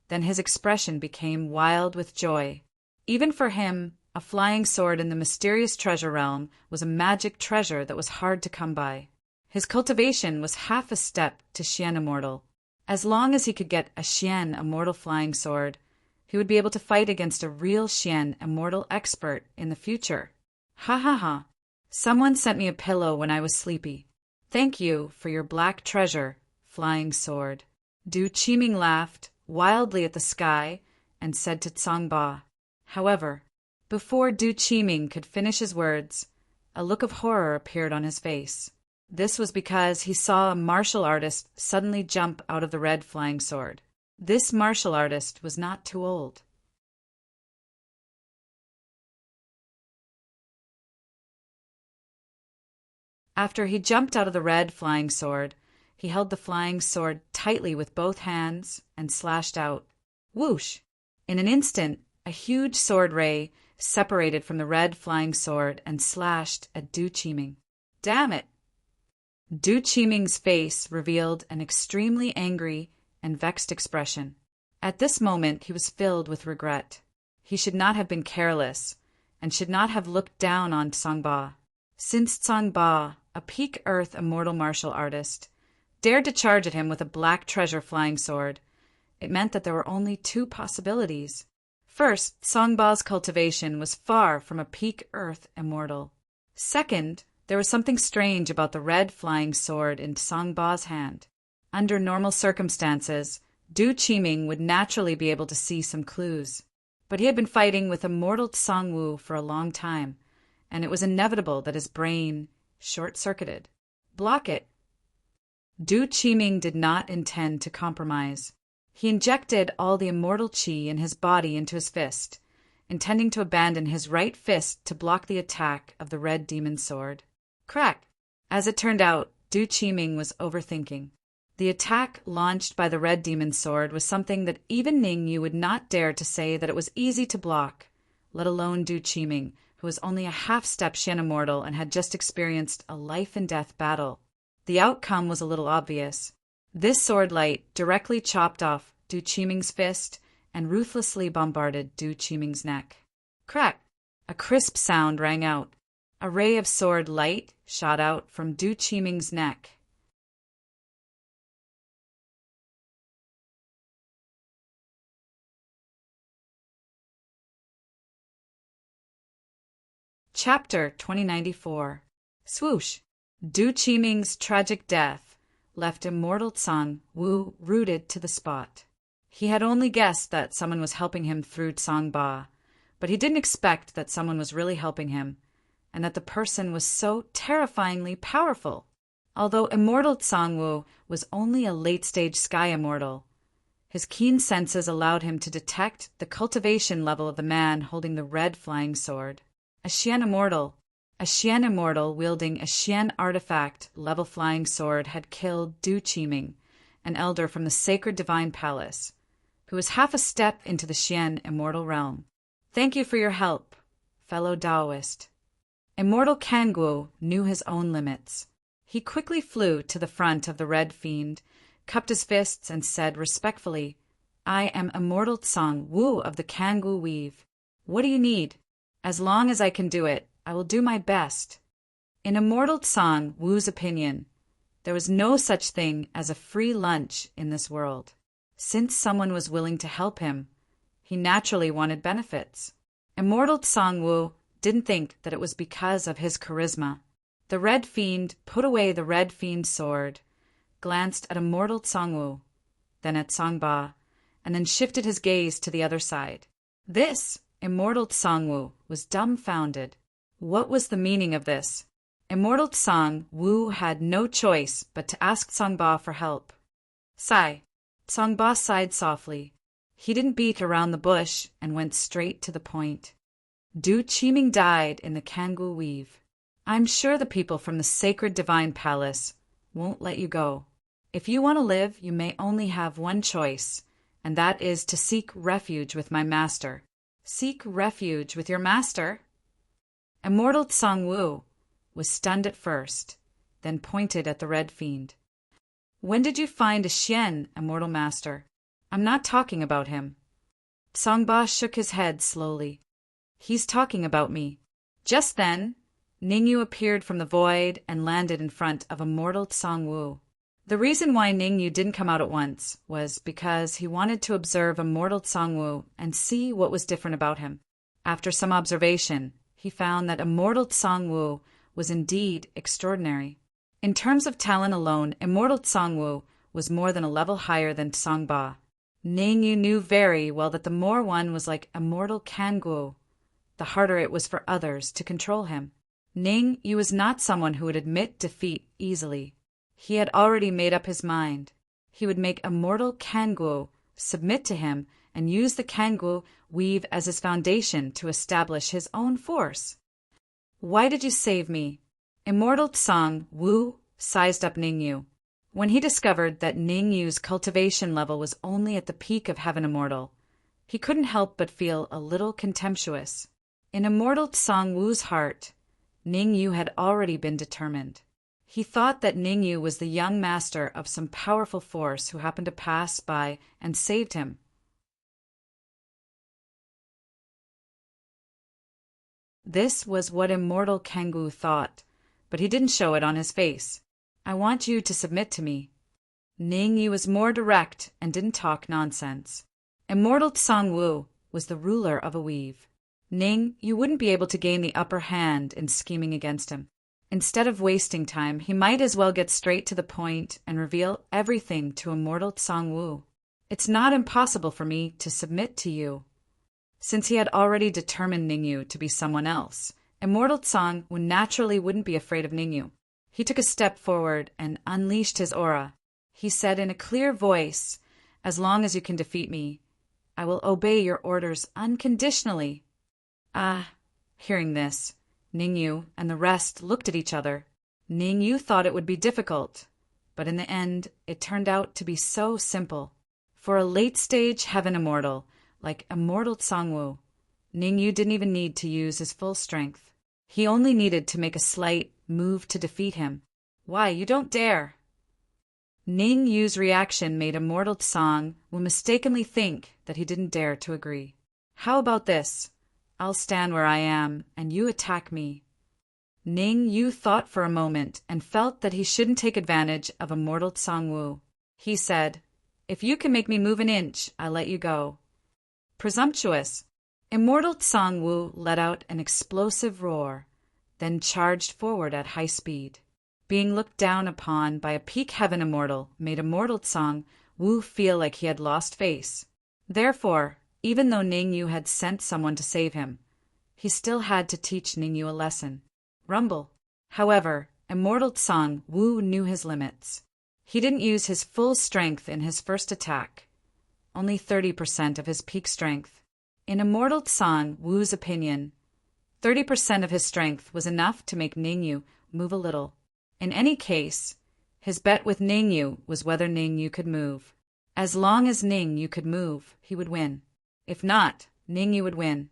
Then his expression became wild with joy. Even for him, a flying sword in the mysterious treasure realm was a magic treasure that was hard to come by. His cultivation was half a step to Xian Immortal. As long as he could get a Xian Immortal flying sword, he would be able to fight against a real Xian Immortal expert in the future. Ha ha ha. Someone sent me a pillow when I was sleepy. Thank you for your black treasure, flying sword. Du Qiming laughed wildly at the sky and said to Tsang Ba. However, before Du Qiming could finish his words, a look of horror appeared on his face. This was because he saw a martial artist suddenly jump out of the red flying sword. This martial artist was not too old. After he jumped out of the red flying sword, he held the flying sword tightly with both hands and slashed out. Whoosh! In an instant, a huge sword ray separated from the red flying sword and slashed at Du Qiming. Damn it! Du Qiming's face revealed an extremely angry and vexed expression. At this moment, he was filled with regret. He should not have been careless, and should not have looked down on Tsang Ba. Since Tsang Ba, a peak Earth immortal martial artist, dared to charge at him with a black treasure flying sword, it meant that there were only two possibilities. First, Tsang Ba's cultivation was far from a peak Earth immortal. Second, there was something strange about the red flying sword in Tsang Ba's hand. Under normal circumstances, Du Qiming would naturally be able to see some clues. But he had been fighting with immortal Tsang for a long time, and it was inevitable that his brain short-circuited. Block it. Du Qiming did not intend to compromise. He injected all the immortal qi in his body into his fist, intending to abandon his right fist to block the attack of the red demon sword. Crack! As it turned out, Du Qiming was overthinking. The attack launched by the red demon sword was something that even Ning Yu would not dare to say that it was easy to block, let alone Du Qiming, who was only a half-step Xian immortal and had just experienced a life-and-death battle. The outcome was a little obvious. This sword light directly chopped off Du Qiming's fist and ruthlessly bombarded Du Qiming's neck. Crack! A crisp sound rang out. A ray of sword light shot out from Du Qiming's neck. Chapter 2094. Swoosh! Du Qiming's tragic death left immortal Tsang Wu rooted to the spot. He had only guessed that someone was helping him through Tsang Ba, but he didn't expect that someone was really helping him, and that the person was so terrifyingly powerful. Although immortal Tsang Wu was only a late-stage sky immortal, his keen senses allowed him to detect the cultivation level of the man holding the red flying sword. A Xian immortal wielding a Xian artifact level flying sword had killed Du Qiming, an elder from the sacred divine palace, who was half a step into the Xian immortal realm. Thank you for your help, fellow Taoist. Immortal Kangguo knew his own limits. He quickly flew to the front of the red fiend, cupped his fists, and said respectfully, I am immortal Tsang Wu of the Kangguo Weave. What do you need? As long as I can do it, I will do my best. In immortal Tsang Wu's opinion, there was no such thing as a free lunch in this world. Since someone was willing to help him, he naturally wanted benefits. Immortal Tsang Wu didn't think that it was because of his charisma. The red fiend put away the red fiend's sword, glanced at immortal Tsang Wu, then at Tsang Ba, and then shifted his gaze to the other side. This immortal Tsang Wu was dumbfounded. What was the meaning of this? Immortal Tsang Wu had no choice but to ask Tsang Ba for help. Sigh. Tsang Ba sighed softly. He didn't beat around the bush and went straight to the point. Du Qiming died in the Kangguo Weave. I'm sure the people from the sacred divine palace won't let you go. If you want to live, you may only have one choice, and that is to seek refuge with my master. Seek refuge with your master? Immortal Tsang Wu was stunned at first, then pointed at the red fiend. When did you find a Xian immortal master? I'm not talking about him. Tsang Ba shook his head slowly. He's talking about me. Just then, Ning Yu appeared from the void and landed in front of immortal Tsang Wu. The reason why Ning Yu didn't come out at once was because he wanted to observe immortal Tsang Wu and see what was different about him. After some observation, he found that immortal Tsang Wu was indeed extraordinary. In terms of talent alone, immortal Tsang Wu was more than a level higher than Tsang Ba. Ning Yu knew very well that the more one was like immortal Kangguo, the harder it was for others to control him. Ning Yu was not someone who would admit defeat easily. He had already made up his mind. He would make immortal Kangguo submit to him and use the Kangguo weave as his foundation to establish his own force. Why did you save me? Immortal Tsang Wu sized up Ning Yu. When he discovered that Ning Yu's cultivation level was only at the peak of Heaven Immortal, he couldn't help but feel a little contemptuous. In immortal Tsang Wu's heart, Ning Yu had already been determined. He thought that Ning Yu was the young master of some powerful force who happened to pass by and saved him. This was what immortal Kangguo thought, but he didn't show it on his face. I want you to submit to me. Ning Yu was more direct and didn't talk nonsense. Immortal Tsang Wu was the ruler of a weave. Ning Yu wouldn't be able to gain the upper hand in scheming against him. Instead of wasting time, he might as well get straight to the point and reveal everything to immortal Tsang Wu. It's not impossible for me to submit to you. Since he had already determined Ningyu to be someone else, Immortal Song naturally wouldn't be afraid of Ningyu. He took a step forward and unleashed his aura. He said in a clear voice, "As long as you can defeat me, I will obey your orders unconditionally." Hearing this, Ningyu and the rest looked at each other. Ningyu thought it would be difficult, but in the end, it turned out to be so simple. For a late-stage heaven immortal like Immortal Sangwoo, Ningyu didn't even need to use his full strength. He only needed to make a slight move to defeat him. "Why, you don't dare!" Ningyu's reaction made Immortal Sangwoo mistakenly think that he didn't dare to agree. "How about this? I'll stand where I am, and you attack me." Ningyu thought for a moment and felt that he shouldn't take advantage of Immortal Sangwoo. He said, "If you can make me move an inch, I'll let you go." Presumptuous! Immortal Sangwoo let out an explosive roar, then charged forward at high speed. Being looked down upon by a peak heaven immortal made Immortal Sangwoo feel like he had lost face. Therefore, even though Ningyu had sent someone to save him, he still had to teach Ningyu a lesson. Rumble. However, Immortal Sangwoo knew his limits. He didn't use his full strength in his first attack, only 30% of his peak strength. In Immortal Sangwoo's opinion, 30% of his strength was enough to make Ningyu move a little. In any case, his bet with Ningyu was whether Ningyu could move. As long as Ningyu could move, he would win. If not, Ningyu would win.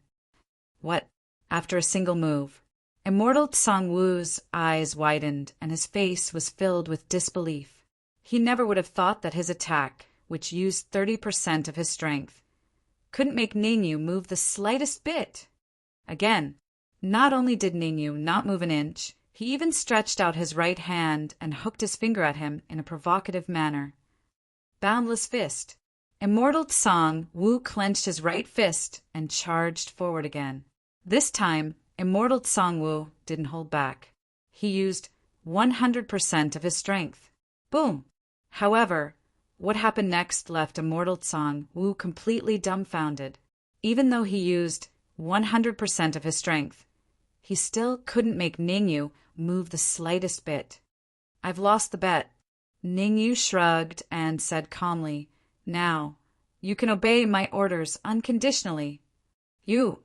What? After a single move, Immortal Sangwoo's eyes widened and his face was filled with disbelief. He never would have thought that his attack, which used 30% of his strength, couldn't make Ningyu move the slightest bit. Again, not only did Ningyu not move an inch, he even stretched out his right hand and hooked his finger at him in a provocative manner. Boundless fist. Immortal Sangwoo clenched his right fist and charged forward again. This time, Immortal Sangwoo didn't hold back. He used 100% of his strength. Boom! However, what happened next left Immortal Sangwoo completely dumbfounded. Even though he used 100% of his strength, he still couldn't make Ningyu move the slightest bit. "I've lost the bet." Ningyu shrugged and said calmly, "Now, you can obey my orders unconditionally." "You!"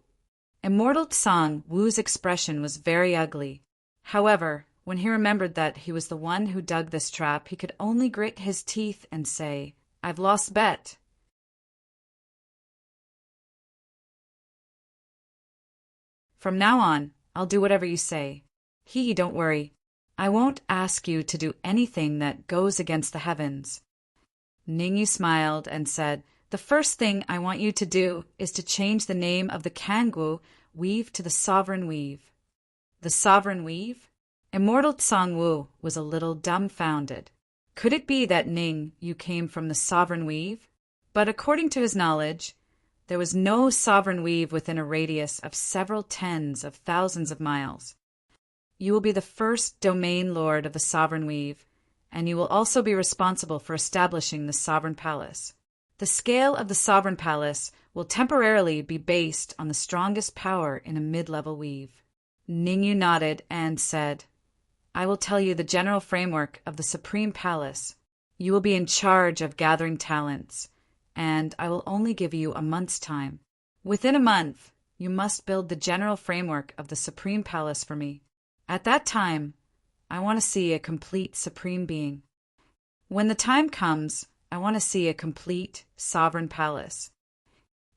Immortal Sangwoo's expression was very ugly. However, when he remembered that he was the one who dug this trap, he could only grit his teeth and say, "I've lost the bet." "From now on, I'll do whatever you say. Don't worry. I won't ask you to do anything that goes against the heavens." Ningyu smiled and said, "The first thing I want you to do is to change the name of the Kangwoo weave to the Sovereign Weave." The Sovereign Weave? Immortal Sangwoo was a little dumbfounded. Could it be that Ningyu came from the Sovereign Weave? But according to his knowledge, there was no Sovereign Weave within a radius of several tens of thousands of miles. "You will be the first domain lord of the Sovereign Weave, and you will also be responsible for establishing the Sovereign Palace. The scale of the Sovereign Palace will temporarily be based on the strongest power in a mid-level weave." Ningyu nodded and said, "I will tell you the general framework of the Supreme Palace. You will be in charge of gathering talents, and I will only give you a month's time. Within a month, you must build the general framework of the Supreme Palace for me. At that time, I want to see a complete Supreme Being. When the time comes, I want to see a complete Sovereign Palace."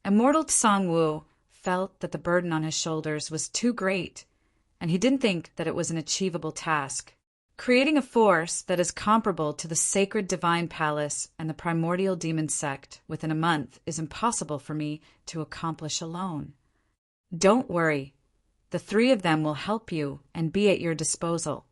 Immortal Sangwoo felt that the burden on his shoulders was too great, and he didn't think that it was an achievable task. Creating a force that is comparable to the sacred divine palace and the primordial demon sect within a month is impossible for me to accomplish alone. Don't worry. The three of them will help you and be at your disposal.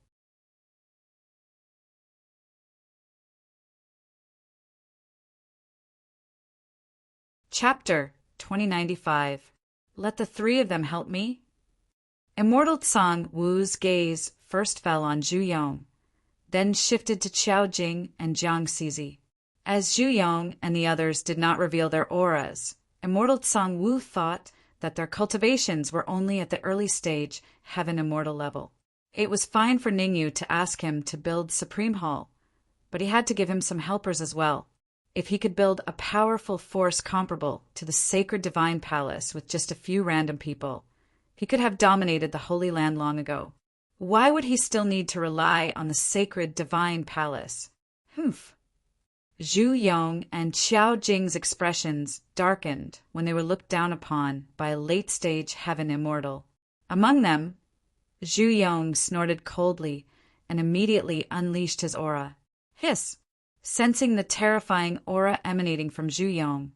Chapter 2095. Let the three of them help me? Immortal Sangwoo's gaze first fell on Zhu Yong, then shifted to Qiao Jing and Jiang Cizi. As Zhu Yong and the others did not reveal their auras, Immortal Tsang Wu thought that their cultivations were only at the early stage Heaven Immortal level. It was fine for Ningyu to ask him to build Supreme Hall, but he had to give him some helpers as well. If he could build a powerful force comparable to the sacred divine palace with just a few random people, he could have dominated the Holy Land long ago. Why would he still need to rely on the sacred divine palace? Humph. Zhu Yong and Xiao Jing's expressions darkened when they were looked down upon by a late-stage Heaven Immortal. Among them, Zhu Yong snorted coldly and immediately unleashed his aura. Hiss! Sensing the terrifying aura emanating from Zhu Yong,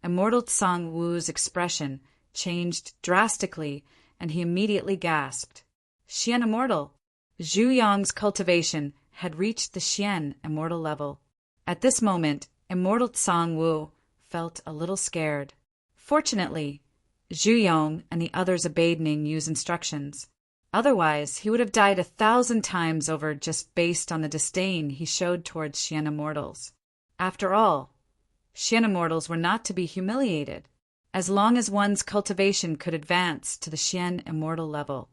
Immortal Tsang Wu's expression changed drastically and he immediately gasped. Xian Immortal! Zhu Yong's cultivation had reached the Xian Immortal level. At this moment, Immortal Tsang Wu felt a little scared. Fortunately, Zhu Yong and the others obeyed Ning Yu's instructions. Otherwise, he would have died 1,000 times over just based on the disdain he showed towards Xian Immortals. After all, Xian Immortals were not to be humiliated. As long as one's cultivation could advance to the Xian Immortal level,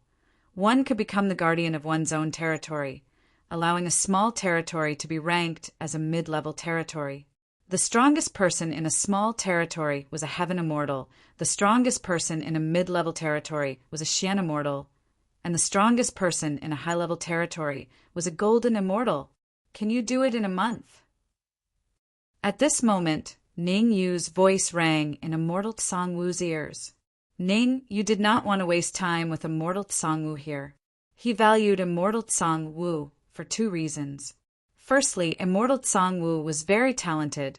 one could become the guardian of one's own territory, allowing a small territory to be ranked as a mid-level territory. The strongest person in a small territory was a Heaven Immortal, the strongest person in a mid-level territory was a Xian Immortal, and the strongest person in a high-level territory was a Golden Immortal. Can you do it in a month? At this moment, Ning Yu's voice rang in Immortal Tsang Wu's ears. Ning, you did not want to waste time with Immortal Tsang Wu here. He valued Immortal Tsang Wu for 2 reasons. Firstly, Immortal Tsang Wu was very talented,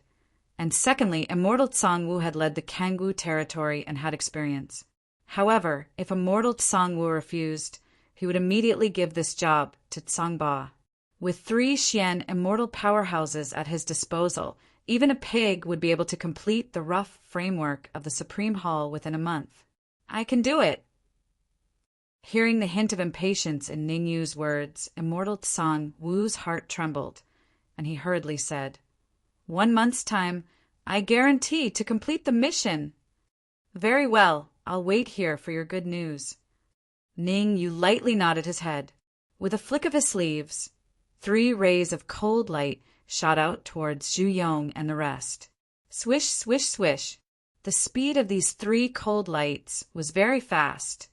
and secondly, Immortal Tsang Wu had led the Kangwu territory and had experience. However, if Immortal Tsang Wu refused, he would immediately give this job to Tsang Ba. With 3 Xian immortal powerhouses at his disposal, even a pig would be able to complete the rough framework of the Supreme Hall within a month. I can do it! Hearing the hint of impatience in Ning Yu's words, Immortal Tsang Wu's heart trembled, and he hurriedly said, 1 month's time, I guarantee to complete the mission. Very well, I'll wait here for your good news. Ning Yu lightly nodded his head. With a flick of his sleeves, 3 rays of cold light shot out towards Zhu Yong and the rest. Swish, swish, swish. The speed of these 3 cold lights was very fast,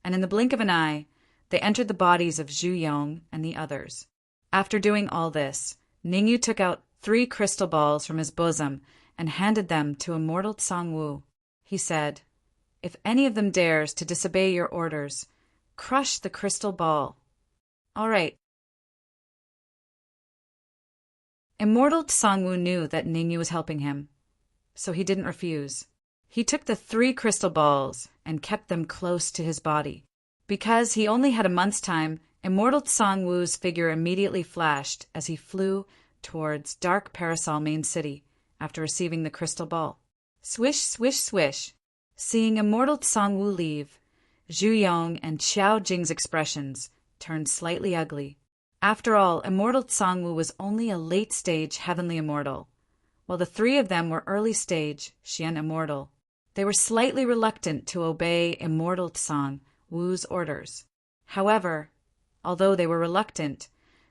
and in the blink of an eye, they entered the bodies of Zhu Yong and the others. After doing all this, Ning Yu took out 3 crystal balls from his bosom and handed them to Immortal Tsang Wu. He said, if any of them dares to disobey your orders, crush the crystal ball. All right. Immortal Tsang Wu knew that Ning Yu was helping him, so he didn't refuse. He took the 3 crystal balls and kept them close to his body. Because he only had a month's time, Immortal Tsang Wu's figure immediately flashed as he flew towards Dark Parasol Main City after receiving the crystal ball. Swish, swish, swish. Seeing Immortal Tsang Wu leave, Zhu Yong and Xiao Jing's expressions turned slightly ugly. After all, Immortal Tsang Wu was only a late-stage Heavenly Immortal, while the 3 of them were early-stage Xian Immortal. They were slightly reluctant to obey Immortal Tsang Wu's orders. However, although they were reluctant,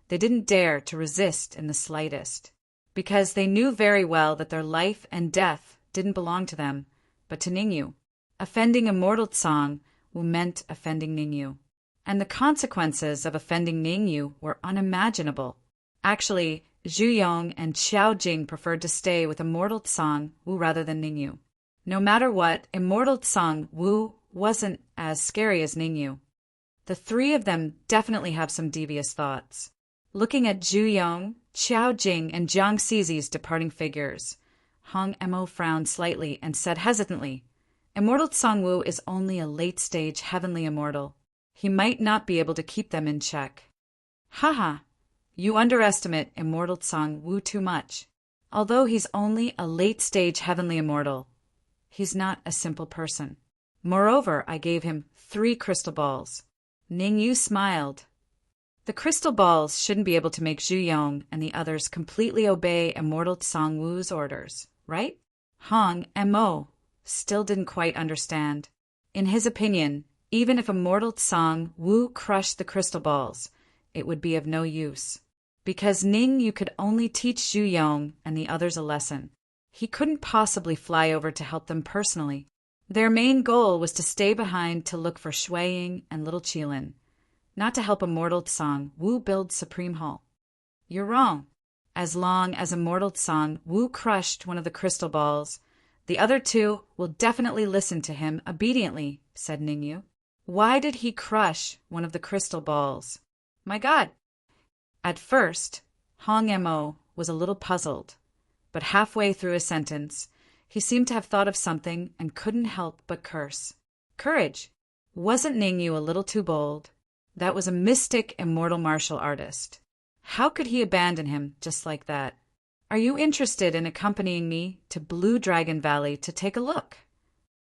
they didn't dare to resist in the slightest, because they knew very well that their life and death didn't belong to them, but to Ning Yu. Offending Immortal Tsang Wu meant offending Ning Yu, and the consequences of offending Ning Yu were unimaginable. Actually, Zhu Yong and Xiao Jing preferred to stay with Immortal Tsang Wu rather than Ning Yu. No matter what, Immortal Tsang Wu wasn't as scary as Ning Yu. The 3 of them definitely have some devious thoughts. Looking at Zhu Yong, Xiao Jing, and Jiang Cizi's departing figures, Hong Mo frowned slightly and said hesitantly, Immortal Tsang Wu is only a late-stage Heavenly Immortal. He might not be able to keep them in check. Haha, you underestimate Immortal Tsang Wu too much. Although he's only a late-stage Heavenly Immortal, he's not a simple person. Moreover, I gave him 3 crystal balls. Ning Yu smiled. The crystal balls shouldn't be able to make Zhu Yong and the others completely obey Immortal Tsang Wu's orders, right? Hong Mo still didn't quite understand. In his opinion, even if Immortal Tsang Wu crushed the crystal balls, it would be of no use. Because Ning Yu could only teach Zhu Yong and the others a lesson. He couldn't possibly fly over to help them personally. Their main goal was to stay behind to look for Shui Ying and little Qilin, not to help Immortal Tsang Wu build Supreme Hall. You're wrong. As long as Immortal Tsang Wu crushed one of the crystal balls, the other two will definitely listen to him obediently, said Ningyu. Why did he crush one of the crystal balls? My God! At first, Hong Mo was a little puzzled, but halfway through a sentence, he seemed to have thought of something and couldn't help but curse. Courage! Wasn't Ningyu a little too bold? That was a mystic immortal martial artist. How could he abandon him just like that? Are you interested in accompanying me to Blue Dragon Valley to take a look?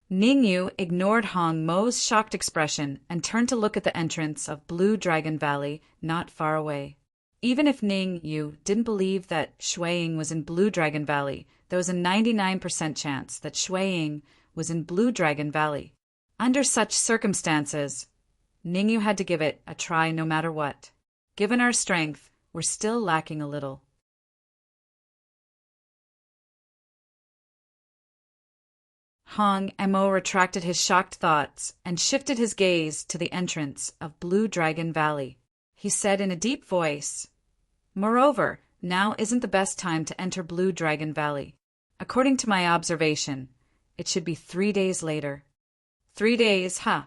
Ningyu ignored Hong Mo's shocked expression and turned to look at the entrance of Blue Dragon Valley not far away. Even if Ningyu didn't believe that Shui Ying was in Blue Dragon Valley, there was a 99% chance that Shui Ying was in Blue Dragon Valley. Under such circumstances, Ningyu had to give it a try no matter what. Given our strength, we're still lacking a little. Hong Mo retracted his shocked thoughts and shifted his gaze to the entrance of Blue Dragon Valley. He said in a deep voice, "Moreover, now isn't the best time to enter Blue Dragon Valley. According to my observation, it should be 3 days later." 3 days, huh?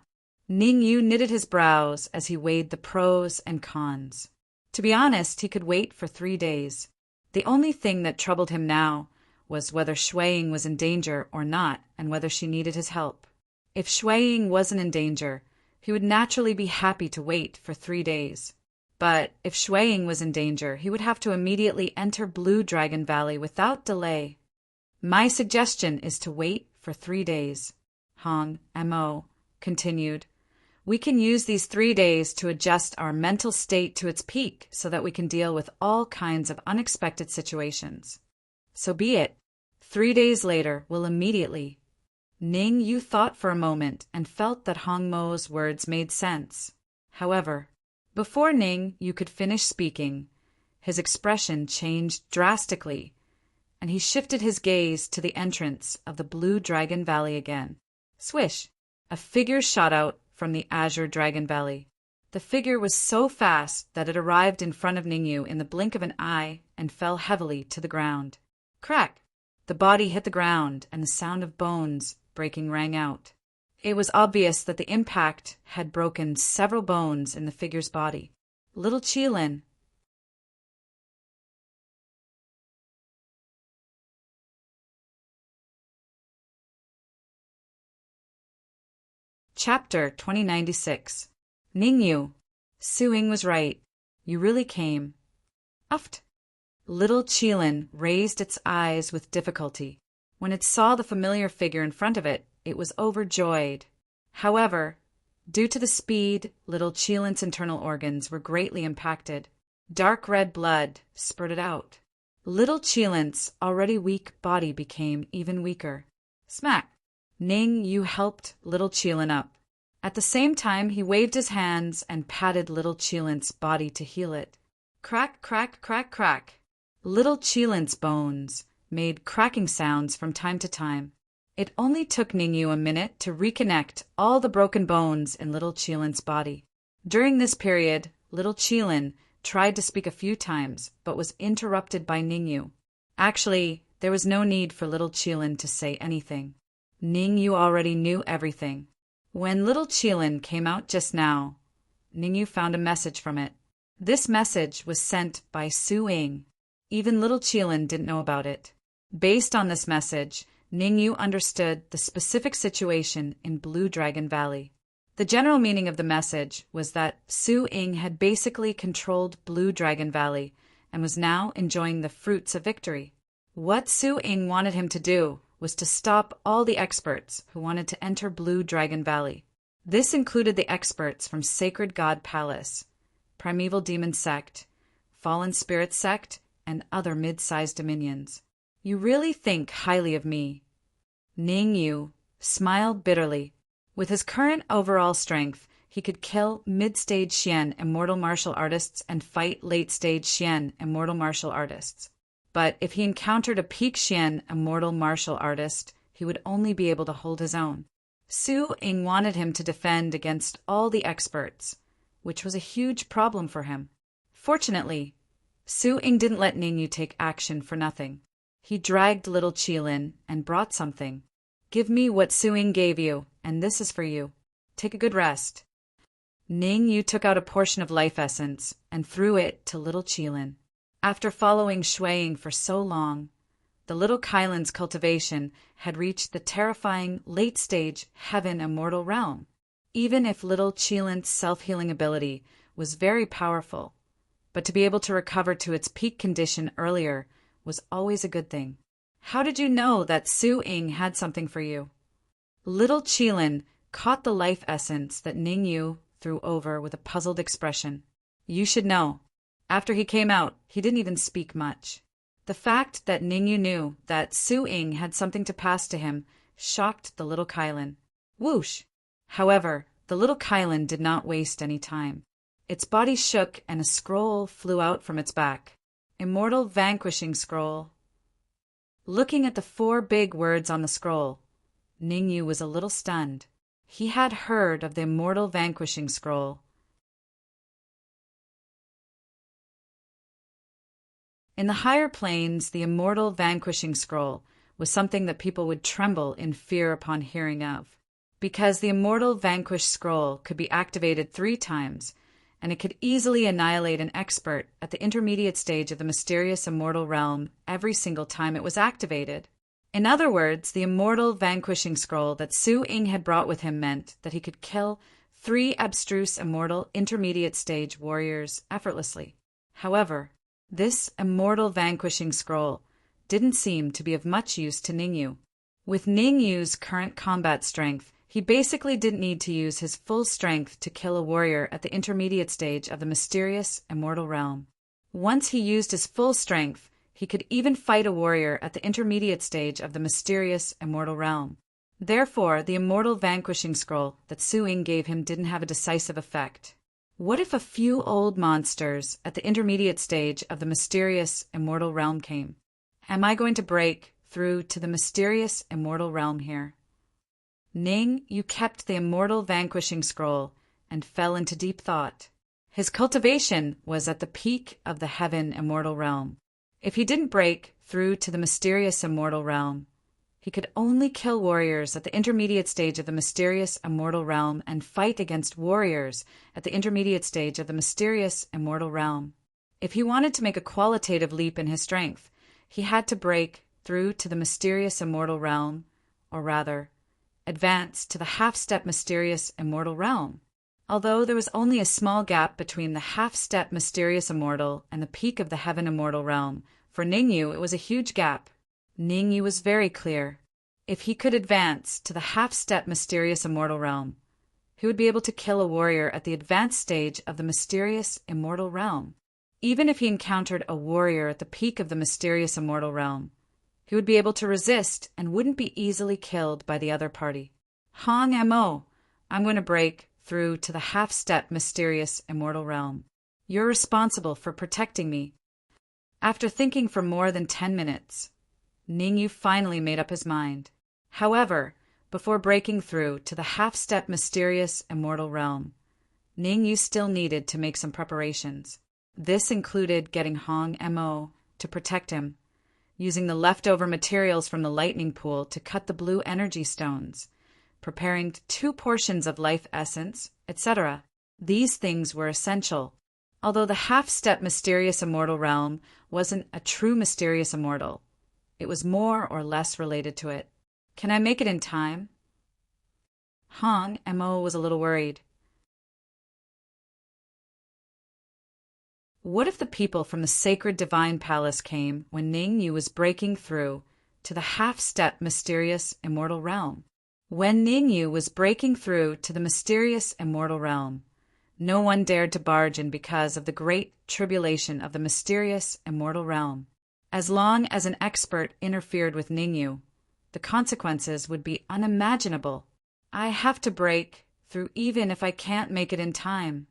Ningyu knitted his brows as he weighed the pros and cons. To be honest, he could wait for 3 days. The only thing that troubled him now was whether Shui Ying was in danger or not, and whether she needed his help. If Shui Ying wasn't in danger, he would naturally be happy to wait for 3 days. But if Shui Ying was in danger, he would have to immediately enter Blue Dragon Valley without delay. My suggestion is to wait for 3 days, Hong Mo continued. We can use these 3 days to adjust our mental state to its peak so that we can deal with all kinds of unexpected situations. So be it. 3 days later, we'll immediately. Ningyu thought for a moment and felt that Hong Mo's words made sense. However, before Ningyu could finish speaking, his expression changed drastically, and he shifted his gaze to the entrance of the Blue Dragon Valley again. Swish! A figure shot out from the Azure Dragon Valley. The figure was so fast that it arrived in front of Ningyu in the blink of an eye and fell heavily to the ground. Crack! The body hit the ground, and the sound of bones breaking rang out. It was obvious that the impact had broken several bones in the figure's body. Little Qilin. Chapter 2096. Ningyu. Su Ying was right. You really came. Uft. Little Qilin raised its eyes with difficulty. When it saw the familiar figure in front of it, it was overjoyed. However, due to the speed, little Qilin's internal organs were greatly impacted. Dark red blood spurted out. Little Qilin's already weak body became even weaker. Smack! Ningyu helped little Qilin up. At the same time, he waved his hands and patted little Qilin's body to heal it. Crack, crack, crack, crack. Little Qilin's bones made cracking sounds from time to time. It only took Ningyu a minute to reconnect all the broken bones in little Qilin's body. During this period, little Qilin tried to speak a few times, but was interrupted by Ningyu. Actually, there was no need for little Qilin to say anything. Ningyu already knew everything. When little Qilin came out just now, Ningyu found a message from it. This message was sent by Su Ying. Even little Qilin didn't know about it. Based on this message, Ningyu understood the specific situation in Blue Dragon Valley. The general meaning of the message was that Su Ying had basically controlled Blue Dragon Valley and was now enjoying the fruits of victory. What Su Ying wanted him to do was to stop all the experts who wanted to enter Blue Dragon Valley. This included the experts from Sacred God Palace, primeval demon sect, fallen spirit sect, and other mid-sized dominions. You really think highly of me. Ning Yu smiled bitterly. With his current overall strength, he could kill mid-stage Xian immortal martial artists and fight late-stage Xian immortal martial artists. But if he encountered a peak Xian immortal martial artist, he would only be able to hold his own. Su Ying wanted him to defend against all the experts, which was a huge problem for him. Fortunately, Su Ying didn't let Ning Yu take action for nothing. He dragged little Qilin and brought something. Give me what Su Ying gave you, and this is for you. Take a good rest. Ning Yu took out a portion of life essence and threw it to little Qilin. After following Shui Ying for so long, the little Kylan's cultivation had reached the terrifying late-stage heaven immortal realm. Even if little Qilin's self-healing ability was very powerful, but to be able to recover to its peak condition earlier was always a good thing. How did you know that Su Ying had something for you? Little Qilin caught the life essence that Ning Yu threw over with a puzzled expression. You should know. After he came out, he didn't even speak much. The fact that Ning Yu knew that Su Ying had something to pass to him shocked the little Kylan. Whoosh! However, the little Kylan did not waste any time. Its body shook and a scroll flew out from its back. Immortal Vanquishing Scroll. Looking at the 4 big words on the scroll, Ning Yu was a little stunned. He had heard of the Immortal Vanquishing Scroll. In the higher planes, the Immortal Vanquishing Scroll was something that people would tremble in fear upon hearing of, because the Immortal Vanquish Scroll could be activated 3 times, and it could easily annihilate an expert at the intermediate stage of the mysterious immortal realm every single time it was activated. In other words, the Immortal Vanquishing Scroll that Su Ying had brought with him meant that he could kill 3 abstruse immortal intermediate stage warriors effortlessly. However, this Immortal Vanquishing Scroll didn't seem to be of much use to Ning Yu. With Ning Yu's current combat strength, he basically didn't need to use his full strength to kill a warrior at the intermediate stage of the mysterious immortal realm. Once he used his full strength, he could even fight a warrior at the intermediate stage of the mysterious immortal realm. Therefore, the Immortal Vanquishing Scroll that Su Ying gave him didn't have a decisive effect. What if a few old monsters at the intermediate stage of the mysterious immortal realm came? Am I going to break through to the mysterious immortal realm here? Ning Yu kept the Immortal Vanquishing Scroll and fell into deep thought. His cultivation was at the peak of the heaven immortal realm. If he didn't break through to the mysterious immortal realm, he could only kill warriors at the intermediate stage of the mysterious immortal realm and fight against warriors at the intermediate stage of the mysterious immortal realm. If he wanted to make a qualitative leap in his strength, he had to break through to the mysterious immortal realm, or rather, advance to the half-step mysterious immortal realm. Although there was only a small gap between the half-step mysterious immortal and the peak of the heaven immortal realm, for Ning Yu it was a huge gap. Ning Yu was very clear. If he could advance to the half-step mysterious immortal realm, he would be able to kill a warrior at the advanced stage of the mysterious immortal realm. Even if he encountered a warrior at the peak of the mysterious immortal realm, he would be able to resist and wouldn't be easily killed by the other party. Hong Mo, I'm going to break through to the half-step mysterious immortal realm. You're responsible for protecting me. After thinking for more than 10 minutes, Ning Yu finally made up his mind. However, before breaking through to the half-step mysterious immortal realm, Ning Yu still needed to make some preparations. This included getting Hong Mo to protect him, using the leftover materials from the lightning pool to cut the blue energy stones, preparing 2 portions of life essence, etc. These things were essential. Although the half-step mysterious immortal realm wasn't a true mysterious immortal, it was more or less related to it. Can I make it in time? Hong Mo was a little worried. What if the people from the sacred divine palace came when Ning Yu was breaking through to the half-step mysterious immortal realm? When Ning Yu was breaking through to the mysterious immortal realm, No one dared to barge in because of the great tribulation of the mysterious immortal realm. As long as an expert interfered with Ningyu, the consequences would be unimaginable. I have to break through even if I can't make it in time.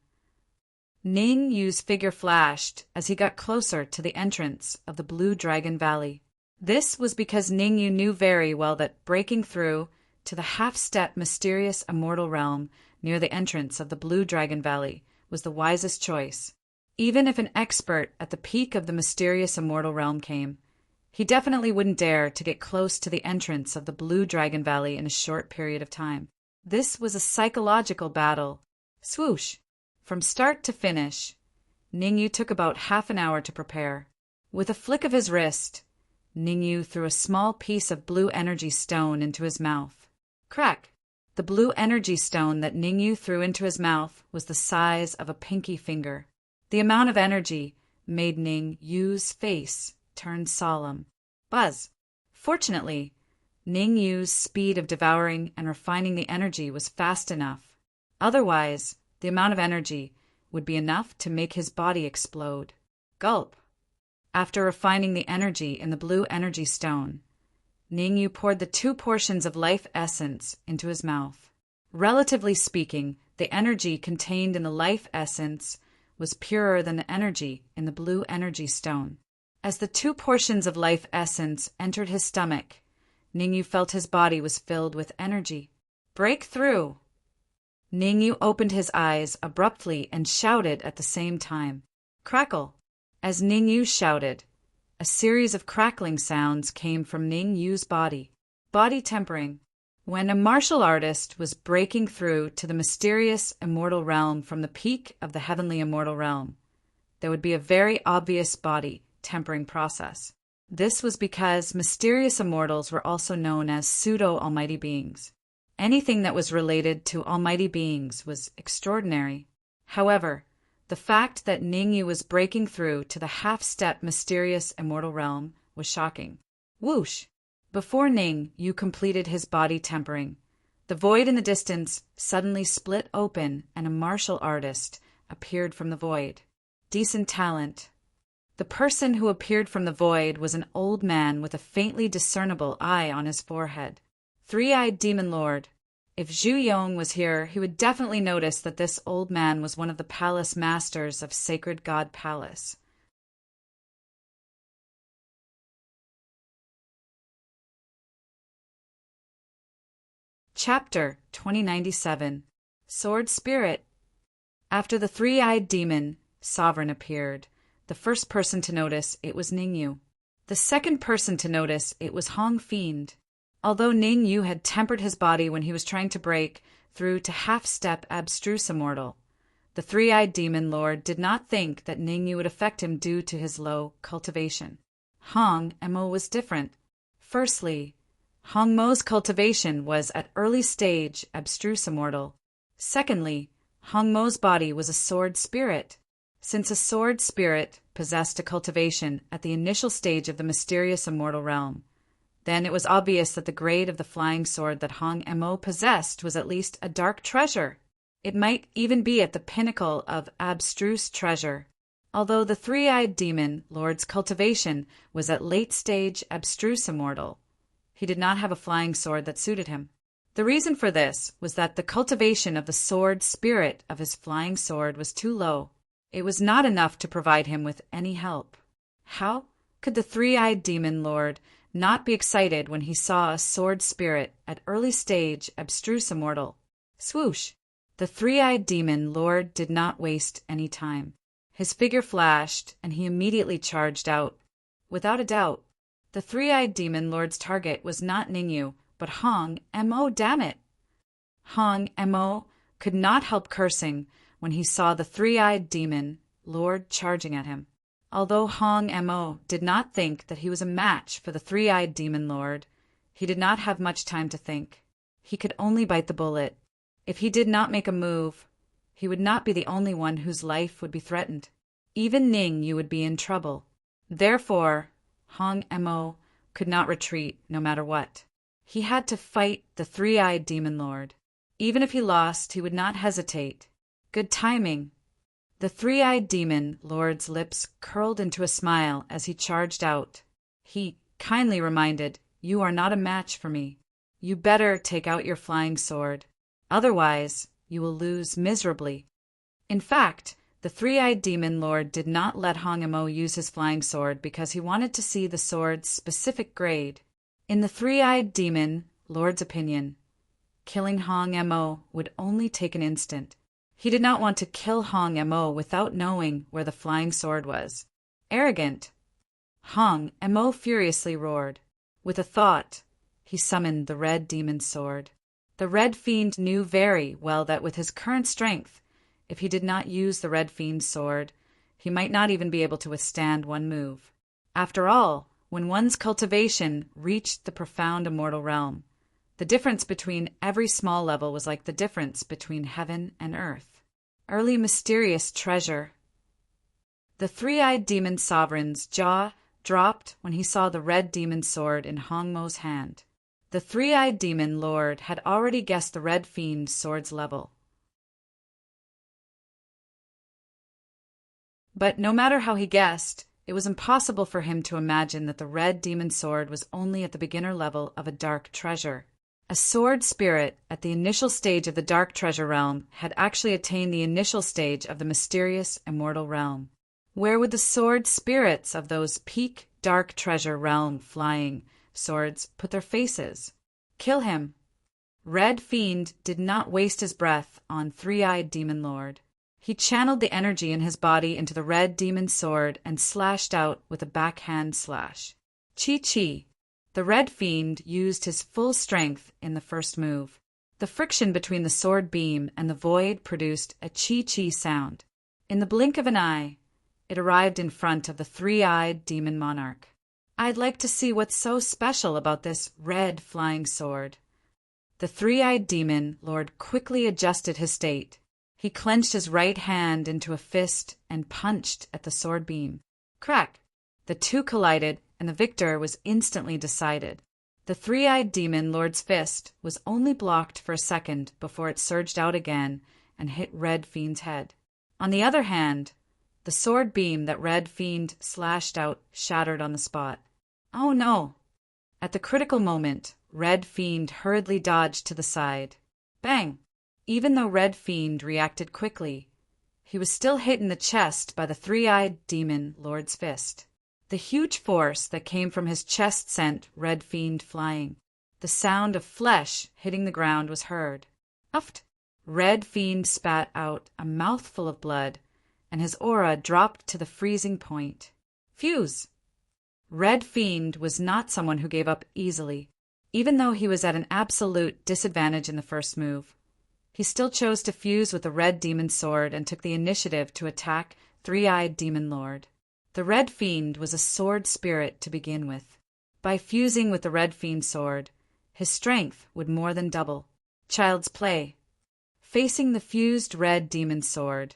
Ningyu's figure flashed as he got closer to the entrance of the Blue Dragon Valley. This was because Ningyu knew very well that breaking through to the half-step mysterious immortal realm near the entrance of the Blue Dragon Valley was the wisest choice. Even if an expert at the peak of the mysterious immortal realm came, he definitely wouldn't dare to get close to the entrance of the Blue Dragon Valley in a short period of time. This was a psychological battle. Swoosh! From start to finish, Ningyu took about half an hour to prepare. With a flick of his wrist, Ningyu threw a small piece of blue energy stone into his mouth. Crack! The blue energy stone that Ningyu threw into his mouth was the size of a pinky finger. The amount of energy made Ningyu's face turn solemn. Buzz! Fortunately, Ningyu's speed of devouring and refining the energy was fast enough. Otherwise, the amount of energy would be enough to make his body explode. Gulp! After refining the energy in the blue energy stone, Ningyu poured the 2 portions of life essence into his mouth. Relatively speaking, the energy contained in the life essence was purer than the energy in the blue energy stone. As the 2 portions of life essence entered his stomach, Ningyu felt his body was filled with energy. Break through! Ningyu opened his eyes abruptly and shouted at the same time. Crackle! As Ningyu shouted, a series of crackling sounds came from Ningyu's body. Body tempering. When a martial artist was breaking through to the mysterious immortal realm from the peak of the heavenly immortal realm, there would be a very obvious body tempering process. This was because mysterious immortals were also known as pseudo-almighty beings. Anything that was related to almighty beings was extraordinary. However, the fact that Ningyu was breaking through to the half-step mysterious immortal realm was shocking. Whoosh! Before Ningyu completed his body tempering, the void in the distance suddenly split open and a martial artist appeared from the void. Decent talent. The person who appeared from the void was an old man with a faintly discernible eye on his forehead. Three-eyed demon lord. If Zhu Yong was here, he would definitely notice that this old man was one of the palace masters of Sacred God Palace. Chapter 2097. Sword Spirit. After the three-eyed demon, Sovereign appeared. The first person to notice it was Ningyu. The second person to notice it was Hong Fiend. Although Ningyu had tempered his body when he was trying to break through to half-step abstruse immortal, the three-eyed demon lord did not think that Ningyu would affect him due to his low cultivation. Hong Mo was different. Firstly, Hong Mo's cultivation was at early stage abstruse immortal. Secondly, Hong Mo's body was a sword spirit. Since a sword spirit possessed a cultivation at the initial stage of the mysterious immortal realm, then it was obvious that the grade of the flying sword that Hong Mo possessed was at least a dark treasure. It might even be at the pinnacle of abstruse treasure. Although the three-eyed demon lord's cultivation was at late-stage abstruse immortal, he did not have a flying sword that suited him. The reason for this was that the cultivation of the sword spirit of his flying sword was too low. It was not enough to provide him with any help. How could the three-eyed demon lord not be excited when he saw a sword spirit at early stage abstruse immortal? Swoosh! The three-eyed demon lord did not waste any time. His figure flashed, and he immediately charged out. Without a doubt, the three-eyed demon lord's target was not Ningyu, but Hong Mo. Damn it! Hong Mo could not help cursing when he saw the three-eyed demon lord charging at him. Although Hong Mo did not think that he was a match for the three-eyed demon lord, he did not have much time to think. He could only bite the bullet. If he did not make a move, he would not be the only one whose life would be threatened. Even Ningyu would be in trouble. Therefore, Hong Mo could not retreat no matter what. He had to fight the three-eyed demon lord. Even if he lost, he would not hesitate. Good timing. The three-eyed demon lord's lips curled into a smile as he charged out. He kindly reminded, "You are not a match for me. You better take out your flying sword. Otherwise, you will lose miserably." In fact, the three-eyed demon lord did not let Hong Mo use his flying sword because he wanted to see the sword's specific grade. In the three-eyed demon lord's opinion, killing Hong Mo would only take an instant. He did not want to kill Hong Mo without knowing where the flying sword was. Arrogant. Hong Mo furiously roared. With a thought, he summoned the red demon sword. The red fiend knew very well that with his current strength, if he did not use the red fiend's sword, he might not even be able to withstand one move. After all, when one's cultivation reached the profound immortal realm, the difference between every small level was like the difference between heaven and earth. Early mysterious treasure. The three-eyed demon sovereign's jaw dropped when he saw the red demon sword in Hong Mo's hand. The three-eyed demon lord had already guessed the red fiend's sword's level. But no matter how he guessed, it was impossible for him to imagine that the red demon sword was only at the beginner level of a dark treasure. A sword spirit at the initial stage of the dark treasure realm had actually attained the initial stage of the mysterious immortal realm. Where would the sword spirits of those peak dark treasure realm flying swords put their faces? Kill him. Red Fiend did not waste his breath on three-eyed demon lord. He channeled the energy in his body into the red demon sword and slashed out with a backhand slash. Chi-chi. The red fiend used his full strength in the first move. The friction between the sword beam and the void produced a chi-chi sound. In the blink of an eye, it arrived in front of the three-eyed demon monarch. "I'd like to see what's so special about this red flying sword." The three-eyed demon lord quickly adjusted his state. He clenched his right hand into a fist and punched at the sword beam. Crack! The two collided, and the victor was instantly decided. The three-eyed demon lord's fist was only blocked for a second before it surged out again and hit Red Fiend's head. On the other hand, the sword beam that Red Fiend slashed out shattered on the spot. Oh no! At the critical moment, Red Fiend hurriedly dodged to the side. Bang! Even though Red Fiend reacted quickly, he was still hit in the chest by the three-eyed demon lord's fist. The huge force that came from his chest sent Red Fiend flying. The sound of flesh hitting the ground was heard. Uft! Red Fiend spat out a mouthful of blood, and his aura dropped to the freezing point. Fuse! Red Fiend was not someone who gave up easily. Even though he was at an absolute disadvantage in the first move, he still chose to fuse with the red demon sword and took the initiative to attack three-eyed demon lord. The Red Fiend was a sword spirit to begin with. By fusing with the Red Fiend sword, his strength would more than double. Child's play. Facing the fused red demon sword,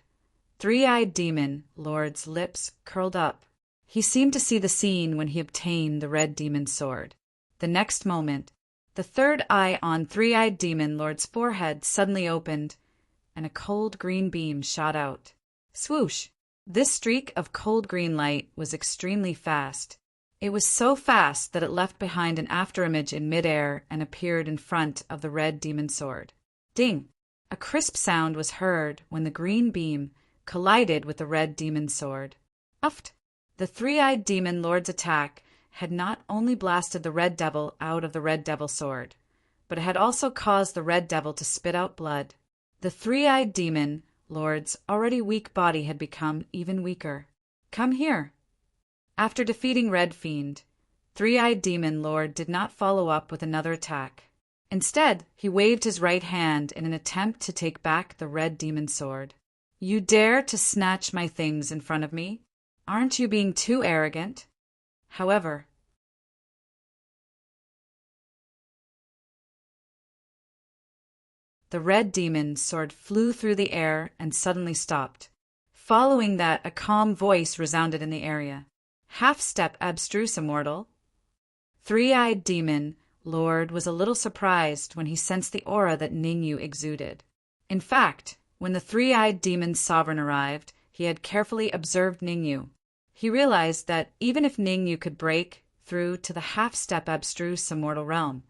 three-eyed demon lord's lips curled up. He seemed to see the scene when he obtained the red demon sword. The next moment, the third eye on three-eyed demon lord's forehead suddenly opened, and a cold green beam shot out. Swoosh! This streak of cold green light was extremely fast. It was so fast that it left behind an afterimage in midair and appeared in front of the red demon sword. Ding! A crisp sound was heard when the green beam collided with the red demon sword. Uft! The three-eyed demon lord's attack had not only blasted the red devil out of the red devil sword, but it had also caused the red devil to spit out blood. The three-eyed demon lord's already weak body had become even weaker. Come here. After defeating Red Fiend, three-eyed demon lord did not follow up with another attack. Instead, he waved his right hand in an attempt to take back the red demon sword. You dare to snatch my things in front of me? Aren't you being too arrogant? However, the red demon sword flew through the air and suddenly stopped. Following that, a calm voice resounded in the area. Half-step abstruse immortal. Three-eyed demon lord was a little surprised when he sensed the aura that Ningyu exuded. In fact, When the three-eyed demon sovereign arrived, he had carefully observed Ningyu. He realized that even if Ningyu could break through to the half-step abstruse immortal realm,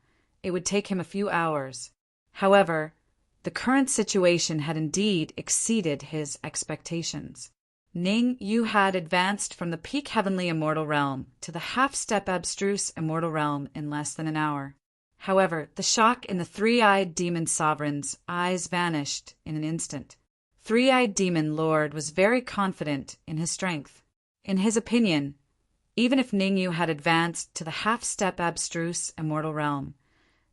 it would take him a few hours. However, the current situation had indeed exceeded his expectations. Ningyu had advanced from the peak heavenly immortal realm to the half-step abstruse immortal realm in less than an hour. However, the shock in the three-eyed demon sovereign's eyes vanished in an instant. Three-eyed demon lord was very confident in his strength. In his opinion, even if Ningyu had advanced to the half-step abstruse immortal realm,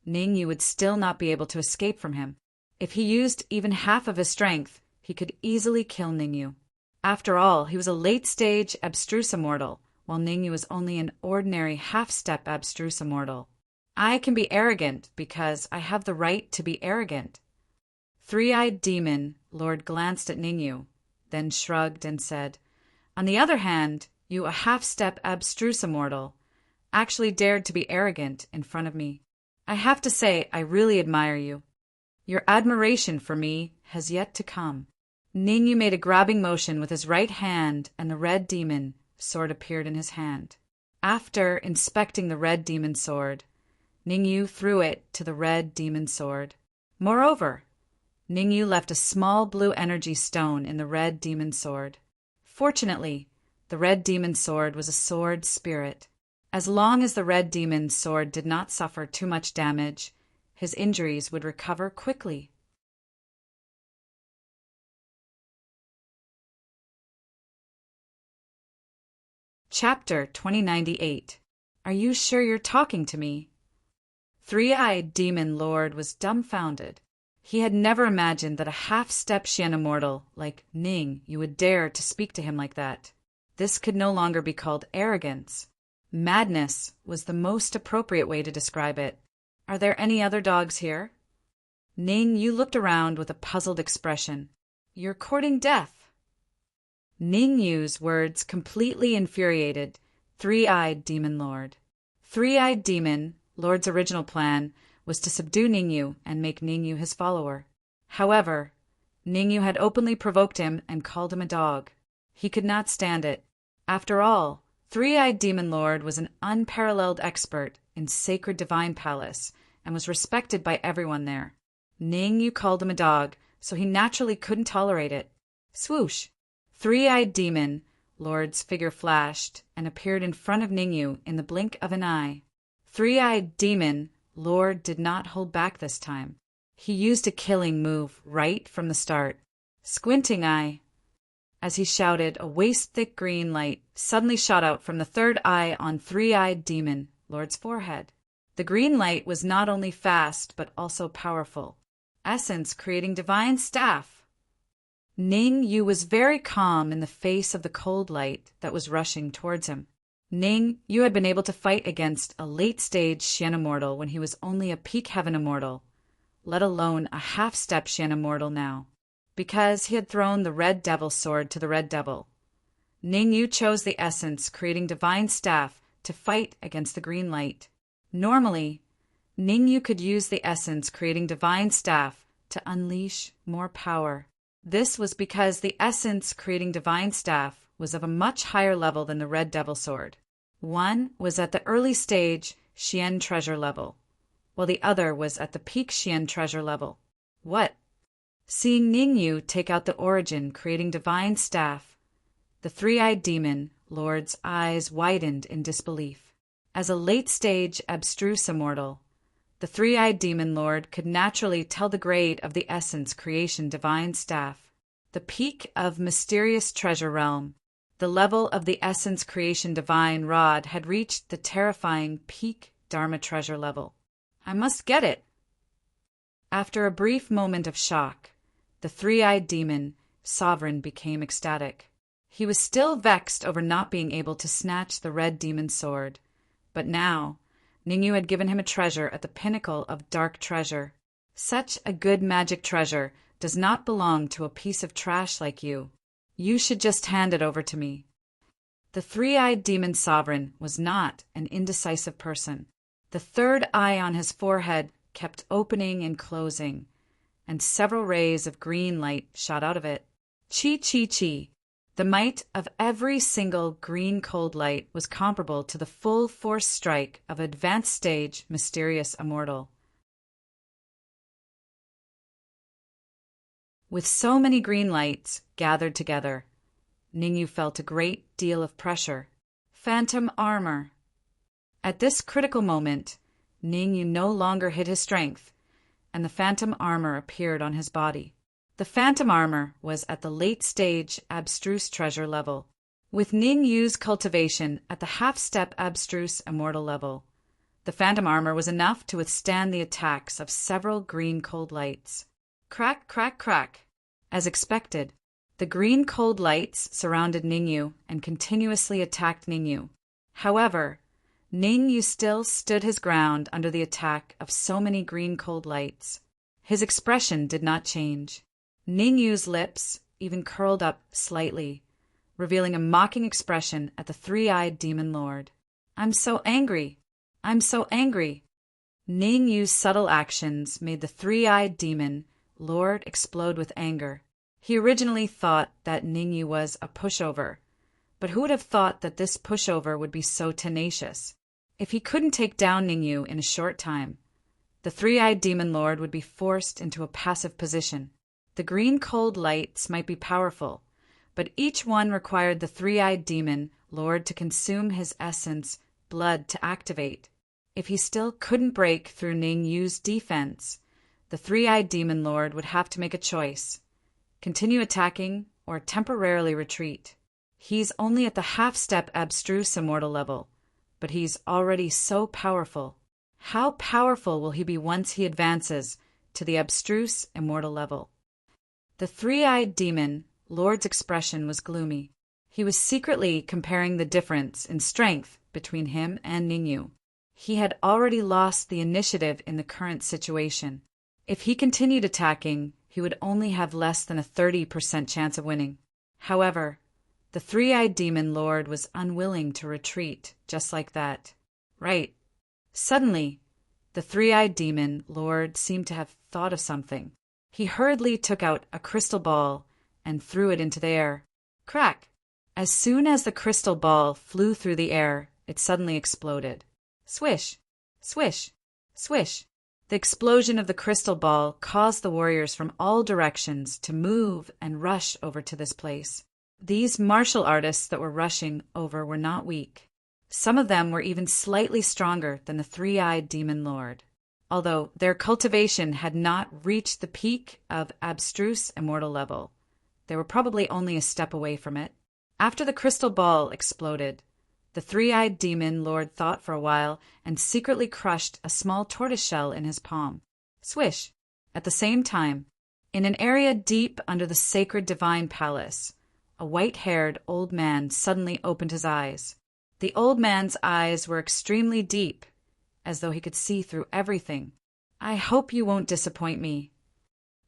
Ningyu would still not be able to escape from him. If he used even half of his strength, he could easily kill Ningyu. After all, he was a late-stage abstruse immortal, while Ningyu was only an ordinary half-step abstruse immortal. I can be arrogant because I have the right to be arrogant. Three-eyed demon lord glanced at Ningyu, then shrugged and said, "On the other hand, you, a half-step abstruse immortal, actually dared to be arrogant in front of me. I have to say I really admire you. Your admiration for me has yet to come." Ningyu made a grabbing motion with his right hand, and the red demon sword appeared in his hand. After inspecting the red demon sword, Ningyu threw it to the red demon sword. Moreover, Ningyu left a small blue energy stone in the red demon sword. Fortunately, the red demon sword was a sword spirit. As long as the red demon sword did not suffer too much damage, his injuries would recover quickly. Chapter 2098. Are you sure you're talking to me? Three-eyed demon lord was dumbfounded. He had never imagined that a half-step Xian immortal like Ningyu would dare to speak to him like that. This could no longer be called arrogance. Madness was the most appropriate way to describe it. Are there any other dogs here? Ningyu looked around with a puzzled expression. You're courting death. Ningyu's words completely infuriated Three-Eyed Demon Lord. Three-Eyed Demon Lord's original plan was to subdue Ningyu and make Ningyu his follower. However, Ningyu had openly provoked him and called him a dog. He could not stand it. After all, Three-Eyed Demon Lord was an unparalleled expert in sacred divine palace and was respected by everyone there. Ningyu called him a dog, so he naturally couldn't tolerate it. Swoosh! Three-Eyed Demon Lord's figure flashed and appeared in front of Ningyu in the blink of an eye. Three-Eyed Demon Lord did not hold back this time. He used a killing move right from the start. Squinting eye. As he shouted, a waist-thick green light suddenly shot out from the third eye on Three-Eyed Demon Lord's forehead. The green light was not only fast but also powerful. Essence creating divine staff. Ningyu was very calm in the face of the cold light that was rushing towards him. Ningyu had been able to fight against a late-stage Xian immortal when he was only a peak heaven immortal, let alone a half-step Xian immortal now, because he had thrown the red devil sword to the red devil. Ningyu chose the essence creating divine staff to fight against the green light. Normally, Ningyu could use the essence creating divine staff to unleash more power. This was because the essence creating divine staff was of a much higher level than the red devil sword. One was at the early stage Xian treasure level, while the other was at the peak Xian treasure level. What? Seeing Ningyu take out the origin creating divine staff, the three-eyed demon Lord's eyes widened in disbelief. As a late-stage abstruse immortal, the three-eyed demon lord could naturally tell the grade of the essence creation divine staff. The peak of mysterious treasure realm, the level of the essence creation divine rod had reached the terrifying peak dharma treasure level. I must get it. After a brief moment of shock, the three-eyed demon sovereign became ecstatic. He was still vexed over not being able to snatch the red demon sword, but now Ningyu had given him a treasure at the pinnacle of dark treasure. Such a good magic treasure does not belong to a piece of trash like you. You should just hand it over to me. The three-eyed demon sovereign was not an indecisive person. The third eye on his forehead kept opening and closing, and several rays of green light shot out of it. Chi chi chi. The might of every single green cold light was comparable to the full force strike of advanced stage mysterious immortal. With so many green lights gathered together, Ningyu felt a great deal of pressure. Phantom armor. At this critical moment, Ningyu no longer hid his strength, and the phantom armor appeared on his body. The phantom armor was at the late-stage abstruse treasure level, with Ningyu's cultivation at the half-step abstruse immortal level. The phantom armor was enough to withstand the attacks of several green cold lights. Crack, crack, crack. As expected, the green cold lights surrounded Ningyu and continuously attacked Ningyu. However, Ningyu still stood his ground under the attack of so many green cold lights. His expression did not change. Ningyu's lips even curled up slightly, revealing a mocking expression at the three-eyed demon lord. I'm so angry. I'm so angry. Ningyu's subtle actions made the three-eyed demon lord explode with anger. He originally thought that Ningyu was a pushover, but who would have thought that this pushover would be so tenacious? If he couldn't take down Ningyu in a short time, the three-eyed demon lord would be forced into a passive position. The green cold lights might be powerful, but each one required the three-eyed demon lord to consume his essence, blood, to activate. If he still couldn't break through Ningyu's defense, the three-eyed demon lord would have to make a choice: continue attacking or temporarily retreat. He's only at the half-step abstruse immortal level, but he's already so powerful. How powerful will he be once he advances to the abstruse immortal level? The three-eyed demon lord's expression was gloomy. He was secretly comparing the difference in strength between him and Ningyu. He had already lost the initiative in the current situation. If he continued attacking, he would only have less than a 30% chance of winning. However, the three-eyed demon lord was unwilling to retreat just like that. Right. Suddenly, the three-eyed demon lord seemed to have thought of something. He hurriedly took out a crystal ball and threw it into the air. Crack! As soon as the crystal ball flew through the air, it suddenly exploded. Swish! Swish! Swish! The explosion of the crystal ball caused the warriors from all directions to move and rush over to this place. These martial artists that were rushing over were not weak. Some of them were even slightly stronger than the three-eyed demon lord. Although their cultivation had not reached the peak of abstruse immortal level, they were probably only a step away from it. After the crystal ball exploded, the three-eyed demon lord thought for a while and secretly crushed a small tortoiseshell in his palm. Swish! At the same time, in an area deep under the sacred divine palace, a white-haired old man suddenly opened his eyes. The old man's eyes were extremely deep, as though he could see through everything. I hope you won't disappoint me.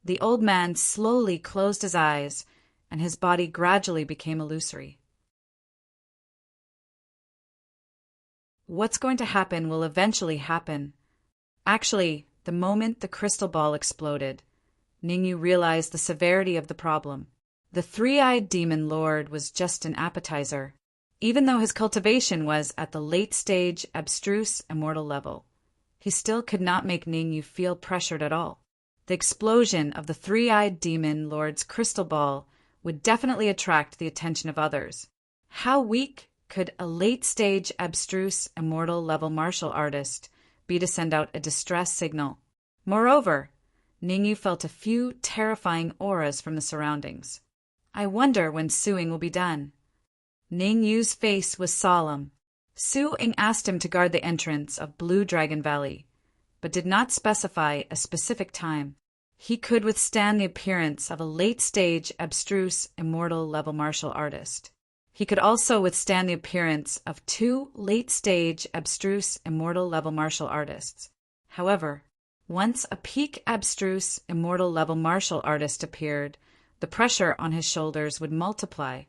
The old man slowly closed his eyes, and his body gradually became illusory. What's going to happen will eventually happen. Actually, the moment the crystal ball exploded, Ningyu realized the severity of the problem. The three-eyed demon lord was just an appetizer. Even though his cultivation was at the late-stage abstruse immortal level, he still could not make Ningyu feel pressured at all. The explosion of the three-eyed demon lord's crystal ball would definitely attract the attention of others. How weak could a late-stage abstruse immortal level martial artist be to send out a distress signal? Moreover, Ningyu felt a few terrifying auras from the surroundings. I wonder when suing will be done. Ningyu's face was solemn. Su-ing asked him to guard the entrance of Blue Dragon Valley, but did not specify a specific time. He could withstand the appearance of a late-stage abstruse immortal level martial artist. He could also withstand the appearance of two late-stage abstruse immortal level martial artists. However, once a peak abstruse immortal level martial artist appeared, the pressure on his shoulders would multiply.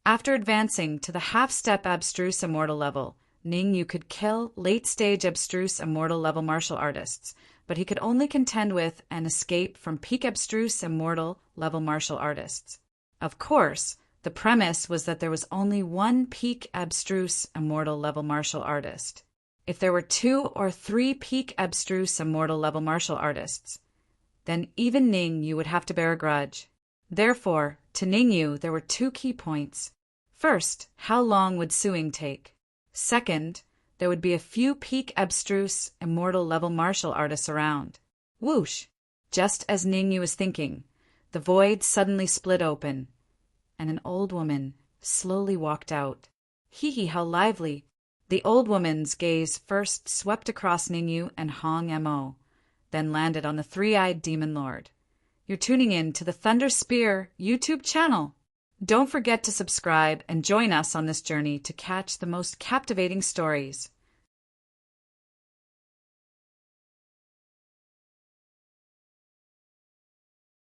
After advancing to the half-step abstruse immortal level, Ningyu could kill late-stage abstruse immortal level martial artists, but he could only contend with and escape from peak abstruse immortal level martial artists. Of course, the premise was that there was only one peak abstruse immortal level martial artist. If there were 2 or 3 peak abstruse immortal level martial artists, then even Ning Yu would have to bear a grudge. Therefore, to Ning Yu there were 2 key points. First, how long would suing take? Second, there would be a few peak abstruse immortal level martial artists around. Whoosh! Just as Ning Yu was thinking, the void suddenly split open, and an old woman slowly walked out. Hee hee, how lively! The old woman's gaze first swept across Ning Yu and Hong Mo, then landed on the 3-eyed demon lord. You're tuning in to the Thunder Spear YouTube channel. Don't forget to subscribe and join us on this journey to catch the most captivating stories.